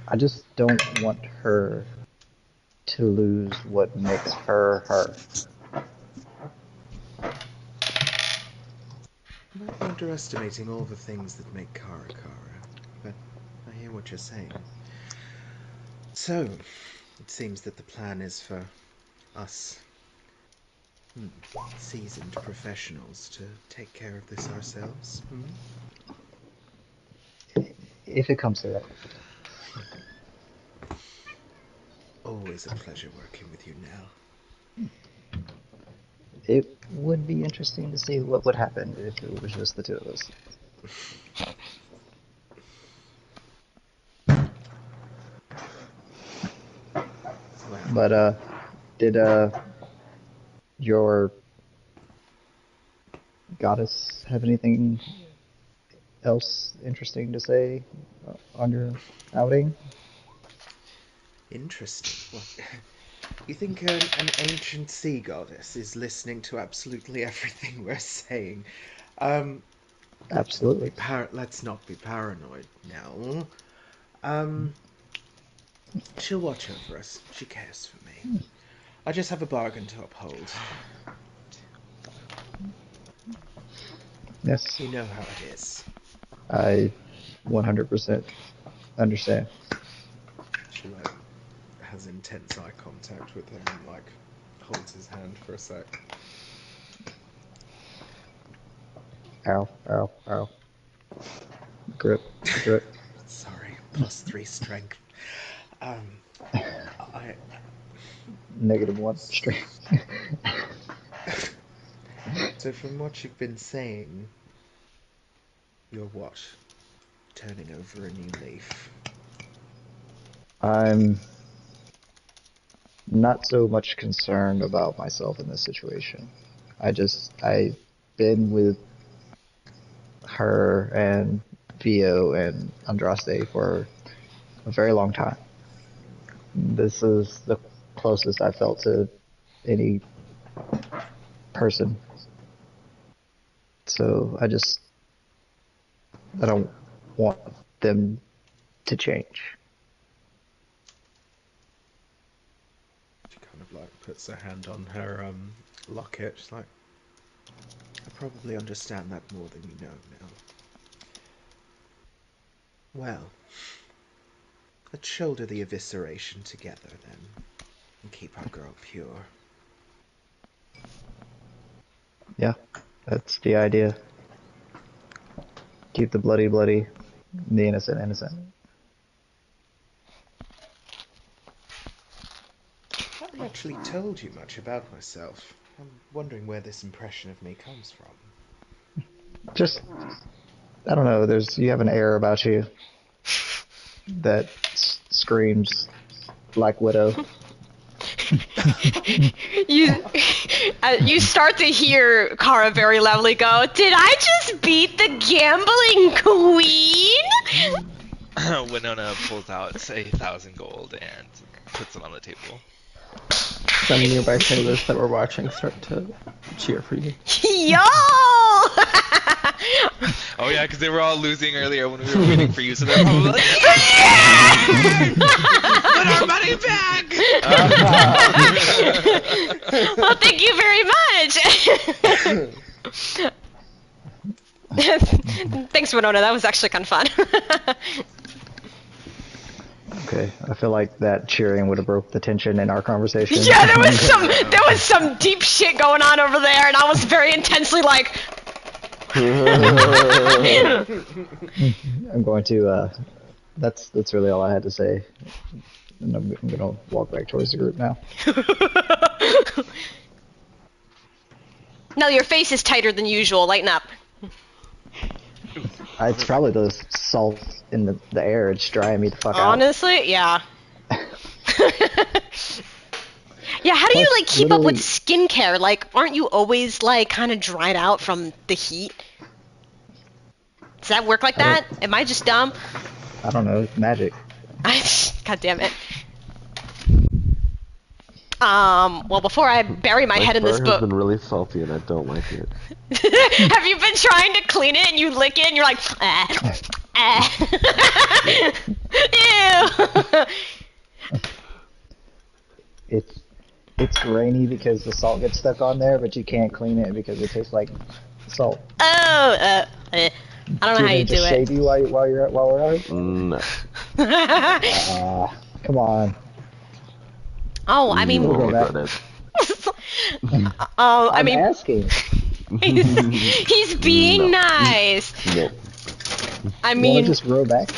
I just don't want her to lose what makes her her. I might be underestimating all the things that make Kara Kara, but I hear what you're saying. So, it seems that the plan is for us seasoned professionals to take care of this ourselves. If it comes to that. Always a pleasure working with you, Nell. It would be interesting to see what would happen if it was just the two of us. Well, But did your goddess have anything else interesting to say on your outing? interesting. What? You think an ancient sea goddess is listening to absolutely everything we're saying? Um, Absolutely. let's not be paranoid, Nell. She'll watch over us. She cares for me. I just have a bargain to uphold. Yes, You know how it is. I 100% understand. She has intense eye contact with him and holds his hand for a sec. Ow, ow, ow. Grip, grip. Sorry, +3 strength. I -1 strength. So from what you've been saying, you're what? Turning over a new leaf. I'm not so much concerned about myself in this situation. I've been with her and Vio and Andraste for a very long time. This is the closest I felt to any person. So I don't want them to change. She kind of like puts her hand on her locket. She's like, I probably understand that more than you know now. Well, let's shoulder the evisceration together then, and keep our girl pure. Yeah, that's the idea. Keep the bloody bloody, the innocent innocent. I haven't actually told you much about myself. I'm wondering where this impression of me comes from. Just, I don't know, you have an air about you that screams Black Widow. You start to hear Kara very loudly go, "Did I just beat the gambling queen?" Winona pulls out 1,000 gold and puts it on the table. Some nearby sailors that were watching start to cheer for you. Yo! Oh yeah, because they were all losing earlier when we were waiting for you, so they're probably like, "Put our money back!" Well, thank you very much. Thanks, Winona. That was actually kind of fun. Okay, I feel like that cheering would have broke the tension in our conversation. Yeah, there was some deep shit going on over there, and I was very intensely like. I'm going to. That's really all I had to say, and I'm gonna walk back towards the group now. No, your face is tighter than usual. Lighten up. It's probably the salt in the air. It's drying me the fuck out. Honestly, yeah. Yeah, how do you like keep up with skincare? Like, aren't you always like kind of dried out from the heat? Does that work like that? Am I just dumb? I don't know. It's magic. God damn it. Well, before I bury my head in this fur book. has been really salty and I don't like it. Have you been trying to clean it and you lick it and you're like, Ew. It's grainy because the salt gets stuck on there, but you can't clean it because it tastes like salt. Oh, I don't know how you do just it. shave you while we're out here? No. Come on. Oh, I mean, You We'll won't go regret it. I I'm mean, asking. he's being nice. No. I You mean, wanna just row back?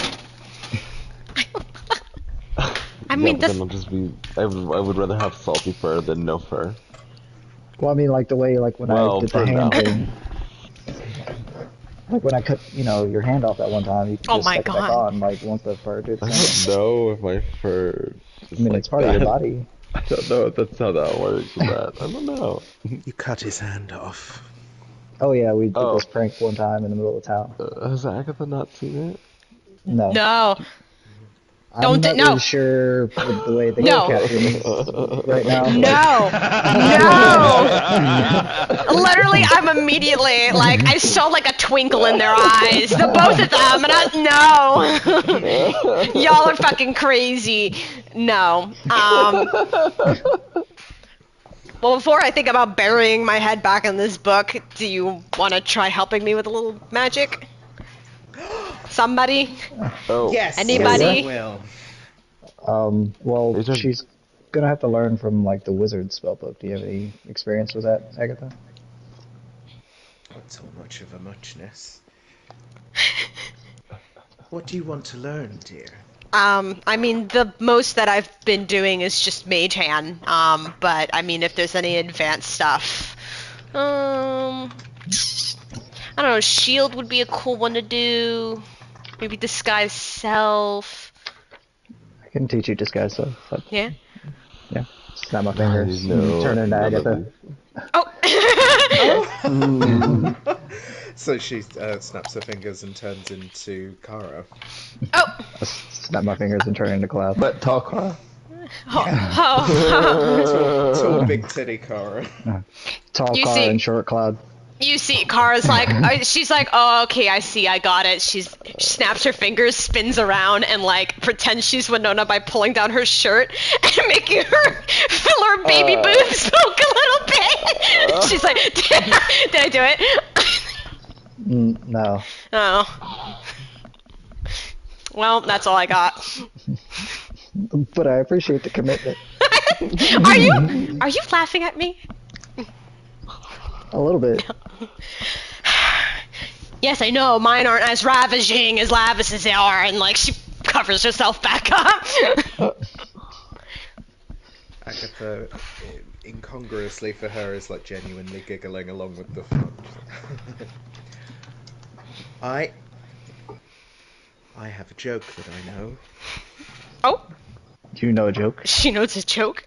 I mean, yeah, but then I'll just be. I would rather have salty fur than no fur. Well, I mean, like the way, like when I Well, did the for hand now. thing. Like when I cut, your hand off that one time, you can Oh just my stick it back God. on, like once the fur gets I in. don't know if my fur is I mean, like it's part that. of your body. I don't know if that's how that works with that. I don't know. You cut his hand off. Oh yeah, we did Oh. this prank one time in the middle of town. Has Agatha not seen it? No. no. I'm Don't not no. really sure with the way the No. captions right now. No. No. Literally, I'm immediately like, I saw like a twinkle in their eyes, the both of them, and no. Y'all are fucking crazy. No. Well, before I think about burying my head back in this book, do you want to try helping me with a little magic? Somebody? Oh. Yes, Anybody? yes, I will. Well, Is there- she's gonna have to learn from like the wizard spellbook. Do you have any experience with that, Agatha? Not so much of a muchness. What do you want to learn, dear? I mean, the most that I've been doing is just Mage Hand. But I mean, if there's any advanced stuff, I don't know. Shield would be a cool one to do. Maybe Disguise Self. I can teach you disguise stuff. Yeah. Yeah. Snap my fingers. No, Turn into none of Agatha. Oh. So she snaps her fingers and turns into Kara. Oh. I snap my fingers and turn into Cloud. But tall car. Tall, big titty Kara. Tall You Kara see- and short Cloud. You see, Kara's like, she's like, oh, okay, I see, I got it. She snaps her fingers, spins around, and like pretends she's Winona by pulling down her shirt and making her fill her baby boobs poke a little bit. She's like, did I do it? No. Oh. Well, that's all I got. But I appreciate the commitment. Are you laughing at me? A little bit. Yes, I know. Mine aren't as ravaging as Lavis's are, and like she covers herself back up. Agatha, incongruously for her, is like genuinely giggling along with the fun. I have a joke that I know. Oh, Do you know a joke? she knows a joke.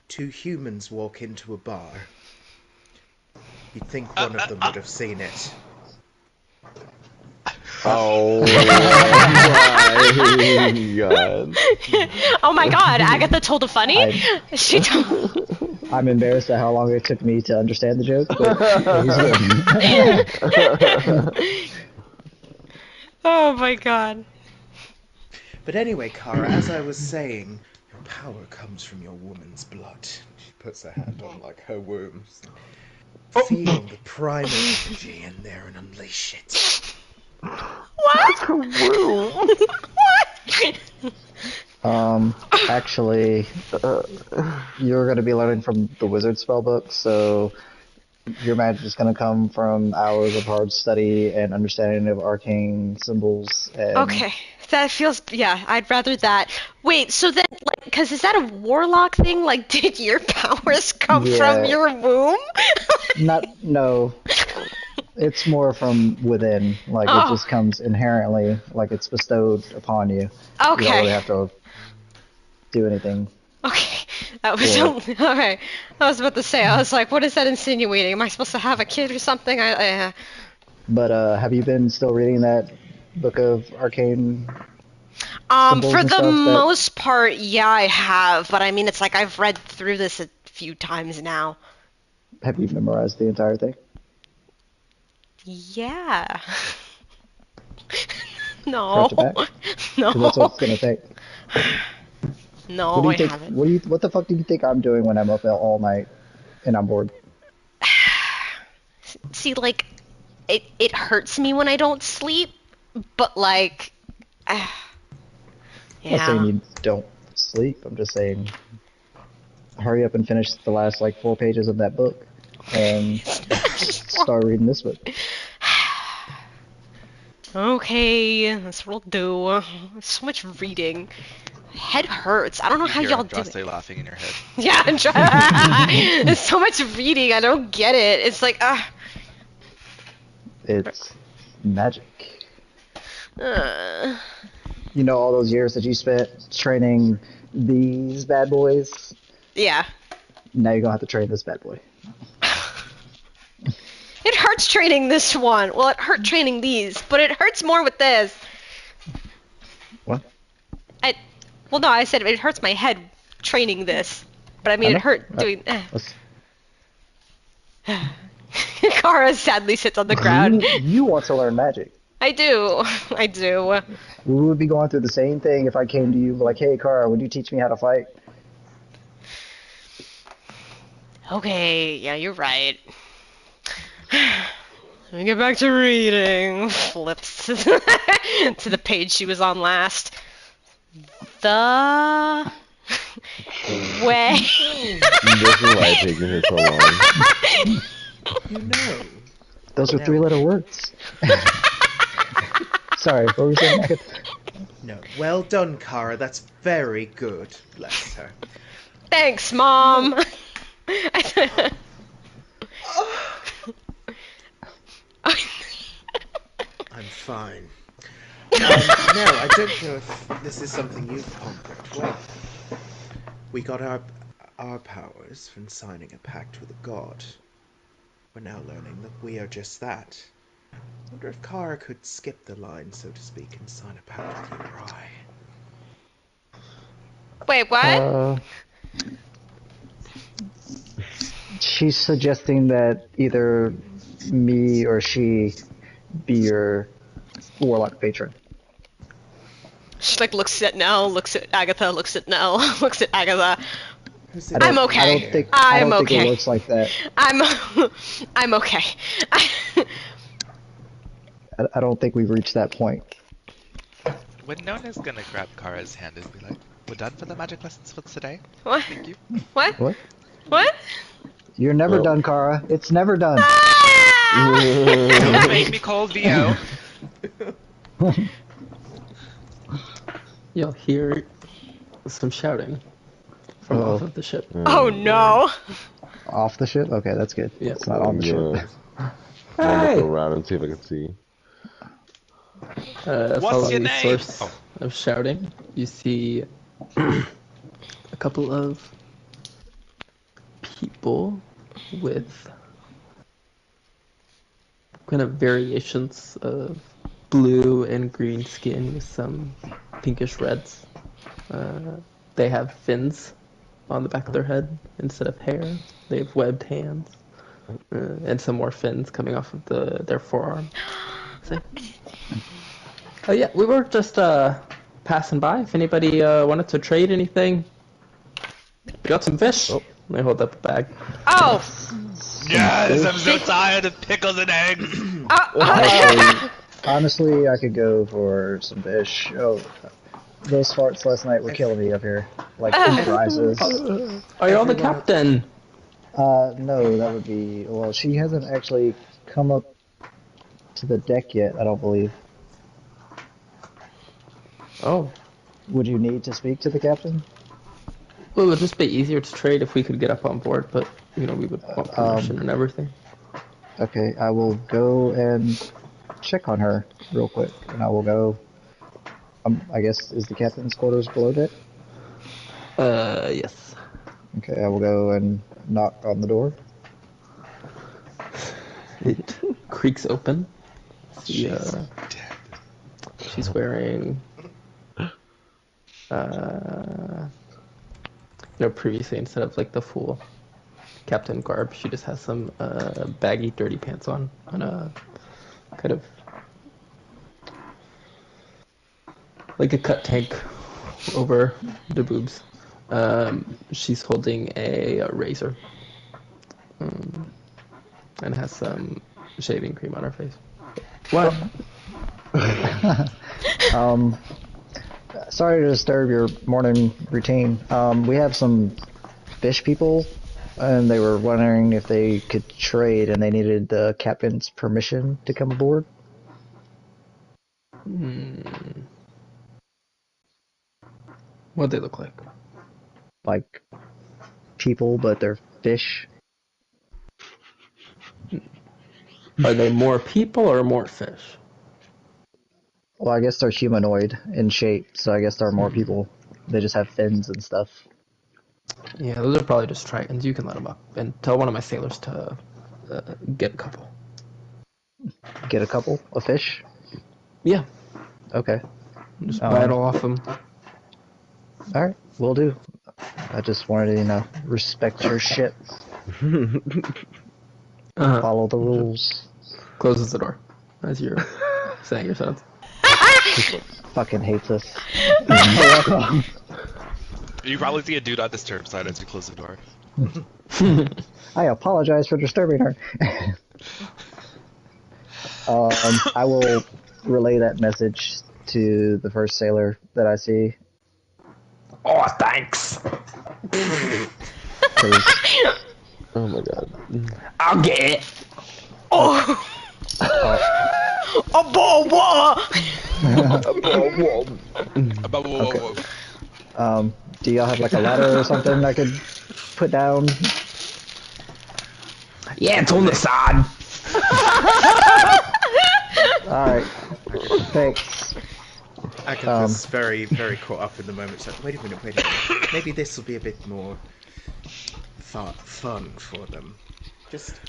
Two humans walk into a bar. You'd think one of them would have seen it. Oh my god. Oh my God, Agatha told a funny. She told. I'm embarrassed at how long it took me to understand the joke, but it was good. Oh my God. But anyway, Kara, as I was saying, your power comes from your woman's blood. She puts her hand on like her wombs. Feel the primal energy in there and unleash it. What? What? Actually, you're going to be learning from the wizard spellbook, so your magic is going to come from hours of hard study and understanding of arcane symbols. And Okay, that feels. Yeah, I'd rather that. Wait, so then, like, because is that a warlock thing? Like, did your powers come from Yeah. your womb? No. It's more from within. Like, Oh. it just comes inherently, like it's bestowed upon you. You don't really Okay. have to do anything. Okay, that was Yeah. all right. I was about to say, I was like, what is that insinuating? Am I supposed to have a kid or something? But have you been still reading that book of arcane? Symbols For and the stuff that- most part, yeah, I have. But I mean, it's like I've read through this a few times now. Have you memorized the entire thing? Yeah. No. Front to back? No. 'Cause that's what it's gonna take. No, What do you I think? haven't. What the fuck do you think I'm doing when I'm up all night and I'm bored? See, like, it hurts me when I don't sleep, but like, I'm not saying yeah. you don't sleep. I'm just saying, hurry up and finish the last like 4 pages of that book, and start reading this book. Okay, that's what I'll do. So much reading. Head hurts. I don't know how You're y'all do Andraste it. laughing in your head. Yeah, I'm trying. There's so much reading. I don't get it. It's like, It's magic. uh. You know, all those years that you spent training these bad boys. Yeah. Now you're gonna have to train this bad boy. It hurts training this one. Well, it hurt training these, but it hurts more with this. What? Well, no, I said it hurts my head training this, but I mean I it know. hurt doing. Let's- Kara sadly sits on the ground. You want to learn magic. I do. I do. We would be going through the same thing if I came to you like, hey, Kara, would you teach me how to fight? Okay, yeah, you're right. Let me get back to reading. Flips to to the page she was on last. The way. This is why it's taking her so long. You know. Those are No. 3-letter words. Sorry, what were you saying, Agatha? No. Well done, Kara. That's very good. Bless her. Thanks, Mom. I'm fine. Now, I don't know if this is something you've pondered. Well, we got our powers from signing a pact with a god. We're now learning that we are just that. I wonder if Kara could skip the line, so to speak, and sign a pact with you or I. Wait, what? She's suggesting that either me or she be your warlock patron. She like looks at Nell, looks at Agatha, looks at Nell, looks at Agatha. Who's I don't- I'm okay. I don't think I'm it okay. works like that. I'm okay. I don't think we've reached that point. When Nona's gonna grab Kara's hand and be like, "We're done for the magic lessons for today. What? Thank you." What? What? What? You're never Well- done, Kara. It's never done. Ah! Don't make me call VO. You'll hear some shouting from off of the ship. Oh no. Off the ship? Okay, that's good. Yeah. It's not on the ship. I'll Hey! look around and see if I can see. What's your Following the name? source Oh. of shouting, you see a couple of people with kind of variations of blue and green skin with some pinkish reds. They have fins on the back of their head instead of hair. They have webbed hands and some more fins coming off of their forearm. So, oh yeah, we were just passing by. If anybody wanted to trade anything, we got some fish. Oh. They hold up a bag. Oh. Yes, I'm so tired of pickles and eggs. Honestly, I could go for some fish. Oh, those farts last night were killing me up here. Like rises. Are you on the captain? No, that would be. Well, she hasn't actually come up to the deck yet, I don't believe. Oh. Would you need to speak to the captain? Well, it would just be easier to trade if we could get up on board, but, you know, we would want permission and everything. Okay, I will go and check on her real quick, and I will go. I guess, is the captain's quarters below deck? Yes. Okay, I will go and knock on the door. It creaks open. She's Yeah. dead. She's wearing, previously instead of like the full captain garb, she just has some baggy, dirty pants on a kind of like a cut tank over the boobs. She's holding a razor and has some shaving cream on her face. What? Sorry to disturb your morning routine. We have some fish people, and they were wondering if they could trade, and they needed the captain's permission to come aboard. What'd they look like? Like people, but they're fish. Are they more people or more fish? Well, I guess they're humanoid in shape, so I guess there are more people. They just have fins and stuff. Yeah, those are probably just tritons. You can let them up and tell one of my sailors to get a couple. Get a couple of fish? Yeah, Okay. just rattle off them. Alright, will do. I just wanted to, respect your ship. Follow the rules. Closes the door as you're saying your sentence. Fucking hate this. You probably see a do not disturb sign as you close the door. I apologize for disturbing her. I will relay that message to the first sailor that I see. Oh, thanks. Please. Oh my god. I'll get it. Oh, Oh, a ball, do y'all have like a ladder or something I could put down? Yeah, it's on the side. Alright. Thanks. Agatha's very, very caught up in the moment. She's like, wait a minute. Maybe this will be a bit more fun for them. Just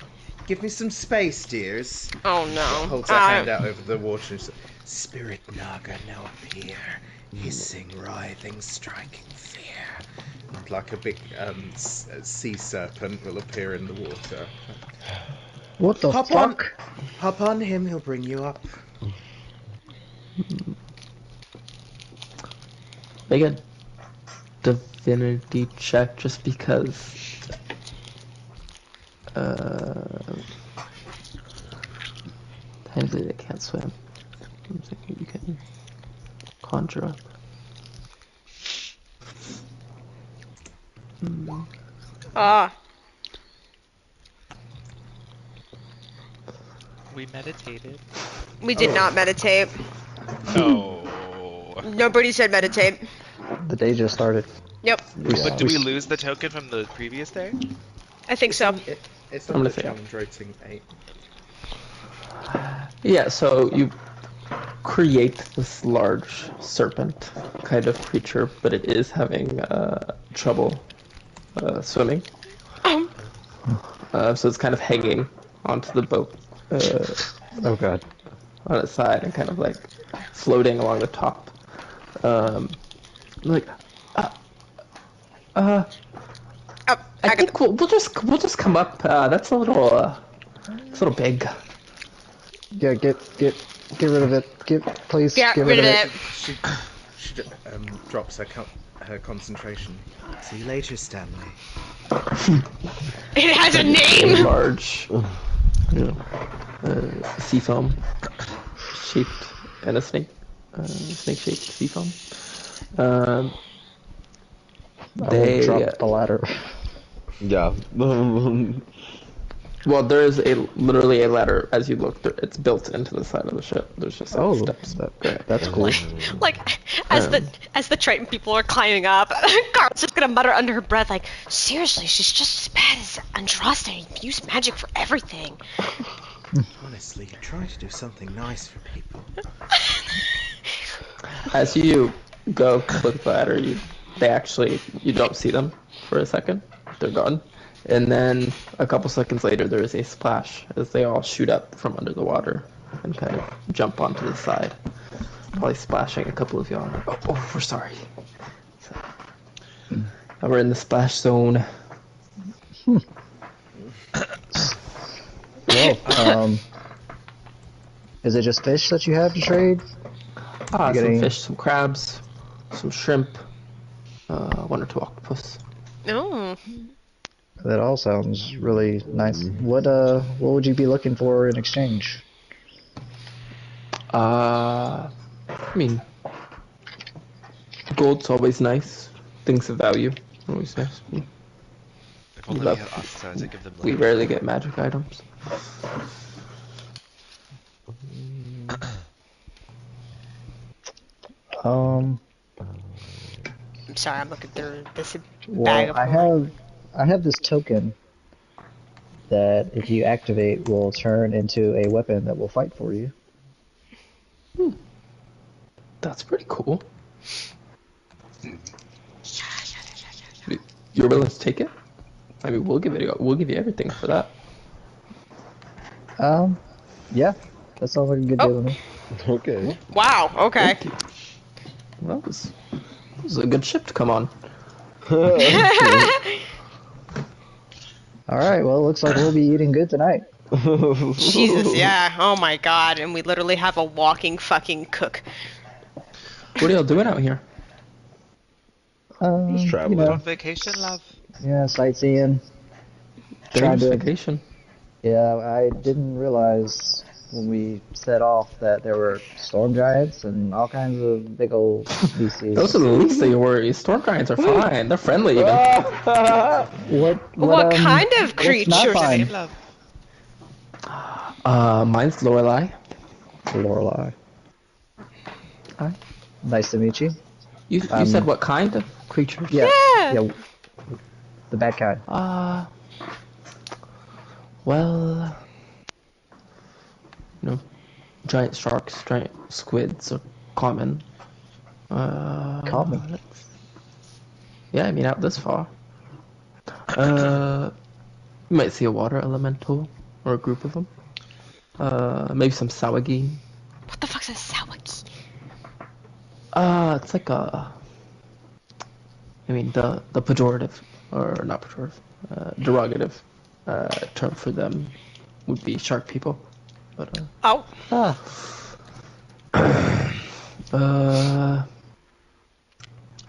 give me some space, dears. Oh no. Holds her hand out over the water and says, Spirit Naga now appear, hissing, writhing, striking fear. And like a big sea serpent will appear in the water. What the fuck? Hop on him, he'll bring you up. Make a divinity check just because. Technically, they can't swim. I'm thinking you can conjure up. We meditated. We did not meditate. Oh. Nobody said meditate. The day just started. Yep, But do we lose the token from the previous day? I think so. It's I'm on gonna the say challenge rating 8. Yeah, so you create this large serpent kind of creature, but it is having trouble swimming. So it's kind of hanging onto the boat Oh god. on its side and kind of like floating along the top. Like, Oh, I think we'll just come up. That's a little big. Yeah, get rid of it. Please Get get rid of it. She drops her concentration. See you later, Stanley. It has a name. Large, sea foam shaped and a snake shaped sea foam. They drop the ladder. Yeah. Well, there is literally a ladder as you look. It's built into the side of the ship. There's just steps. That's cool. Like as the Triton people are climbing up, Carl's just gonna mutter under her breath, like, seriously, she's just as bad as Andraste. Use magic for everything. Honestly, try to do something nice for people. As you go click the ladder, you don't see them for a second. They're gone. And then a couple seconds later, there is a splash as they all shoot up from under the water and kind of jump onto the side, probably splashing a couple of y'all. Oh, we're sorry. So, now we're in the splash zone. Well, is it just fish that you have to trade? Some fish, some crabs, some shrimp, 1 or 2 octopus. Oh. That all sounds really nice. What would you be looking for in exchange? I mean, gold's always nice. Things of value, always nice. If only we had Asta to give them We rarely get magic items. I'm sorry, I'm looking through this bag Well, of I have this token that if you activate will turn into a weapon that will fight for you. That's pretty cool. You're willing to take it? I mean, we'll give you everything for that. Yeah, that sounds like a good deal to me. Okay. Wow, okay. Thank you. Well, this was a good ship to come on. Alright, well, it looks like we'll be eating good tonight. Jesus, yeah. Oh my god, and we literally have a walking fucking cook. What are y'all doing out here? Just traveling. You know, On vacation, love. yeah, sightseeing. Trying Thanks, to, vacation. yeah, I didn't realize when we set off that there were storm giants and all kinds of big old beasties. Those are the least of your worries. Storm giants are fine. They're friendly even. What kind of what's not creatures? fine? Name love. Mine's Lorelei. Lorelei. Hi. Nice to meet you. You said what kind of creatures? Yeah. Yeah. Yeah. The bad kind. Well, giant sharks, giant squids are common. Common. Yeah, I mean out this far. You might see a water elemental or a group of them. Maybe some sawagi. What the fuck's a sawaki? It's like the pejorative, or not pejorative, derogative term for them would be shark people. But Oh.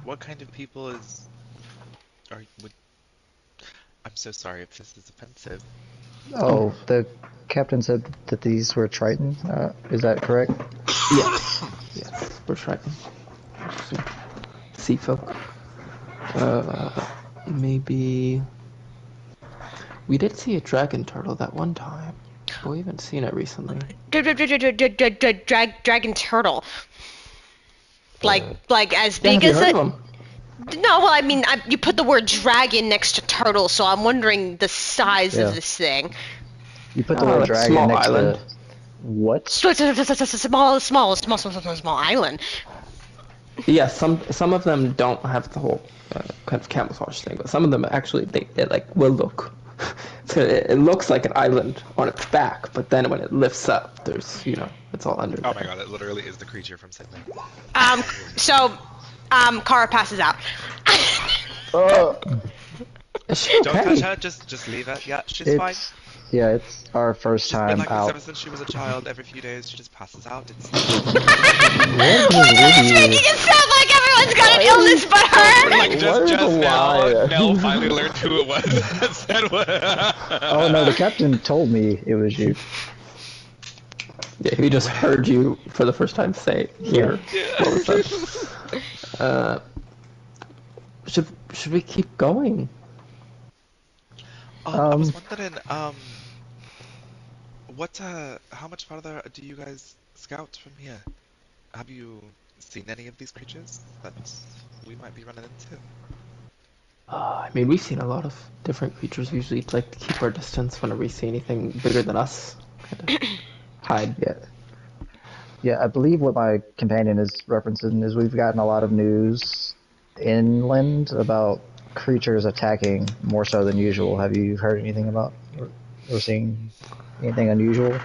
What kind of people would? I'm so sorry if this is offensive. Oh, the captain said that these were Triton. Is that correct? yes, we're Triton. Sea folk. Maybe we did see a dragon turtle that one time, but we haven't seen it recently. Dragon turtle. Like as Yeah, big have you as heard it? of them? No, well, I mean, you put the word dragon next to turtle, so I'm wondering the size Yeah. of this thing. You put the word like dragon small next island. to what? Small island. Yeah, some of them don't have the whole kind of camouflage thing, but some of them actually they like will look. So it looks like an island on its back, but then when it lifts up, there's it's all under. Oh my god, it literally is the creature from Sydney. So, Kara passes out. Don't touch her, just leave her. Yeah, she's fine. Yeah, it's our first She's been time like this out. ever since she was a child. Every few days, she just passes out. It's Oh my god, it's making it sound like everyone's got an illness but her! like just Where's the now, wire? Nell finally learned who it was and said what. Oh no, the captain told me it was you. Yeah, he just heard you for the first time say it here. All of a sudden. Should we keep going? I was wondering, how much farther do you guys scout from here? Have you seen any of these creatures that we might be running into? I mean, we've seen a lot of different creatures. Usually, like to keep our distance whenever we see anything bigger than us. Kind of hide. Yeah, I believe what my companion is referencing is we've gotten a lot of news inland about creatures attacking more so than usual. Have you heard anything about or seen anything unusual?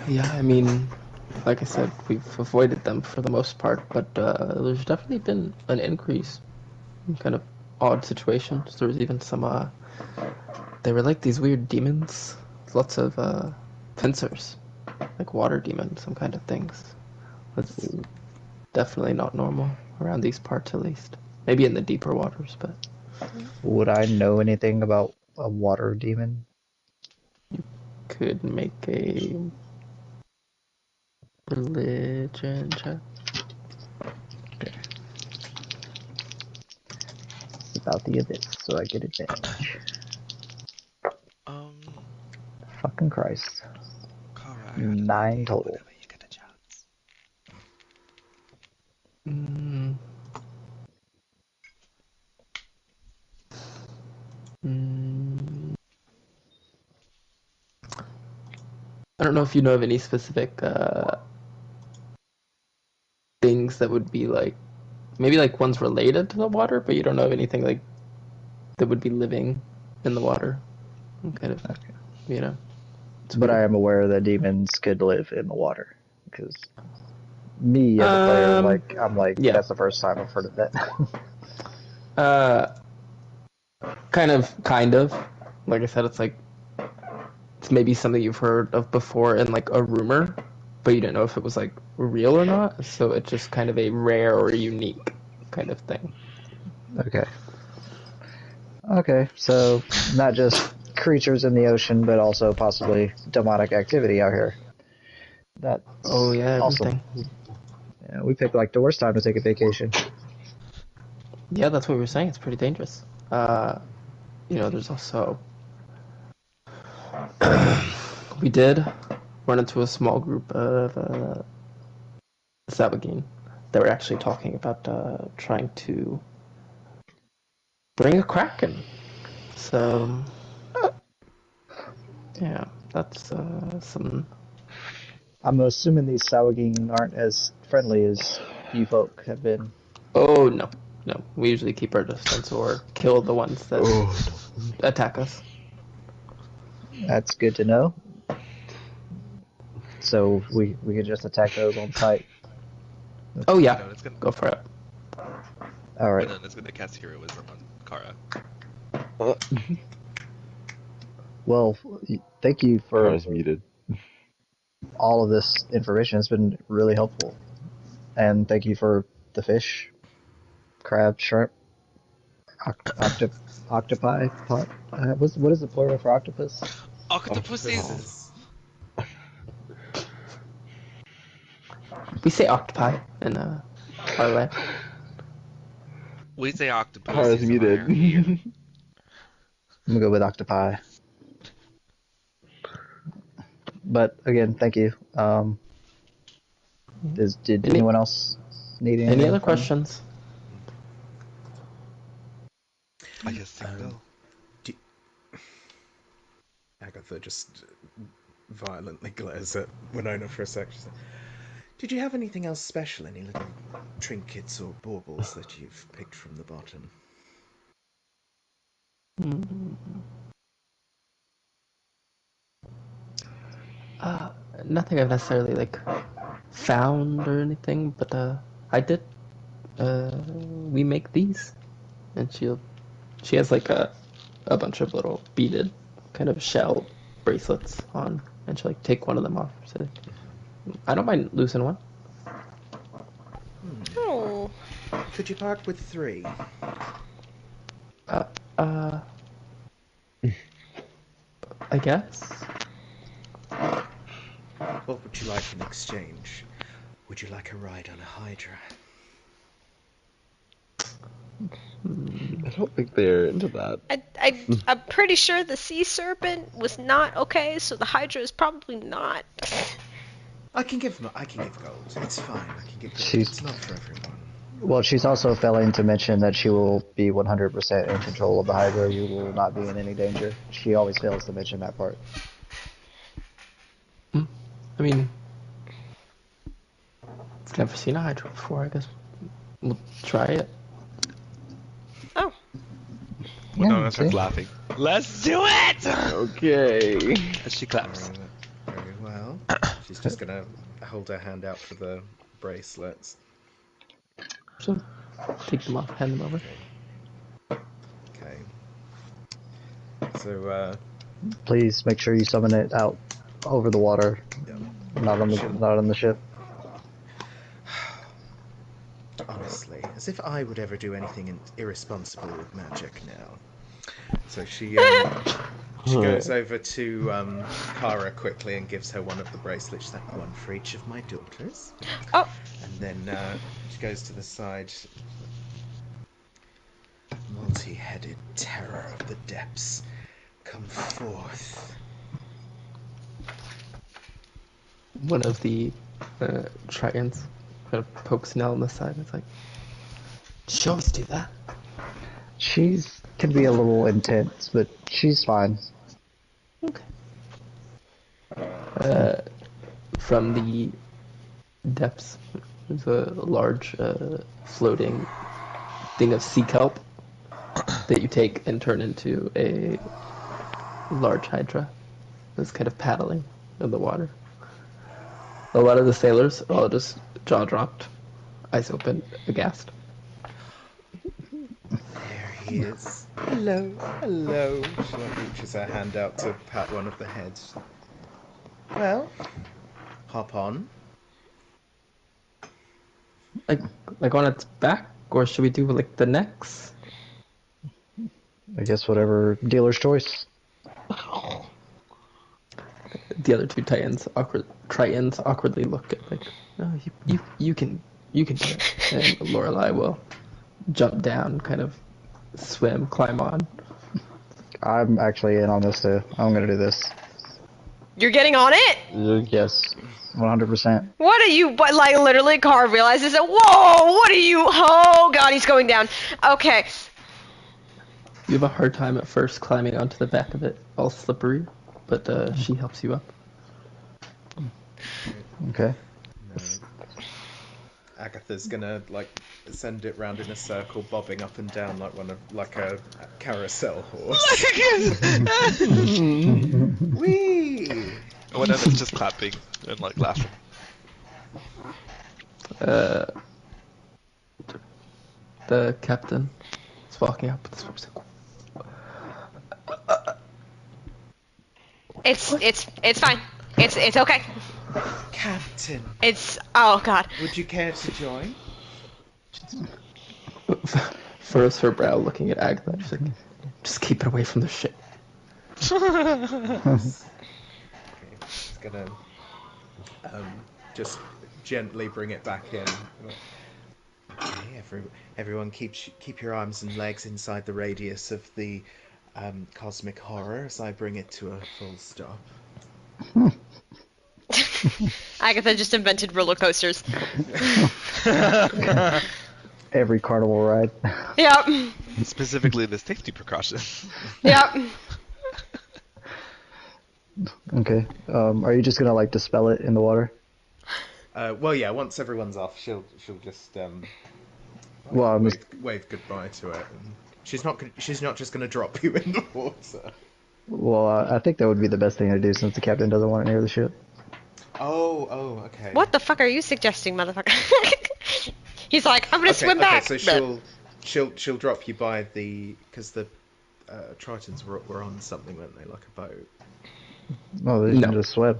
Yeah, I mean, like I said, we've avoided them for the most part, but there's definitely been an increase in kind of odd situations. There was even some, they were like these weird demons. Lots of pincers, like water demons, some kind of things. That's definitely not normal around these parts, at least. Maybe in the deeper waters, but Would I know anything about a water demon? could make a religion check. Okay. It's about the abyss, so I get advantage. Fucking Christ. Kara, I 9 total. whenever you get a chance. I don't know if you know of any specific things that would be like, maybe like ones related to the water, but you don't know of anything like that would be living in the water. Kind of, But I am aware that demons could live in the water, because me as a player, I'm like, yeah. that's the first time I've heard of that. Kind of. Like I said, it's like it's maybe something you've heard of before in like a rumor, but you didn't know if it was like real or not. So it's just kind of a rare or unique kind of thing. Okay, so not just creatures in the ocean, but also possibly demonic activity out here. That's Oh yeah, awesome. everything. Yeah, we picked like the worst time to take a vacation. Yeah, that's what we were saying. It's pretty dangerous. There's also we did run into a small group of Sabagine that were actually talking about trying to bring a kraken. So yeah, that's some. I'm assuming these Sawagin aren't as friendly as you folk have been. Oh no, no. We usually keep our distance or kill the ones that Oh, attack us. That's good to know. So we can just attack those on sight. Oh You yeah, know, it's gonna. go for it. All right. Brennan is gonna cast heroism on Kara. no. Well, thank you for Kara's muted. all of this information. It's been really helpful. And thank you for the fish, crab, shrimp, octopi. What is the plural for octopus? Octopuses. Octopuses. We say octopi in our land. We say Kara's octopuses muted. around here. I'm gonna go with octopi. But again, thank you. Did Any anyone else need any anything other from me? questions? I just sing Bill. Do- Agatha just violently glares at Winona for a sec. She's like, did you have anything else special? Any little trinkets or baubles that you've picked from the bottom? Nothing I've necessarily like found or anything, but I did. We make these, and she has like a bunch of little beaded kind of shell bracelets on, and she'll like take one of them off. So I don't mind losing one. Oh. Could you part with 3? Uh, uh, I guess. What would you like in exchange? Would you like a ride on a Hydra? I don't think they're into that. I'm pretty sure the sea serpent was not okay, so the Hydra is probably not. I can give gold. It's fine. I can give gold. She's It's not for everyone. Well, she's also failing to mention that she will be 100% in control of the Hydra. You will not be in any danger. She always fails to mention that part. I mean, I've never seen a Hydra before. I guess we'll try it. Oh. Winona Yeah, starts see? laughing. Let's do it! Okay. As she claps. Very well. She's just gonna hold her hand out for the bracelets. So take them off, hand them over. Okay. So, Please make sure you summon it out over the water, not on the ship. honestly, as if I would ever do anything irresponsible with magic now. So she goes over to Kara quickly and gives her one of the bracelets. She's like, one for each of my daughters. Oh. And then she goes to the side. Multi-headed terror of the depths, come forth. One of the Tritons kind of pokes Nell in the side. It's like, she always do that. She's can be a little intense, but she's fine. Okay. From the depths, there's a large floating thing of sea kelp that you take and turn into a large hydra that's kind of paddling in the water. A lot of the sailors are all just jaw dropped, eyes open, aghast. There he is. Hello, hello. She reaches her hand out to pat one of the heads. Well, hop on. Like on its back, or should we do like the necks? I guess whatever dealer's choice. The other two Tritons awkwardly look at like, oh, you can do it. And Lorelai will jump down, kind of swim, climb on. I'm actually in on this too. I'm gonna do this. You're getting on it? Yes, 100%. What are you, but like literally Carr realizes that, whoa, what are you, oh god, he's going down. Okay. You have a hard time at first climbing onto the back of it, all slippery, but she helps you up. Okay. Agatha's gonna like send it round in a circle, bobbing up and down like a carousel horse. Whee! One of them's just clapping and like laughing. The captain is walking up with his horse. It's fine. It's okay. Captain, Oh god. would you care to join? Furrows her brow, looking at Agatha. She's like, just keep it away from the ship. Okay, it's gonna just gently bring it back in. Okay, everyone, keep your arms and legs inside the radius of the cosmic horror as I bring it to a full stop. Agatha just invented roller coasters. Every carnival ride. Yep. Specifically the safety precautions. Yep. Okay. Are you just gonna like dispel it in the water? Well, yeah. Once everyone's off, she'll just Well, I'm just, wave goodbye to it. And she's not just gonna drop you in the water. well, I think that would be the best thing to do since the captain doesn't want it near the ship. Oh, okay. What the fuck are you suggesting, motherfucker? He's like, I'm gonna swim back. Okay, so she'll drop you by because the Tritons were on something, weren't they? Like a boat. No, they can just swim.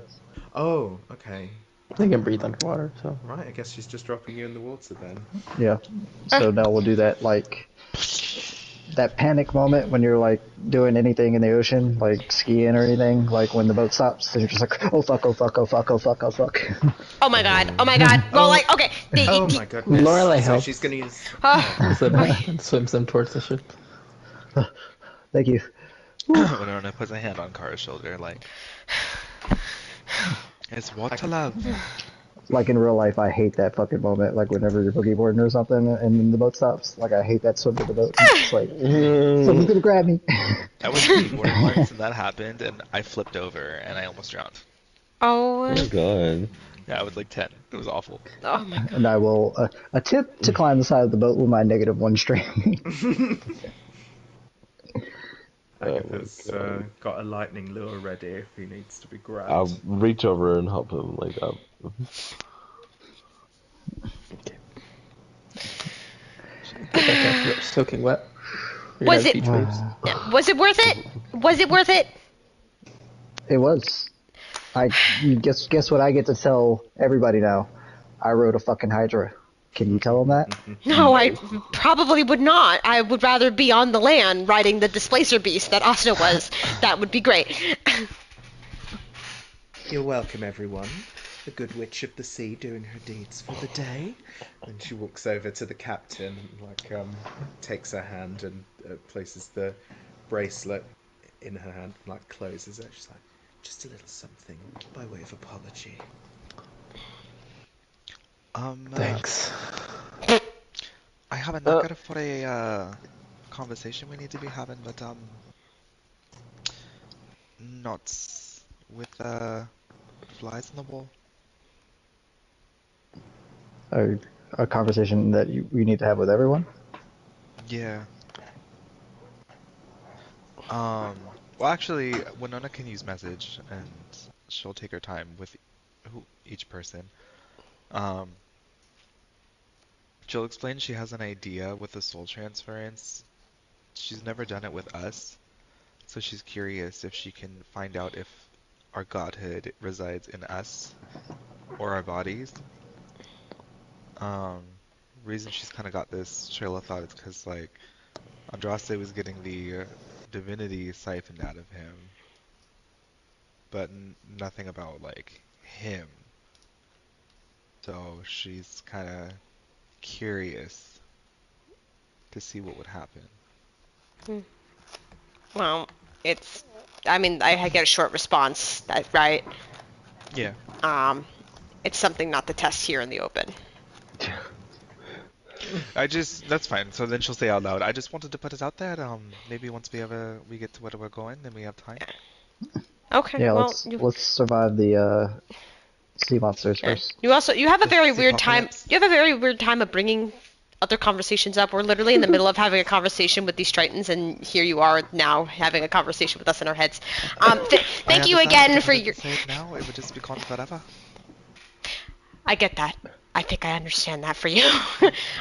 Oh, okay. They can breathe underwater, so. Right, I guess she's just dropping you in the water then. Yeah. So now we'll do that like that panic moment when you're like doing anything in the ocean, like skiing or anything, like when the boat stops and you're just like, oh fuck, oh fuck, oh fuck, oh fuck, oh fuck. Oh my god. Oh my god. Well, like, okay. Oh my goodness. Lorelai So helps. she's gonna use. So and swims them towards the ship. Thank you. Winona puts a hand on Kara's shoulder, like, it's water love. Like in real life, I hate that fucking moment. Like whenever you're boogie boarding or something and then the boat stops. Like I hate that swim to the boat. It's like, someone's gonna grab me. I was skateboarding once and that happened and I flipped over and I almost drowned. Oh Oh. my god. Yeah, I was like 10. It was awful. Oh my god. And I will attempt to climb the side of the boat with my -1 strength. Agatha's got a lightning lure ready if he needs to be grabbed. I'll reach over and help him, like, up. Get back after it, soaking wet. You're Was gonna it- have beach waves. Was it worth it? Was it worth it? It was. Guess what I get to tell everybody now? I rode a fucking Hydra. Can you tell them that? No, I probably would not. I would rather be on the land riding the displacer beast that Asta was. That would be great. You're welcome, everyone. The good witch of the sea doing her deeds for the day. And she walks over to the captain, and, takes her hand and places the bracelet in her hand, and closes it. She's like, just a little something by way of apology. Thanks. I have a nugget for a conversation we need to be having, but not with flies in the wall. A conversation that we need to have with everyone? Yeah. Well, actually, Winona can use message, and she'll take her time with each person. She'll explain she has an idea with the soul transference. She's never done it with us, so she's curious if she can find out if our godhood resides in us or our bodies. Reason she's kind of got this trail of thought is because, like, Andraste was getting the divinity siphoned out of him, but nothing about like him. So she's kind of curious to see what would happen. Well, it's. I mean, I get a short response, right? Yeah. Um, it's something not to test here in the open. That's fine. So then she'll say out loud, I just wanted to put it out there. Maybe once we get to where we're going, then we have time. Okay. Yeah, Well, let's survive the sea monsters first. you have a very The weird time. apocalypse. You have a very weird time of bringing other conversations up. We're literally in the middle of having a conversation with these Tritons, and here you are now having a conversation with us in our heads. Thank you again for your. Say it now, it would just be gone forever. I get that. I think I understand that for you.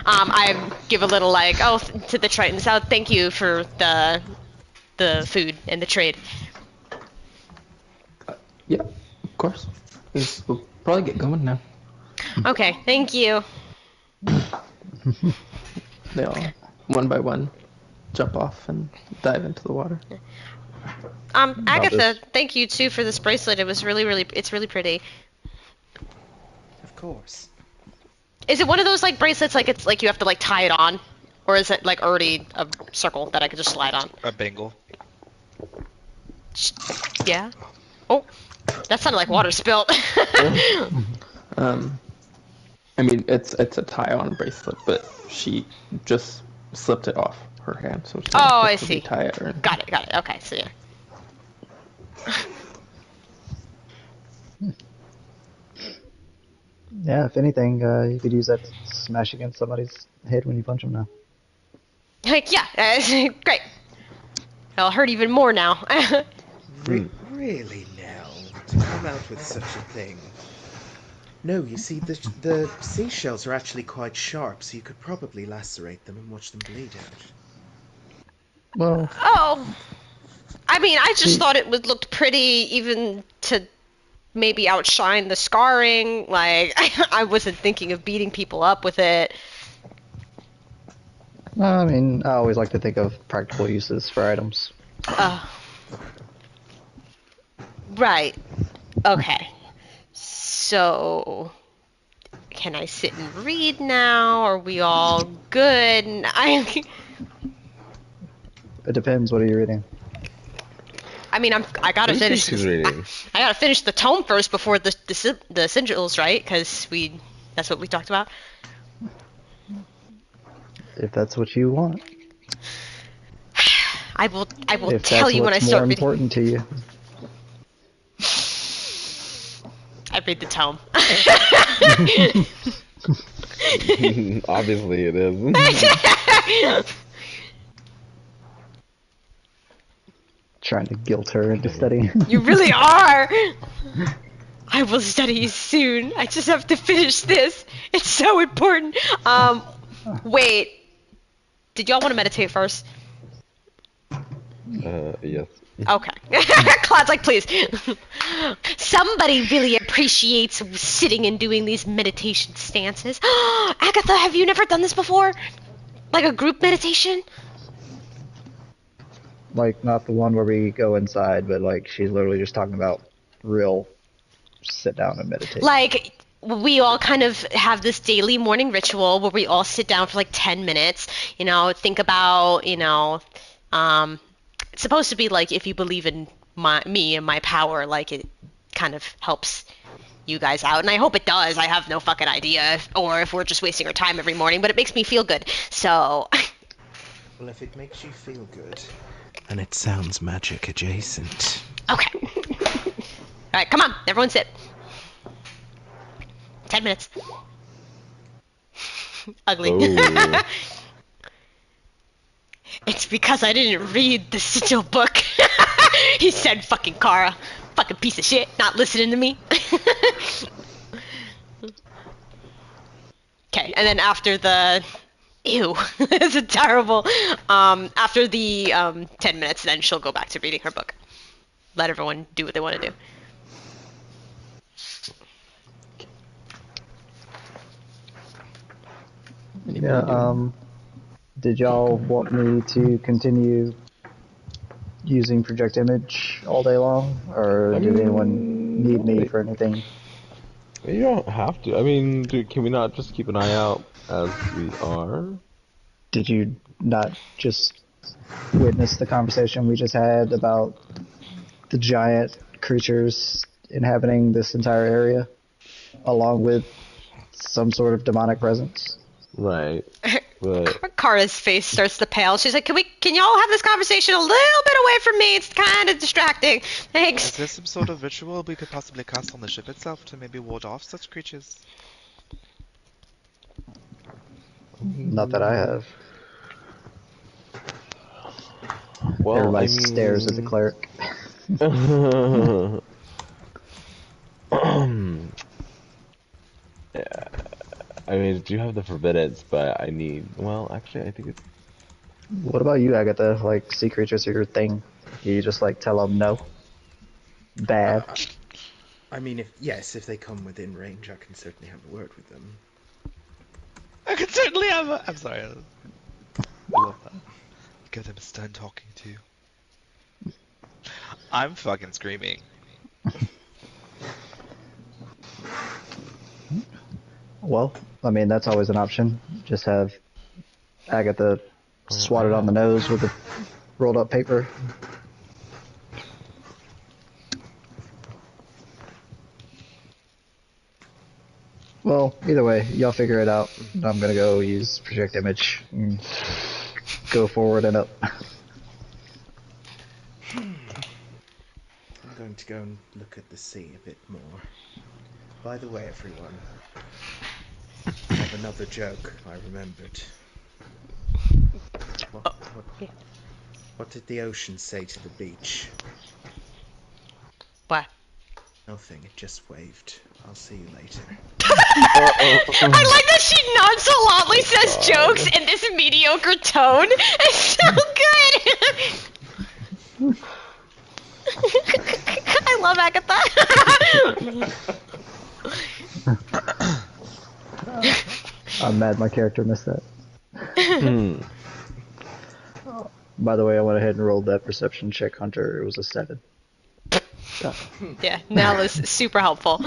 I give a little like, to the Tritons. Oh, thank you for the food and the trade. Yeah, of course. We'll probably get going now. Okay, thank you. They all, one by one, jump off and dive into the water. Agatha, thank you too for this bracelet. It was it's really pretty. Of course. Is it one of those like bracelets like it's like you have to like tie it on? Or is it like already a circle that I could just slide on? A bangle. Yeah? Oh, that sounded like water spilt. I mean, it's a tie-on bracelet, but she just slipped it off her hand, so she Oh, I didn't see. tie it or anything. Got it. Okay, so yeah. Yeah, if anything, you could use that to smash against somebody's head when you punch them now. Like, yeah, great. It'll hurt even more now. Really, Nell, to come out with such a thing. No, you see, the seashells are actually quite sharp, so you could probably lacerate them and watch them bleed out. Well, Oh, I mean, I just thought it looked pretty, even to maybe outshine the scarring. Like, I wasn't thinking of beating people up with it. I mean, I always like to think of practical uses for items. Right. Okay. So, can I sit and read now? Are we all good? It depends. What are you reading? I mean, I gotta Who finish. thinks he's reading? I gotta finish the tome first before the sigils, right? Because that's what we talked about. If that's what you want. I will If tell that's you when I what's start more reading. important to you. I read the tome. Obviously it is. Trying to guilt her into studying. You really are. I will study soon. I just have to finish this. It's so important. Wait. Did y'all want to meditate first? Yes. Okay. Claude's like, please. Somebody really appreciates sitting and doing these meditation stances. Agatha, have you never done this before? Like a group meditation? Like, not the one where we go inside, but like, she's literally just talking about real sit down and meditate. Like, we all kind of have this daily morning ritual where we all sit down for like 10 minutes, think about, it's supposed to be like if you believe in me and my power, like it kind of helps you guys out. And I hope it does. I have no fucking idea or if we're just wasting our time every morning, but it makes me feel good. So, Well, if it makes you feel good. And it sounds magic adjacent. okay. All right, come on, everyone sit. 10 minutes. Ugly. Oh. It's because I didn't read the sigil book. He said, fucking Kara. Fucking piece of shit. Not listening to me. Okay, and then after the... Ew. It's a terrible... after the 10 minutes, then she'll go back to reading her book. Let everyone do what they want to do. Yeah, did y'all want me to continue using project image all day long, or did anyone need me for anything? You don't have to. I mean, can we not just keep an eye out as we are? Did you not just witness the conversation we just had about the giant creatures inhabiting this entire area, along with some sort of demonic presence? Right. But Kara's face starts to pale. She's like, can y'all have this conversation a little bit away from me? It's kind of distracting. Is Thanks. there some sort of ritual we could possibly cast on the ship itself to maybe ward off such creatures? Not that I have. well, Everybody I mean, stares at the cleric. Yeah, I mean, I do have the forbiddance, but I need. Well, actually, I think it's. What about you, Agatha? Like, sea creatures are your thing. You just like tell them no. Bad. I mean, if they come within range, I can certainly have a word with them. I could certainly have a... I'm sorry. I love that. Give them a stern talking to. I'm fucking screaming. Well, I mean, that's always an option. Just have Agatha swat it on the nose with a rolled up paper. Well, either way, y'all figure it out. I'm gonna go use project image and go forward and up. I'm going to go and look at the sea a bit more. By the way, everyone, I have another joke I remembered. What did the ocean say to the beach? What? Nothing, it just waved. I'll see you later. I like that she nonchalantly says jokes in this mediocre tone. It's so good. I love Agatha. I'm mad my character missed that. By the way, I went ahead and rolled that perception check, Hunter. It was a 7. Yeah, Nell is super helpful.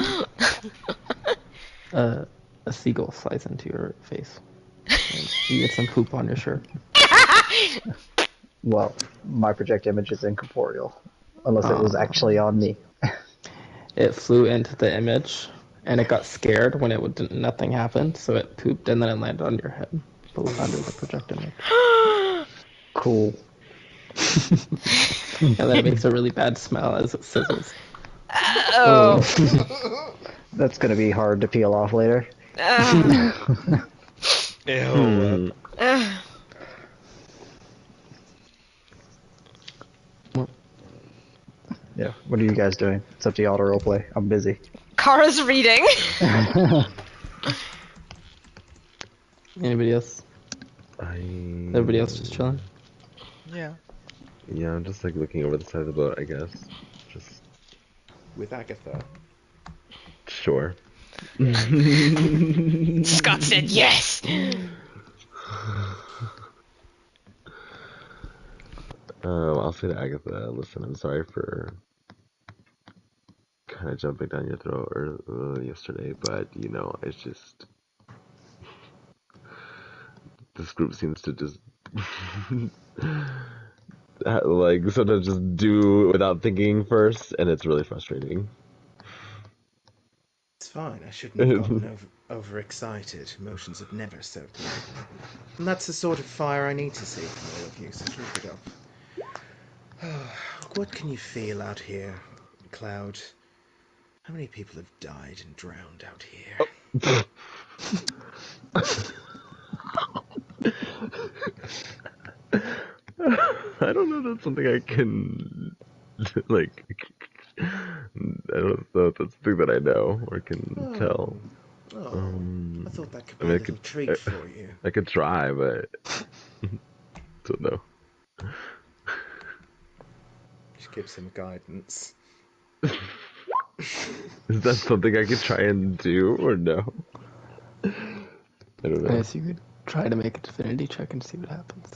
A seagull flies into your face. And you get some poop on your shirt. Well, my project image is incorporeal, unless it was actually on me. It flew into the image, and it got scared when nothing happened, so it pooped and then it landed on your head, under the project image. Cool. And then it makes a really bad smell as it sizzles. Oh. That's gonna be hard to peel off later. Ew. Yeah, what are you guys doing? It's up to y'all to roleplay. I'm busy. Kara's reading. Anybody else? Everybody else just chilling? Yeah. Yeah, I'm just like looking over the side of the boat, I guess. Just With Agatha. sure. Scott said yes. I'll say to Agatha, listen, I'm sorry for kind of jumping down your throat yesterday, but you know, it's just this group seems to just like sometimes just do without thinking first, and it's really frustrating. It's fine, I shouldn't have gotten overexcited. Emotions have never served me. And that's the sort of fire I need to see from all of you, so keep it up. What can you feel out here, Cloud? How many people have died and drowned out here? I don't know if that's something I can, like, I don't know if that's something that I know or can tell. I thought that could be a little treat for you. I could try, but don't know. She gives him guidance. Is that something I could try and do, or no? I don't know. I guess you could try to make a divinity check and see what happens.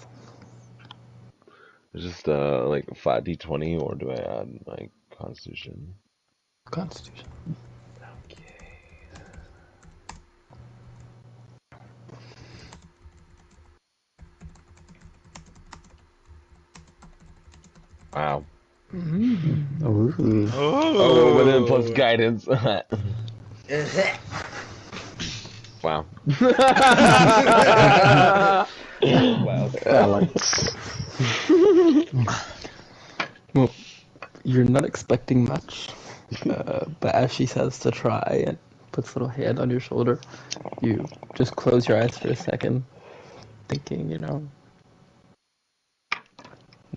It's just like a flat d20, or do I add like Constitution? Constitution. Wow. Ooh. Oh, but then plus guidance. Wow. Wow. Balance. Well, you're not expecting much, but as she says to try and puts a little hand on your shoulder, you just close your eyes for a second, thinking, do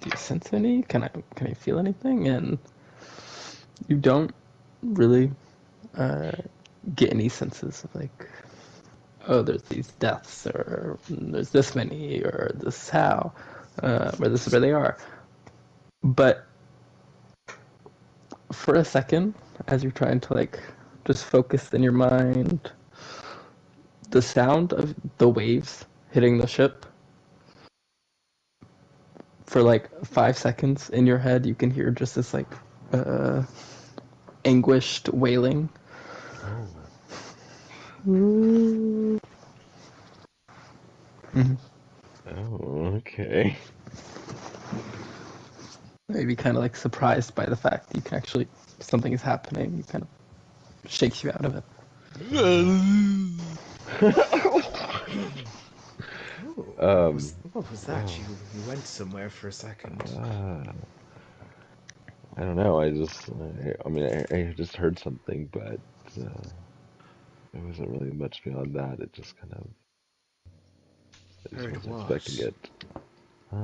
you sense any? Can I feel anything? And you don't really get any senses of like, oh, there's these deaths, or there's this many, or this is how, or this is where they are. But for a second, as you're trying to like just focus in your mind, the sound of the waves hitting the ship, for like 5 seconds in your head, you can hear just this like anguished wailing. Oh. Oh, okay. Maybe kind of like surprised by the fact that you can actually, something is happening. You kind of shakes you out of it. What was that? You went somewhere for a second. I don't know. I just heard something, but it wasn't really much beyond that. It just kind of, I just Heard wasn't what? expecting it. I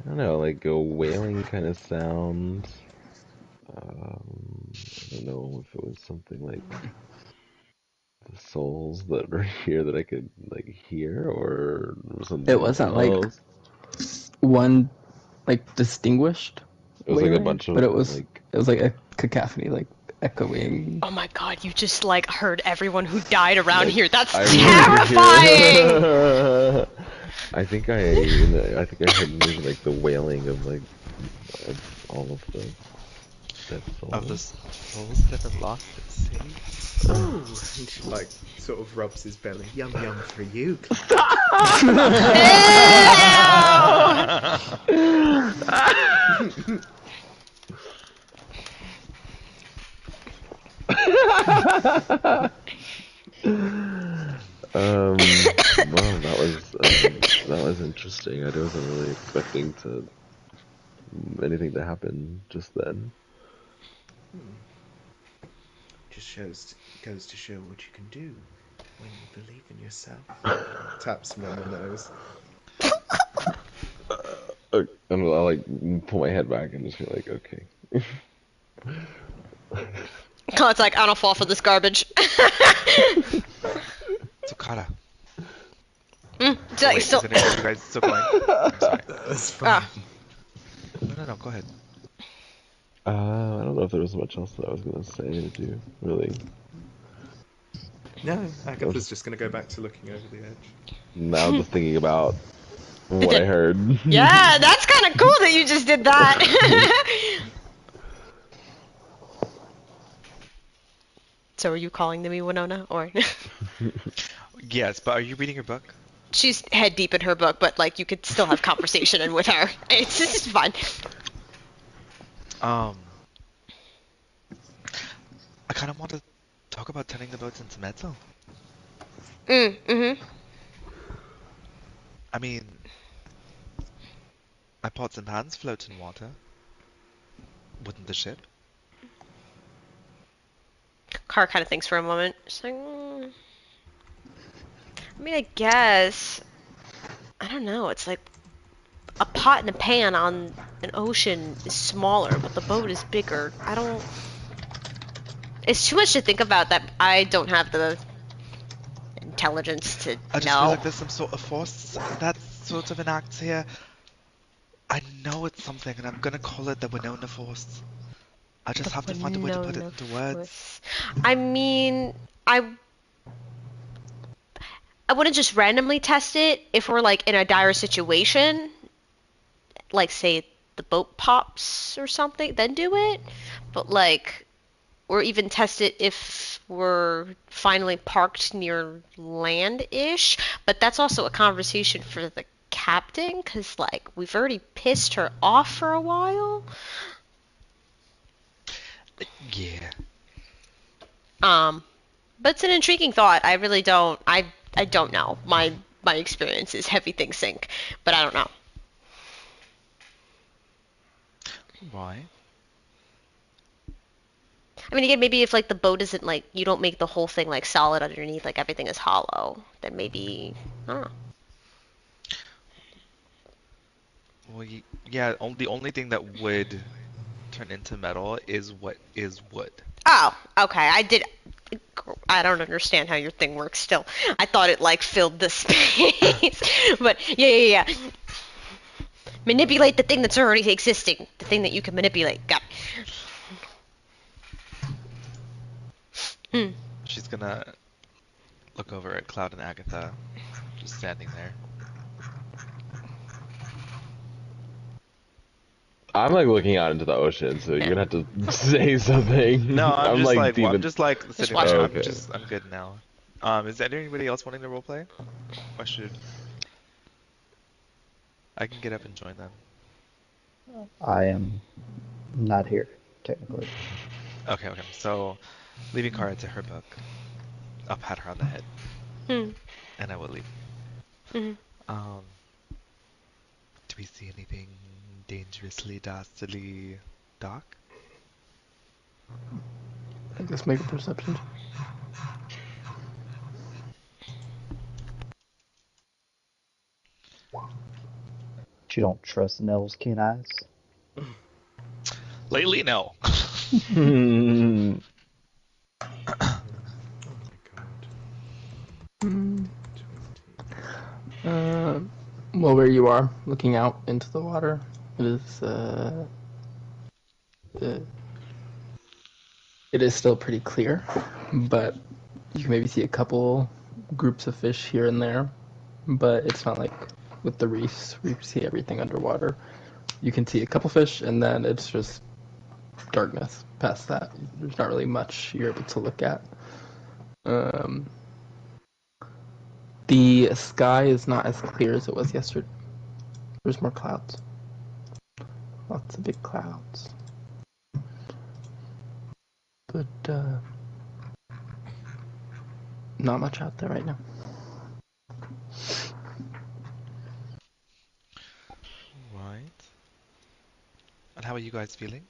don't know, like a wailing kind of sound. I don't know if it was something like the souls that are here that I could like hear, or something It wasn't like else. one like distinguished It was like a wailing, bunch but of like. it was like a cacophony, like echoing. Oh my god, you just like heard everyone who died around Like, here. That's I terrifying! heard I think I heard maybe like the wailing of like of all of the dead Of the souls. souls that have lost at sea. Oh, and she like sort of rubs his belly. Yum yum for you. Well, that was interesting. I wasn't really expecting anything to happen just then. Just goes to show what you can do when you believe in yourself. Taps him on the nose. And I'll like pull my head back and just be like, okay. It's like, I don't fall for this garbage. Sokara. So, Wait, is it you guys still going? I'm sorry. That's fine. No, go ahead. I don't know if there was much else that I was gonna say or do, really. No, Agatha's just going to go back to looking over the edge. Now I'm just thinking about what I heard. yeah, that's kind of cool that you just did that. So are you calling to me, Winona, or? Yes, but are you reading your book? She's head deep in her book, but like you could still have conversation with her. It's just fun. I kind of want to talk about turning the boats into metal. Mm-hmm. I mean, my pots and pans float in water. Wouldn't the ship? Car kind of thinks for a moment. She's like, I mean, I guess. I don't know. It's like a pot and a pan on an ocean is smaller, but the boat is bigger. I don't. It's too much to think about that I don't have the intelligence to I just know. feel like there's some sort of force that's sort of enacts here. I know it's something, and I'm gonna call it the Winona Force. I just have to find a way to put it into words. I mean, I wouldn't just randomly test it if we're like in a dire situation. like, say, the boat pops or something, then do it. But, like, or even test it if we're finally parked near land-ish. But that's also a conversation for the captain, because, like, we've already pissed her off for a while. Yeah. But it's an intriguing thought. I really don't. I don't know. My experience is heavy things sink, but I don't know. Why? I mean, again, maybe if like the boat isn't like you don't make the whole thing like solid underneath, like everything is hollow, then maybe I don't know. Well, yeah. The only thing that would turn into metal is what is wood. Oh, okay. I don't understand how your thing works. Still, I thought it like filled the space, but yeah. Manipulate the thing that's already existing, the thing that you can manipulate. Got it. She's gonna look over at Cloud and Agatha, just standing there. I'm like looking out into the ocean, so you're gonna have to say something. No, I'm just like, deep I'm in- just like sitting watching. there. Okay. I'm good now. Is there anybody else wanting to roleplay? Or should I can get up and join them? I am not here, technically. Okay. So, leaving Kara to her book, I'll pat her on the head, Hmm. and I will leave. Hmm. Um, do we see anything dangerously, dastardly dark? I guess make a perception. But you don't trust Nell's keen eyes? Lately, no. Hmm. Oh my god. 20. Well, where you are, looking out into the water, it is still pretty clear, but you can maybe see a couple groups of fish here and there, but it's not like with the reefs. We see everything underwater. You can see a couple fish, and then it's just darkness. Past that, there's not really much you're able to look at. The sky is not as clear as it was yesterday. There's more clouds. Lots of big clouds. But not much out there right now. Right. And how are you guys feeling?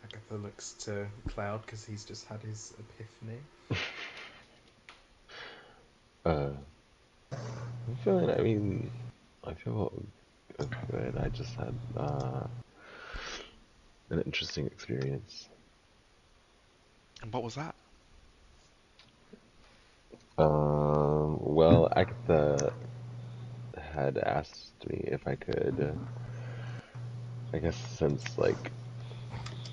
Agatha looks to Cloud because he's just had his epiphany. I'm feeling. I feel good. I just had an interesting experience. And what was that? Well, Agatha had asked me if I could, I guess, sense like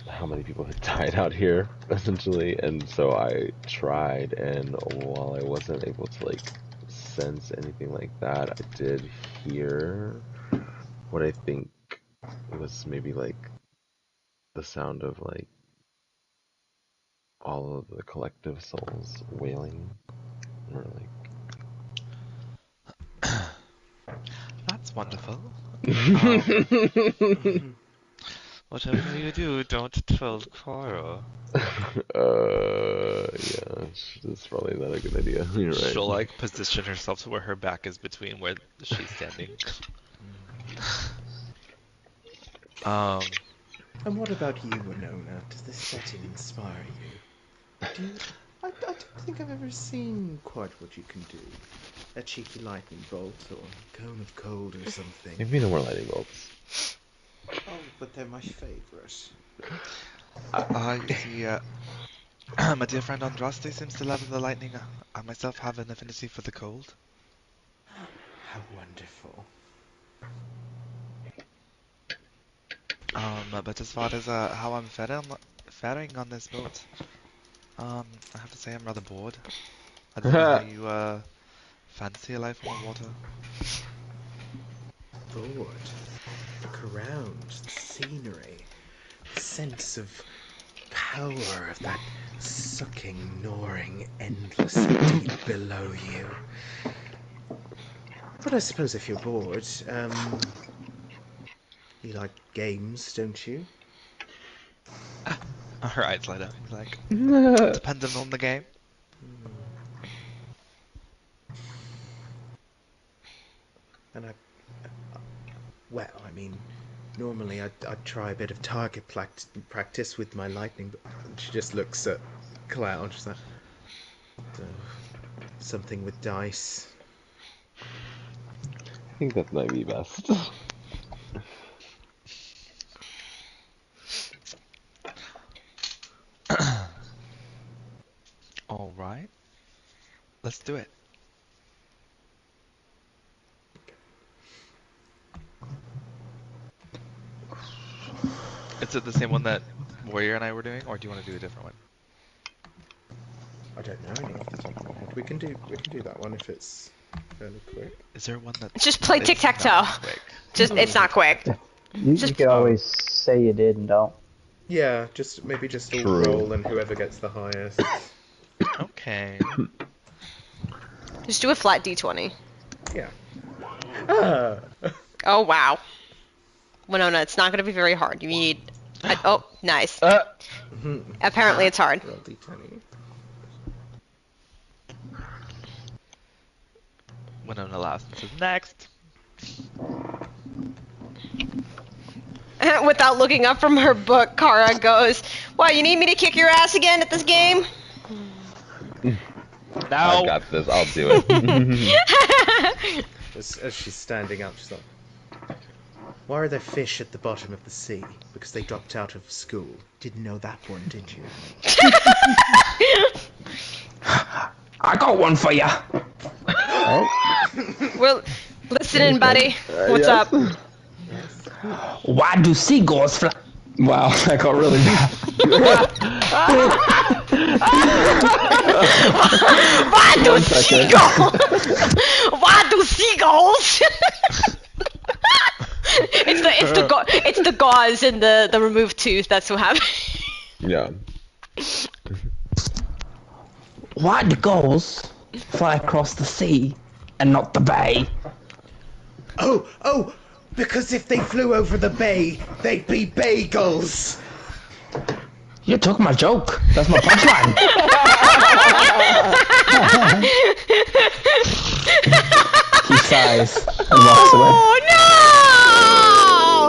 how many people had died out here, essentially, and so I tried, and while I wasn't able to like sense anything like that, I did hear what I think was maybe like the sound of like all of the collective souls wailing, or That's wonderful. like. Whatever you do, don't tell Cora. Yeah, that's probably not a good idea. You're right. She'll like position herself to where her back is between where she's standing. And what about you, Winona? Does this setting inspire you? I don't think I've ever seen quite what you can do. A cheeky lightning bolt or a cone of cold or something. Maybe no more lightning bolts. Oh, but they're my favourite. You see, my dear friend Andraste seems to love the lightning. I myself have an affinity for the cold. How wonderful. But as far as how I'm faring on this boat, I have to say I'm rather bored. I don't know how you fancy a life on the water. bored. Look around, the scenery, the sense of power of that sucking, gnawing, endless deep below you. But I suppose if you're bored, you like games, don't you? Her eyes light up. He's like, Uh, depending on the game. And well, I mean, normally I'd try a bit of target practice with my lightning, but she just looks at Cloud. She's like, something with dice. I think that might be best. All right, let's do it. Is it the same one that Warrior and I were doing, or do you want to do a different one? I don't know any off the top of my head. We can do that one if it's fairly quick. Is there one that Just play it's tic-tac-toe. not quick? Just it's not quick. You Just- could always say you did and don't. Yeah, maybe just all True. roll and whoever gets the highest. Okay. Just do a flat d20. Yeah. Ah. Oh wow. Winona, it's not going to be very hard. You need. Oh, nice. Apparently, it's hard. Roll d20. Winona laughs and says, next. Without looking up from her book, Kara goes, "What? You need me to kick your ass again at this game?" I No. got this. I'll do it. As she's standing up, she's like, "Why are there fish at the bottom of the sea? Because they dropped out of school. Didn't know that one, did you?" I got one for you. Well, listening, buddy. What's yes. up? Why do seagulls fly? Wow, that got really bad. Why do 1 second. seagulls? Why do seagulls? it's the gauze and the removed tooth. That's what happened. Yeah. Why do gulls fly across the sea and not the bay? Oh! Because if they flew over the bay, they'd be bagels! You took my joke. That's my punchline. He sighs and walks away. Oh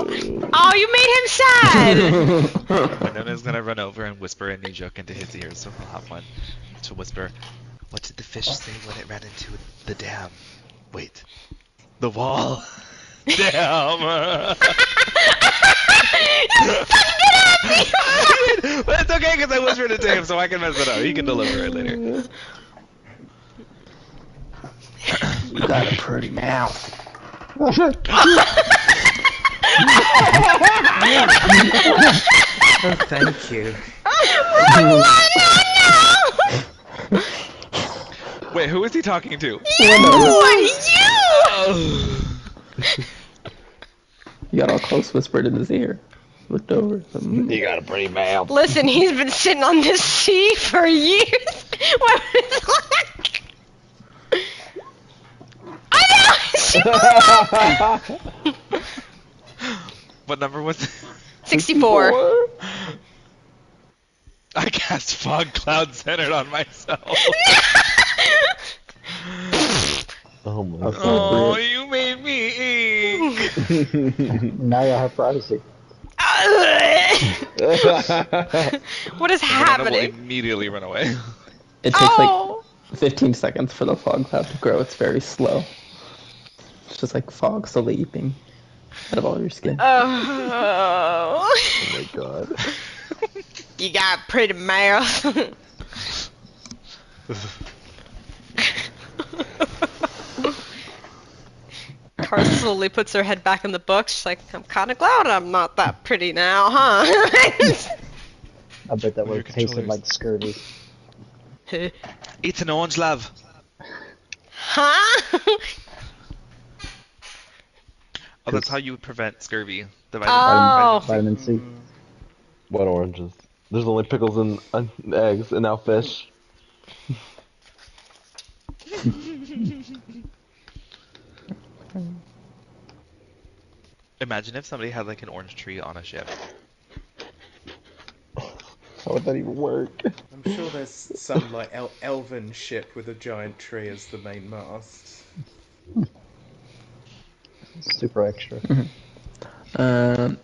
no! Oh, you made him sad. Winona's gonna run over and whisper a new joke into his ears, so he'll have one to whisper. What did the fish say when it ran into the dam? Wait, the wall. Damn. But it's okay because I whispered it to him, so I can mess it up. He can deliver it later. You got a pretty mouth. Oh, thank you. Wait, who is he talking to? You got all close, whispered in his ear. Looked over. You got a pretty mouth. Listen, he's been sitting on this sea for years. What is like? I know. What number was it? 64. I cast fog cloud centered on myself. Oh my Okay. Oh, you made me ink. Now you'll have privacy. What is Winona will happening? immediately run away. It takes Oh. like 15 seconds for the fog cloud to grow. It's very slow. It's just like fog slowly eating out of all your skin. Oh. Oh my god. You got pretty mouth. Cara slowly puts her head back in the book. She's like, I'm kind of glad I'm not that pretty now, huh? I bet that would Your have tasted controllers. like scurvy. Eat an orange, love. Huh? Oh, that's how you prevent scurvy. The Oh. Vitamin C. What oranges? There's only pickles and eggs, and now fish. Imagine if somebody had like an orange tree on a ship. How would that even work? I'm sure there's some like elven ship with a giant tree as the main mast. Super extra. Um,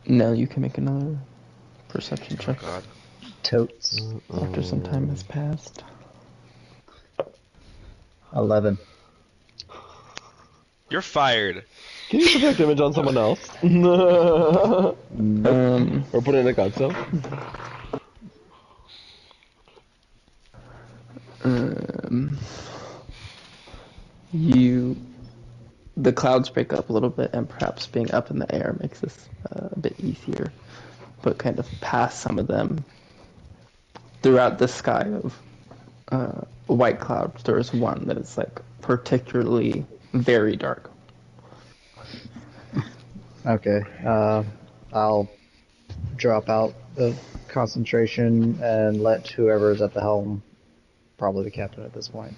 Now you can make another perception Oh check god. Totes. after some time has passed. 11. You're fired. Can you project image on someone else? Or put it in a god cell? The clouds break up a little bit, and perhaps being up in the air makes this a bit easier. But kind of past some of them, throughout the sky of white clouds, there is one that is like particularly very dark. Okay. I'll drop out the concentration and let whoever's at the helm, probably the captain at this point.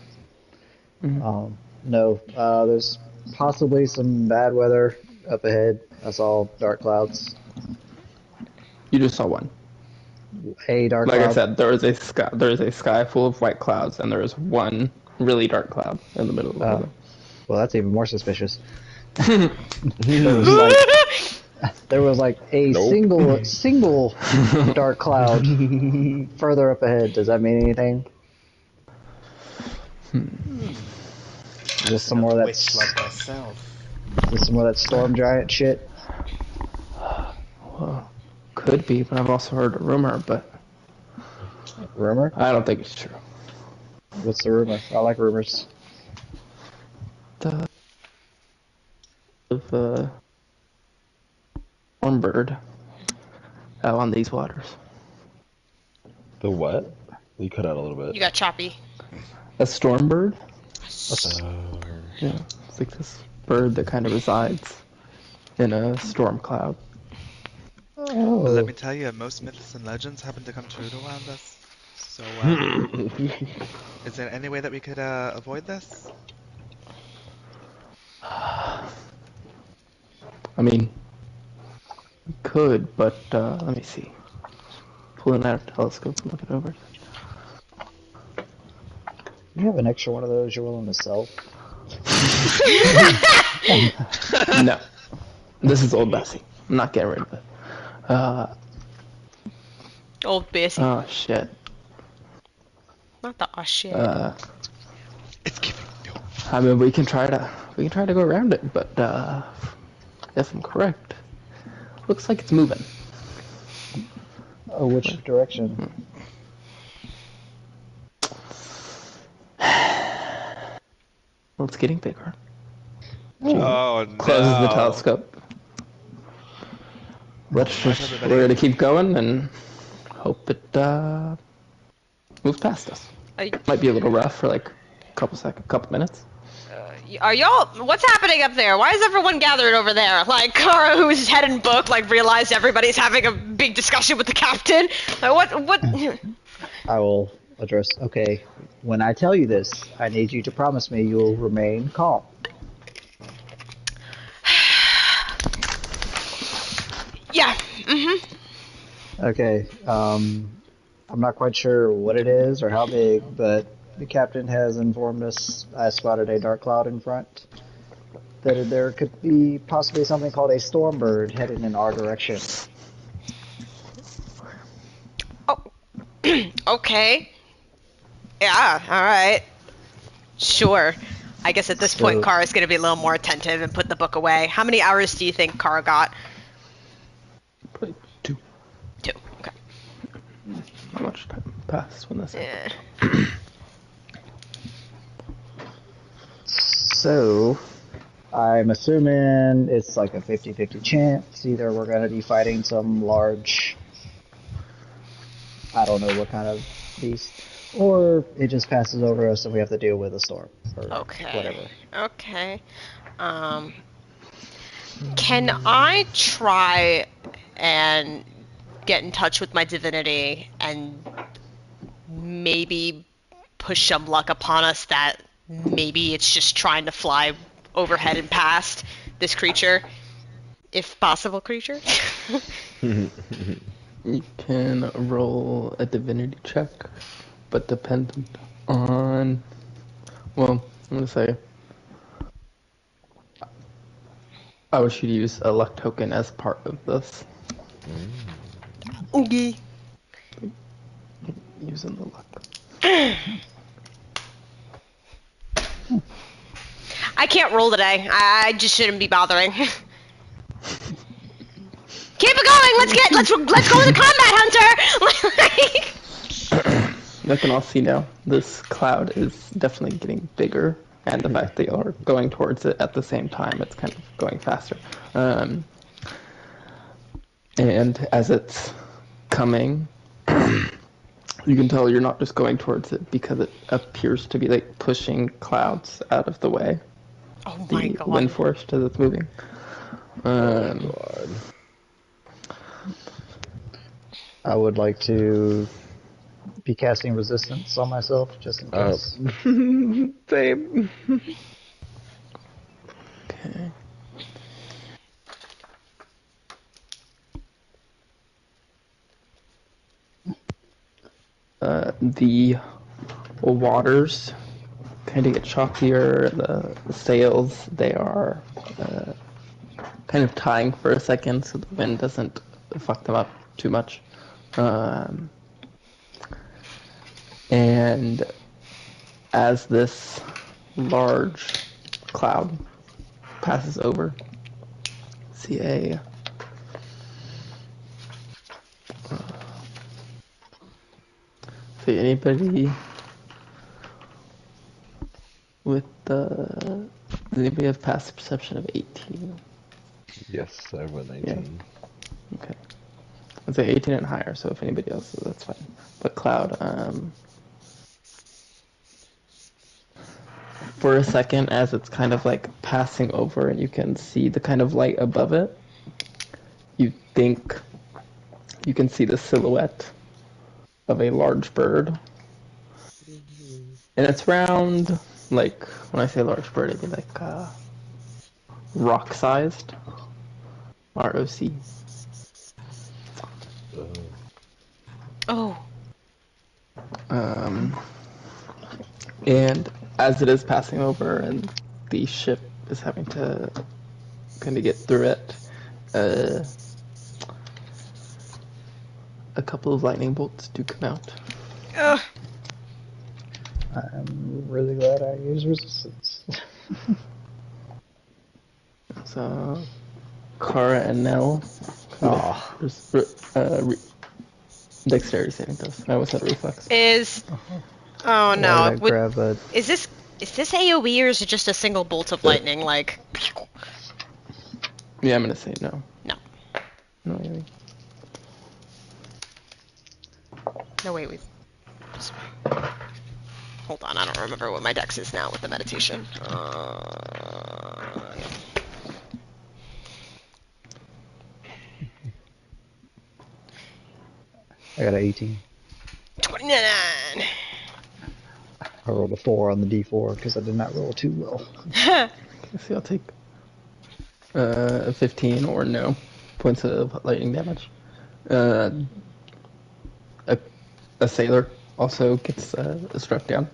No, there's possibly some bad weather up ahead. I saw dark clouds. You just saw one. A dark Like cloud. I said, there is a sky full of white clouds, and there is one really dark cloud in the middle of it. Well, that's even more suspicious. There was like a Nope. single dark cloud further up ahead. Does that mean anything? Just some more of that. Witch like myself. Just some more of that storm giant shit. Well, could be, but I've also heard a rumor, but Rumor? I don't think it's true. What's the rumor? I like rumors. The of one bird out on these waters. The what? You cut out a little bit. You got choppy. A storm bird? Oh. Yeah, it's like this bird that kind of resides in a storm cloud. Oh. But let me tell you, most myths and legends happen to come true around us. So, is there any way that we could avoid this? I mean, could, but let me see. Pulling out a telescope and look it over. You have an extra one of those you're willing to sell? No. This is old Bessie. I'm not getting rid of it. Old Bessie. Oh, shit. Not the shit. It's giving no. I mean, we can try to go around it, but if I'm correct, looks like it's moving. Oh, which direction? Well, it's getting bigger. Oh no. Closes the telescope. We're gonna keep going and hope it moves past us. Might be a little rough for like a couple minutes. Are y'all? What's happening up there? Why is everyone gathered over there? Like Kara, who's head in book, like realized everybody's having a big discussion with the captain. Like, what? I will address. Okay, when I tell you this, I need you to promise me you will remain calm. Yeah. Okay, I'm not quite sure what it is or how big, but the captain has informed us I spotted a dark cloud in front. That there could be possibly something called a storm bird headed in our direction. Oh. Okay. Yeah. All right. Sure. I guess at this point, Kara's gonna be a little more attentive and put the book away. How many hours do you think Kara got? Probably 2. 2. Okay. How much time passed when this happened? Yeah. So, I'm assuming it's like a 50-50 chance. Either we're going to be fighting some large, I don't know what kind of beast, or it just passes over us and we have to deal with a storm. or Okay. whatever. Okay. Can I try and get in touch with my divinity and maybe push some luck upon us that maybe it's just trying to fly overhead and past this creature, if possible creature? You can roll a divinity check, but dependent on. Well, I'm gonna say. I wish you'd use a luck token as part of this. Okay. Using the luck. I can't roll today. I just shouldn't be bothering. Keep it going. Let's go to the combat, Hunter. You can all see now, this cloud is definitely getting bigger, and the fact that you're going towards it at the same time, it's kind of going faster. And as it's coming, you can tell you're not just going towards it because it appears to be like pushing clouds out of the way. Oh my The god. wind force as it's moving. God. I would like to be casting resistance on myself just in case. Same. Okay. The waters kind of get choppier. The sails, they are kind of tying for a second so the wind doesn't fuck them up too much. And as this large cloud passes over, see a see anybody with the does anybody have passive perception of 18? Yes, I have a 19. Okay. I'd say 18 and higher, so if anybody else, that's fine. But Cloud, for a second, as it's kind of like passing over and you can see the kind of light above it, you think you can see the silhouette of a large bird. And it's round, like, when I say large bird, it'd be like rock-sized. ROC. Oh. And as it is passing over and the ship is having to kind of get through it, a couple of lightning bolts do come out. Ugh. I'm really glad I used resistance. So, Kara and Nell. Aw. Dexterity saving throws. I almost said reflex. Is oh Why no. did I grab a... Is this AoE or is it just a single bolt of lightning? Like. Yeah, I'm gonna say no. No. No, yeah. No, wait. Hold on. I don't remember what my dex is now with the meditation. I got an 18. 29. I rolled a 4 on the d4 because I did not roll too well. Let's see, I'll take 15 or no points of lightning damage. A sailor also gets struck down.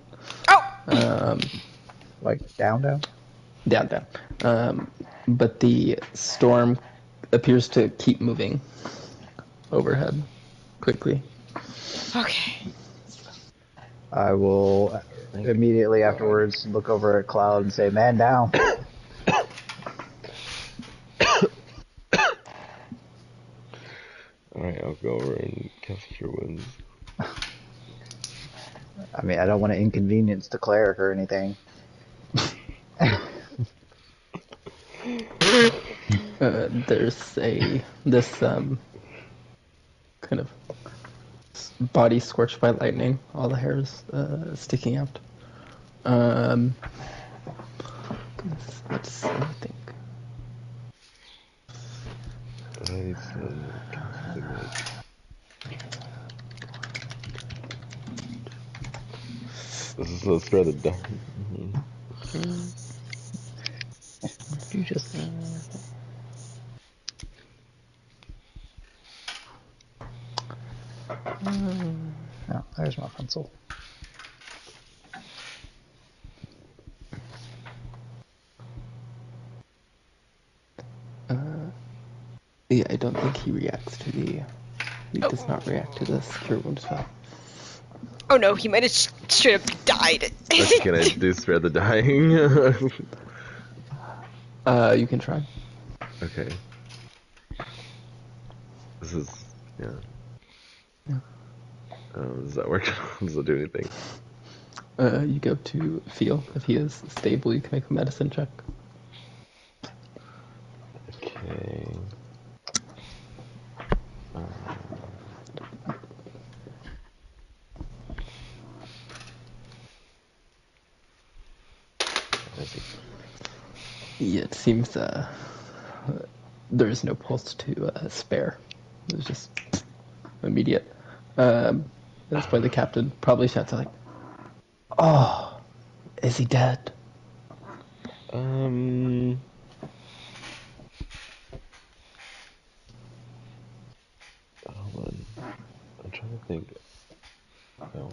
Oh. Like down? Down. But the storm appears to keep moving overhead quickly. Okay. I will immediately afterwards look over at Cloud and say, "Man down." Alright, I'll go over and cast Cure Wounds. I mean, I don't want to inconvenience the cleric or anything. There's this kind of body scorched by lightning. All the hair is sticking out. Um, let's see, I think. I need something like. Let's spare the dark. You just. Oh, there's my pencil. Yeah, I don't think he reacts to the. He does not react to this cure wound spell. Oh no, he might have straight up died. Can I do spare the dying? You can try. Okay. This is yeah. Yeah. Does that work? Does it do anything? You go to feel. If he is stable, you can make a medicine check. Okay. I see. Yeah, it seems there is no pulse to spare. It was just immediate. At this point, the captain probably shouts like, "Oh, is he dead?" Hold on. I'm trying to think. Oh,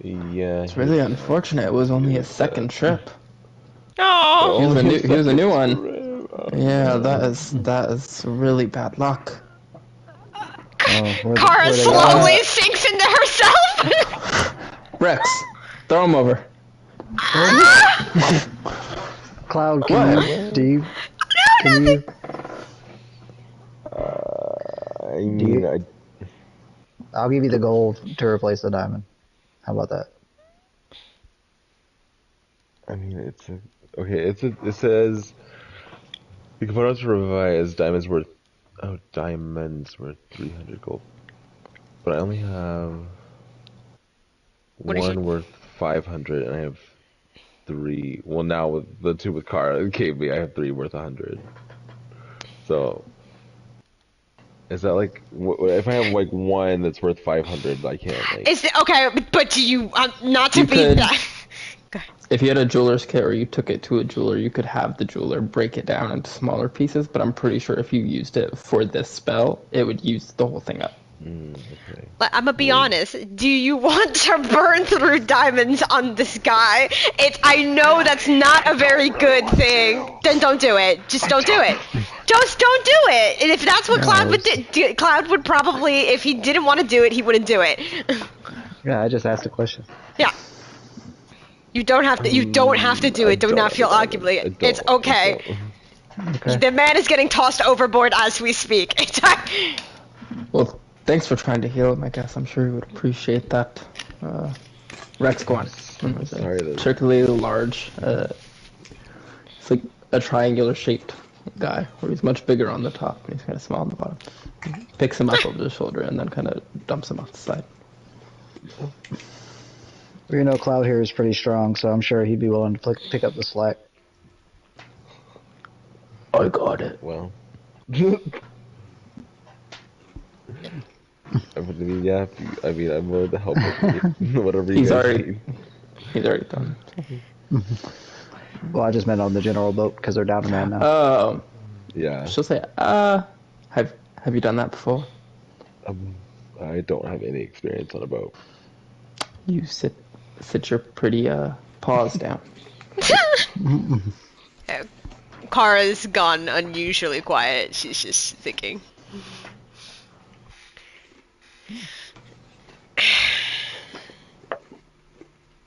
yeah. It's really unfortunate. It was only his second trip. Oh, He was a new one. Yeah, that is really bad luck. Kara slowly sinks into herself. Rex, throw him over. Cloud, can you? I mean, I'll give you the gold to replace the diamond. How about that? it says the components revised diamonds worth 300 gold, but I only have one worth 500, and I have 3. Well, now with the 2 with Kara gave me, I have 3 worth 100. So is that like if I have like 1 that's worth 500, I can't like. Is it okay? But do you not to You be could- that? If you had a jeweler's kit or you took it to a jeweler, you could have the jeweler break it down into smaller pieces, but I'm pretty sure if you used it for this spell, it would use the whole thing up. Okay. I'm gonna be honest. Do you want to burn through diamonds on this guy? I know that's not a very good thing. Then don't do it. Just don't do it. Just don't do it. And if that's what Cloud would do, Cloud would probably, if he didn't want to do it, he wouldn't do it. Yeah, I just asked a question. Yeah. You don't have to. You don't have to do it. Do not feel arguably. It's okay. Okay. The man is getting tossed overboard as we speak. Well, thanks for trying to heal him, I guess. I'm sure he would appreciate that. Rex, go on. Sorry, Particularly large. It's like a triangular-shaped guy, where he's much bigger on the top and he's kind of small on the bottom. Picks him up over the shoulder and then kind of dumps him off the side. You know, Cloud here is pretty strong, so I'm sure he'd be willing to pick up the slack. I got it. Well. I'm willing to help with whatever you guys need. He's already done. Well, I just meant on the general boat because they're down a man now. Oh. Yeah. She'll say, have you done that before? I don't have any experience on a boat. You sit your pretty paws down. Kara's gone unusually quiet. She's just thinking.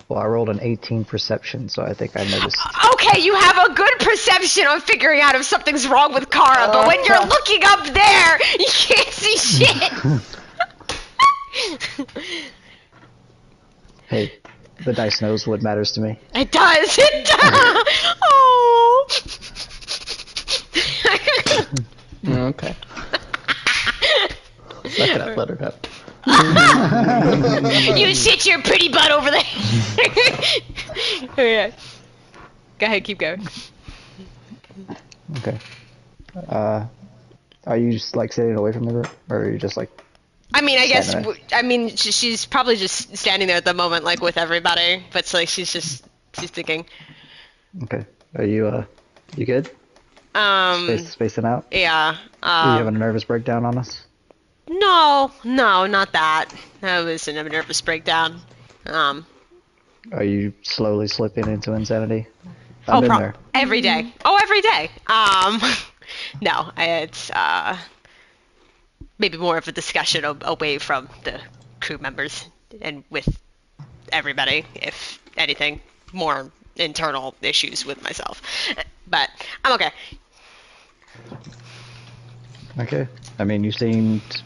Well, I rolled an 18 perception, so I think I noticed. Okay, you have a good perception on figuring out if something's wrong with Kara, but when you're looking up there, you can't see shit. Hey, the dice knows what matters to me. It does. It does. Oh. Okay. Suck it up, Buttercup. You sit your pretty butt over there. Yeah. Go ahead, keep going. Okay. Are you just like sitting away from the group, or are you just like I mean, I guess. standing there? I mean, she's probably just standing there at the moment, like with everybody. But it's like she's thinking. Okay. Are you good? Um. Spacing out? Yeah. Are you having a nervous breakdown on us? No, not that. That wasn't a nervous breakdown. Um. Are you slowly slipping into insanity? I'm in there. Every day. Oh, every day. No, it's maybe more of a discussion away from the crew members and with everybody, if anything, more internal issues with myself. But I'm okay. Okay. I mean, you seemed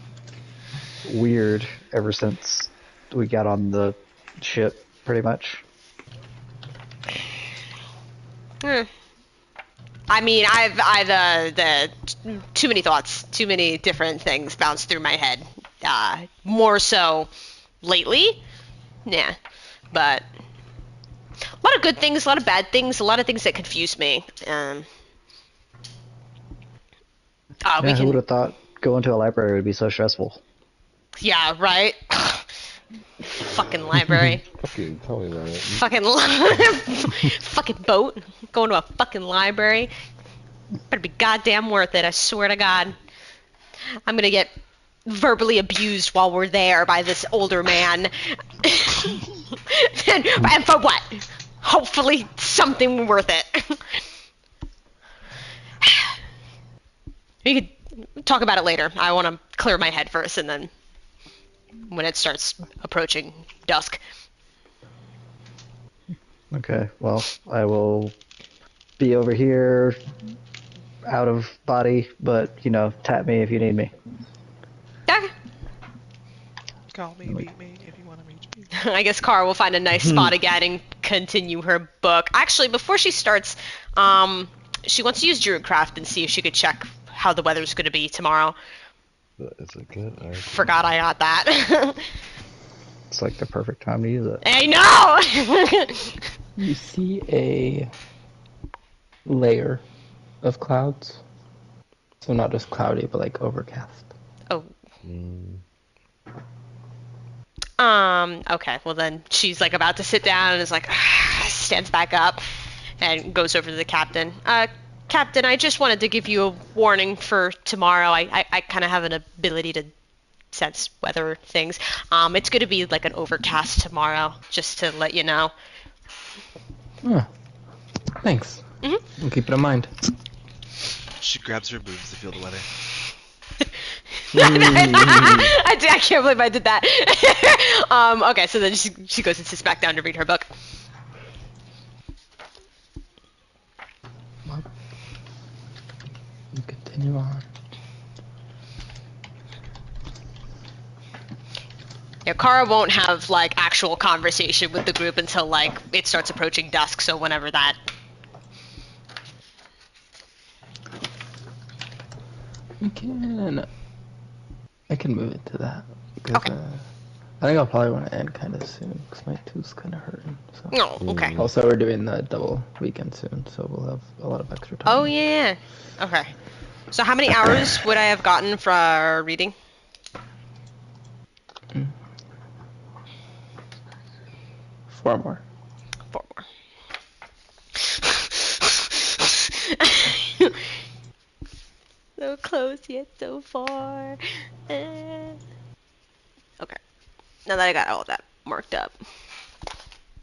weird ever since we got on the ship, pretty much. I mean, I've the too many thoughts, too many different things bounce through my head. More so lately, yeah. But a lot of good things, a lot of bad things, a lot of things that confuse me. Yeah, who would have thought going to a library would be so stressful? Yeah, right. Fucking library. Fucking tell me about it. Fucking boat. Going to a fucking library. Better be goddamn worth it, I swear to God. I'm gonna get verbally abused while we're there by this older man. and for what? Hopefully something worth it. We could talk about it later. I want to clear my head first, and then when it starts approaching dusk. Okay, well, I will be over here, out of body, but, you know, tap me if you need me. Okay. Call me, beat me if you want to reach me. I guess Cara will find a nice spot again and continue her book. Actually, before she starts, she wants to use Druidcraft and see if she could check how the weather's going to be tomorrow. It's a good idea. Forgot I got that. It's like the perfect time to use it. I know! You see a layer of clouds. So not just cloudy, but like overcast. Oh. Okay, well then she's like about to sit down and is like, stands back up and goes over to the captain. Captain, I just wanted to give you a warning for tomorrow. I kind of have an ability to sense weather things. It's going to be like an overcast tomorrow, just to let you know. Oh, thanks. I'll keep it in mind. She grabs her boobs to feel the weather. I can't believe I did that. Okay, so then she goes and sits back down to read her book. Well, we continue on. Yeah, Kara won't have like actual conversation with the group until like it starts approaching dusk. So whenever that. I can move into that. Because, Okay. I think I'll probably want to end kind of soon because my tooth's kind of hurting. So. No, okay. Also, we're doing the double weekend soon, so we'll have a lot of extra time. Oh yeah. Okay. So how many hours would I have gotten for reading? Four more. 4 more. So close yet so far. Okay. Now that I got all of that marked up.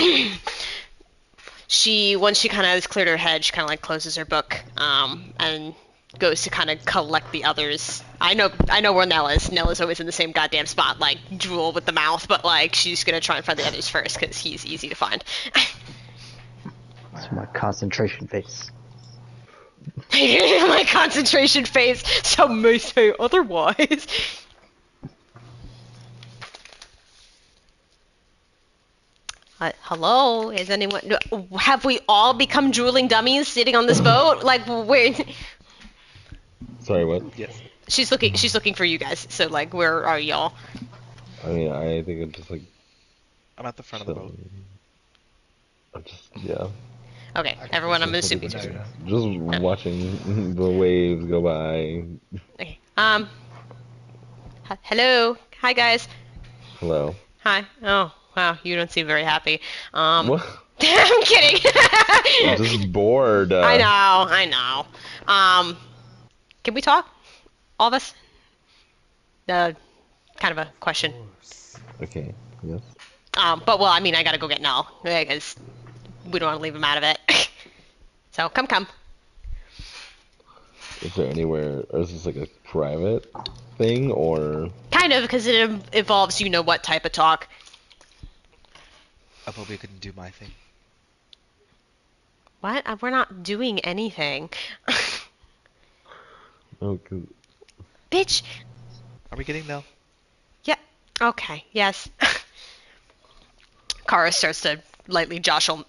Once she kind of has cleared her head, she kind of like closes her book, and goes to kind of collect the others. I know where Nell is. Nell is always in the same goddamn spot, like drool with the mouth, but like she's gonna try and find the others first because he's easy to find. It's my concentration face. My concentration phase. Some may say otherwise. Hello? Is anyone? Have we all become drooling dummies sitting on this boat? Like, where? Sorry, what? Yes. She's looking for you guys. So, like, where are y'all? I mean, I think I'm just like. I'm at the front of the boat. Yeah. Okay, everyone, I'm Just, assuming. just watching the waves go by. Okay. Hello. Hi, guys. Hello. Hi. Oh, wow. You don't seem very happy. What? I'm kidding. I'm just bored. I know. Can we talk? All of us? Kind of a question. Okay. Yes. But well, I mean, I gotta go get Null because we don't want to leave him out of it. So come. Is there anywhere, or is this like a private thing, or? Kind of, because it involves you know what type of talk. I probably couldn't do my thing. What? We're not doing anything. Okay. Bitch. Are we getting Nell? Yeah. Okay. Yes. Kara starts to lightly jostle.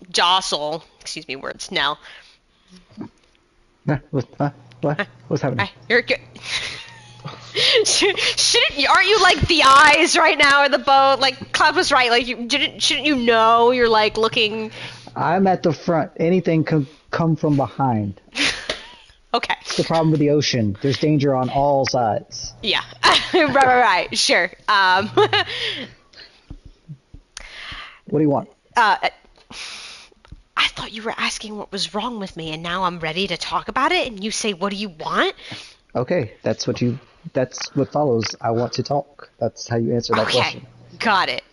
Excuse me, words. Nell. What's happening? You're good. Aren't you like the eyes right now in the boat? Like Cloud was right. Like shouldn't you know? You're like looking. I'm at the front. Anything can come from behind. Okay. It's the problem with the ocean. There's danger on all sides. Yeah. right. Sure. What do you want? I thought you were asking what was wrong with me, and now I'm ready to talk about it, and you say, "What do you want?" Okay, that's what follows. I want to talk. That's how you answer that question. Got it.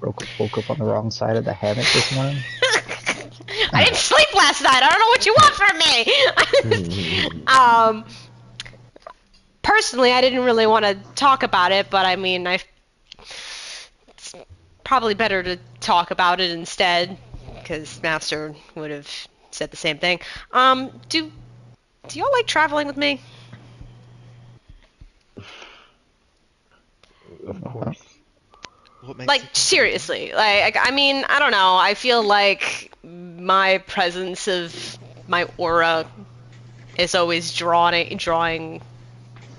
Woke up on the wrong side of the hammock this morning. I didn't sleep last night. I don't know what you want from me. Personally, I didn't really want to talk about it, but I mean, it's probably better to talk about it instead, because Master would have said the same thing. Do y'all like traveling with me? Of course. What makes Like, you seriously. Like, I mean, I don't know. I feel like my presence of my aura is always drawing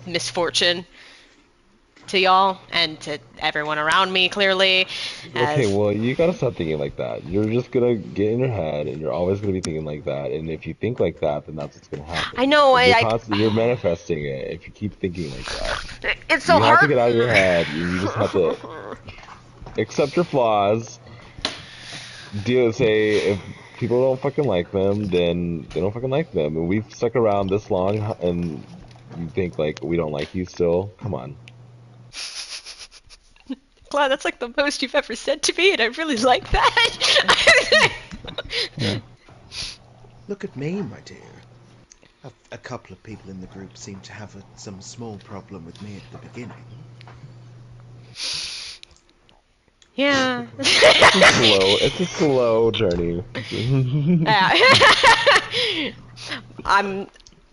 misfortune to y'all and to everyone around me, clearly. Okay, well, you gotta stop thinking like that. You're just gonna get in your head, and you're always gonna be thinking like that. And if you think like that, then that's what's gonna happen. I know, You're manifesting it if you keep thinking like that. it's so You hard. have to get out of your head. You just have to accept your flaws. Say if people don't fucking like them, then they don't fucking like them. And we've stuck around this long, and you think like we don't like you still? Come on. Glad that's like the most you've ever said to me, and I really like that. Yeah. Look at me, my dear. A couple of people in the group seem to have some small problem with me at the beginning. Yeah. It's a slow journey.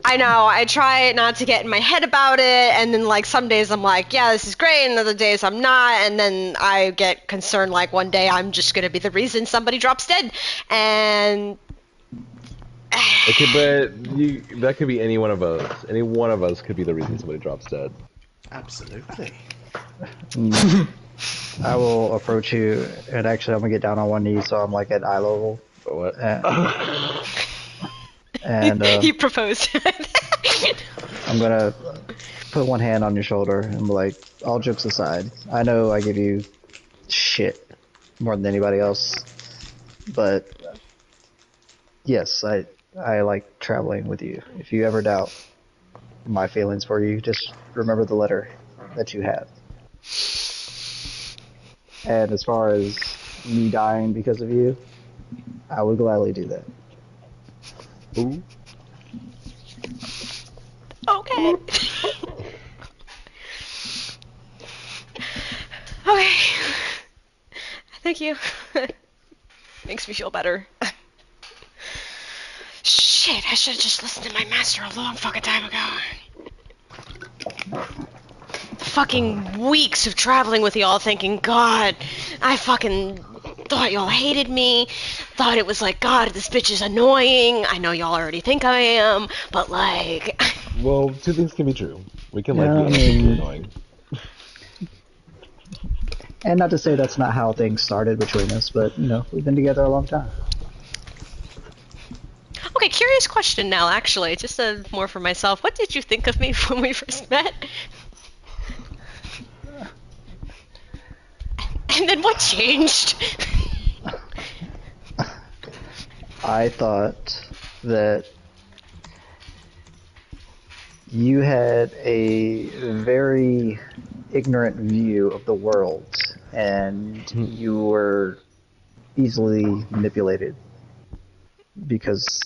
I know, I try not to get in my head about it, and then like some days I'm like, yeah, this is great, and other days I'm not, and then I get concerned like one day I'm just gonna be the reason somebody drops dead, and Okay, but that could be any one of us. Any one of us could be the reason somebody drops dead. Absolutely. I will approach you, and actually I'm gonna get down on one knee so I'm like at eye level. What? And he proposed. I'm gonna put one hand on your shoulder and be like, all jokes aside, I know I give you shit more than anybody else, but yes, I like traveling with you. If you ever doubt my feelings for you, just remember the letter that you have. And as far as me dying because of you, I would gladly do that. Ooh. Okay. Okay. Thank you. Makes me feel better. Shit, I should have just listened to my master a long fucking time ago. Fucking weeks of traveling with y'all thinking, God, I fucking thought y'all hated me. Thought it was like, God, this bitch is annoying. I know y'all already think I am, but like... Well, two things can be true. We can Yeah, like you I and think you're mean- annoying. And not to say that's not how things started between us, but, you know, we've been together a long time. Okay, curious question now, actually, just more for myself. What did you think of me when we first met? And then what changed? I thought that you had a very ignorant view of the world, and you were easily manipulated because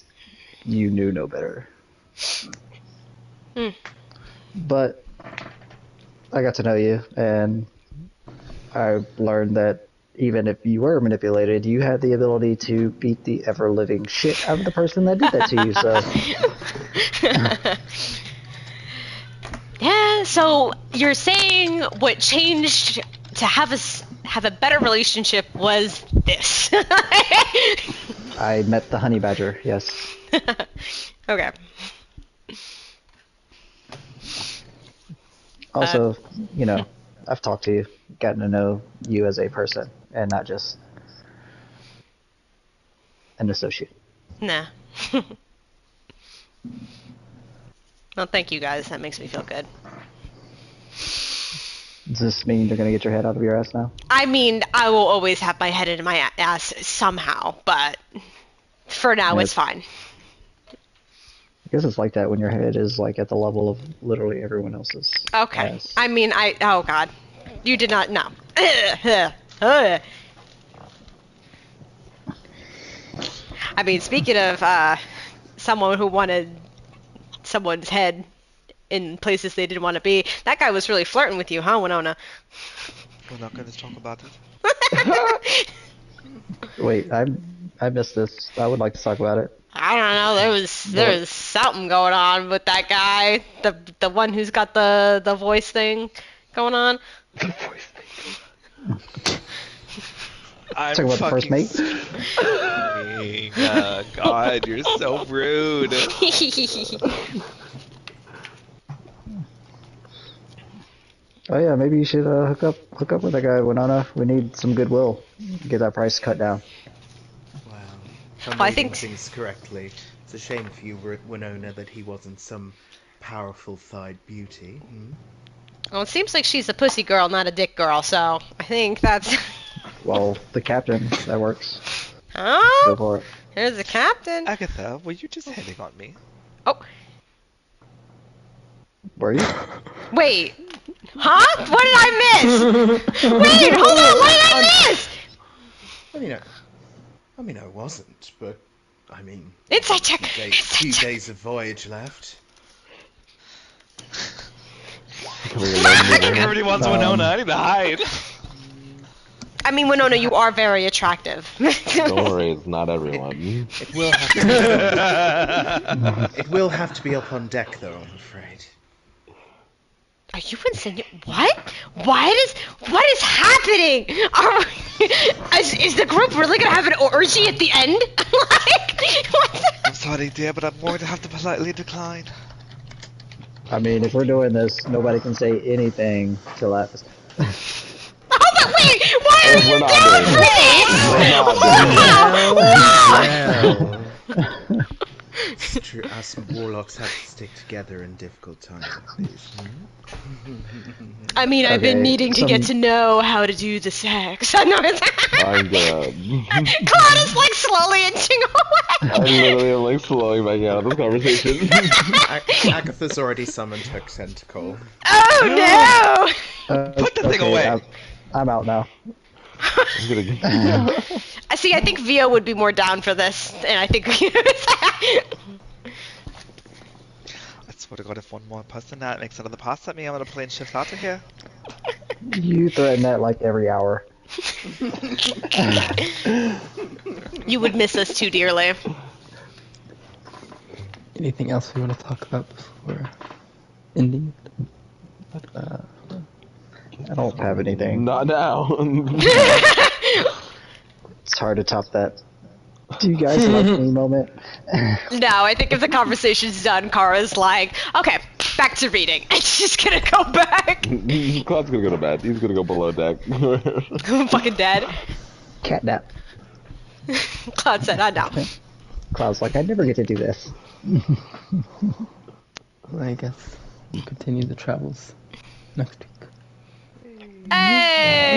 you knew no better. But I got to know you, and I learned that even if you were manipulated, you had the ability to beat the ever-living shit out of the person that did that to you, so... Yeah, so you're saying what changed to have us have a better relationship was this. I met the honey badger, yes. Okay. Also, you know, I've talked to you, gotten to know you as a person, and not just an associate. Nah. Well, thank you guys. That makes me feel good. Does this mean you're gonna get your head out of your ass now? I mean, I will always have my head in my ass somehow, but for now, Yeah, it's fine. I guess it's like that when your head is like at the level of literally everyone else's Okay. ass. I mean, oh god. You did not know. I mean, speaking of someone who wanted someone's head in places they didn't want to be, that guy was really flirting with you, huh, Winona? We're not going to talk about it. Wait, I missed this. I would like to talk about it. I don't know. There was something going on with that guy, the one who's got the voice thing going on. I'm Talk about the first mate? screaming. God, you're so rude. Oh yeah, maybe you should hook up with that guy, Winona. We need some goodwill. Get that price cut down. Wow. If I'm Well, I reading think- things correctly, it's a shame for you, Winona, that he wasn't some powerful-thighed beauty. Hmm? Well, it seems like she's a pussy girl, not a dick girl, so I think that's... Well, the captain, that works. Go Oh, for it. here's the captain. Agatha, were you just hitting on me? Oh, Were you? wait. Huh? What did I miss? Wait, hold on, what did I miss? I mean, I wasn't, but I mean, Insight check. few days of voyage left. Everybody wants Winona. I need to hide. I mean, Winona, you are very attractive. Don't worry, it's not everyone. It will have to be up on deck, though, I'm afraid. Are you insinuating? What? What is happening? Is the group really gonna have an orgy at the end? Like, what the... I'm sorry, dear, but I'm going to have to politely decline. I mean, if we're doing this, nobody can say anything till after. Oh, but wait! Why are We're you not doing doing this? It's true, us warlocks have to stick together in difficult times like these. I mean, I've been Okay, needing to get to know how to do the sex. I know it's... I'm good. Claude is like slowly inching away. I literally am like slowing back out of this conversation. Agatha's already summoned her tentacle. Oh no! Put the thing away. I'm out now. I'm gonna get... I see. I think Vio would be more down for this, and I think. I swear to God, if one more person makes another pass at me, I'm gonna plane shift out of here. You threaten that like every hour. You would miss us too dearly. Anything else we want to talk about before ending? I don't have anything. Not now. It's hard to top that. Do you guys like me moment? No, I think if the conversation's done, Kara's like, okay, back to reading. And she's gonna go back. Cloud's gonna go to bed. He's gonna go below deck. I'm fucking dead. Cat nap. Cloud said, I know. Cloud's like, I never get to do this. Well, I guess we'll continue the travels next week. Hey!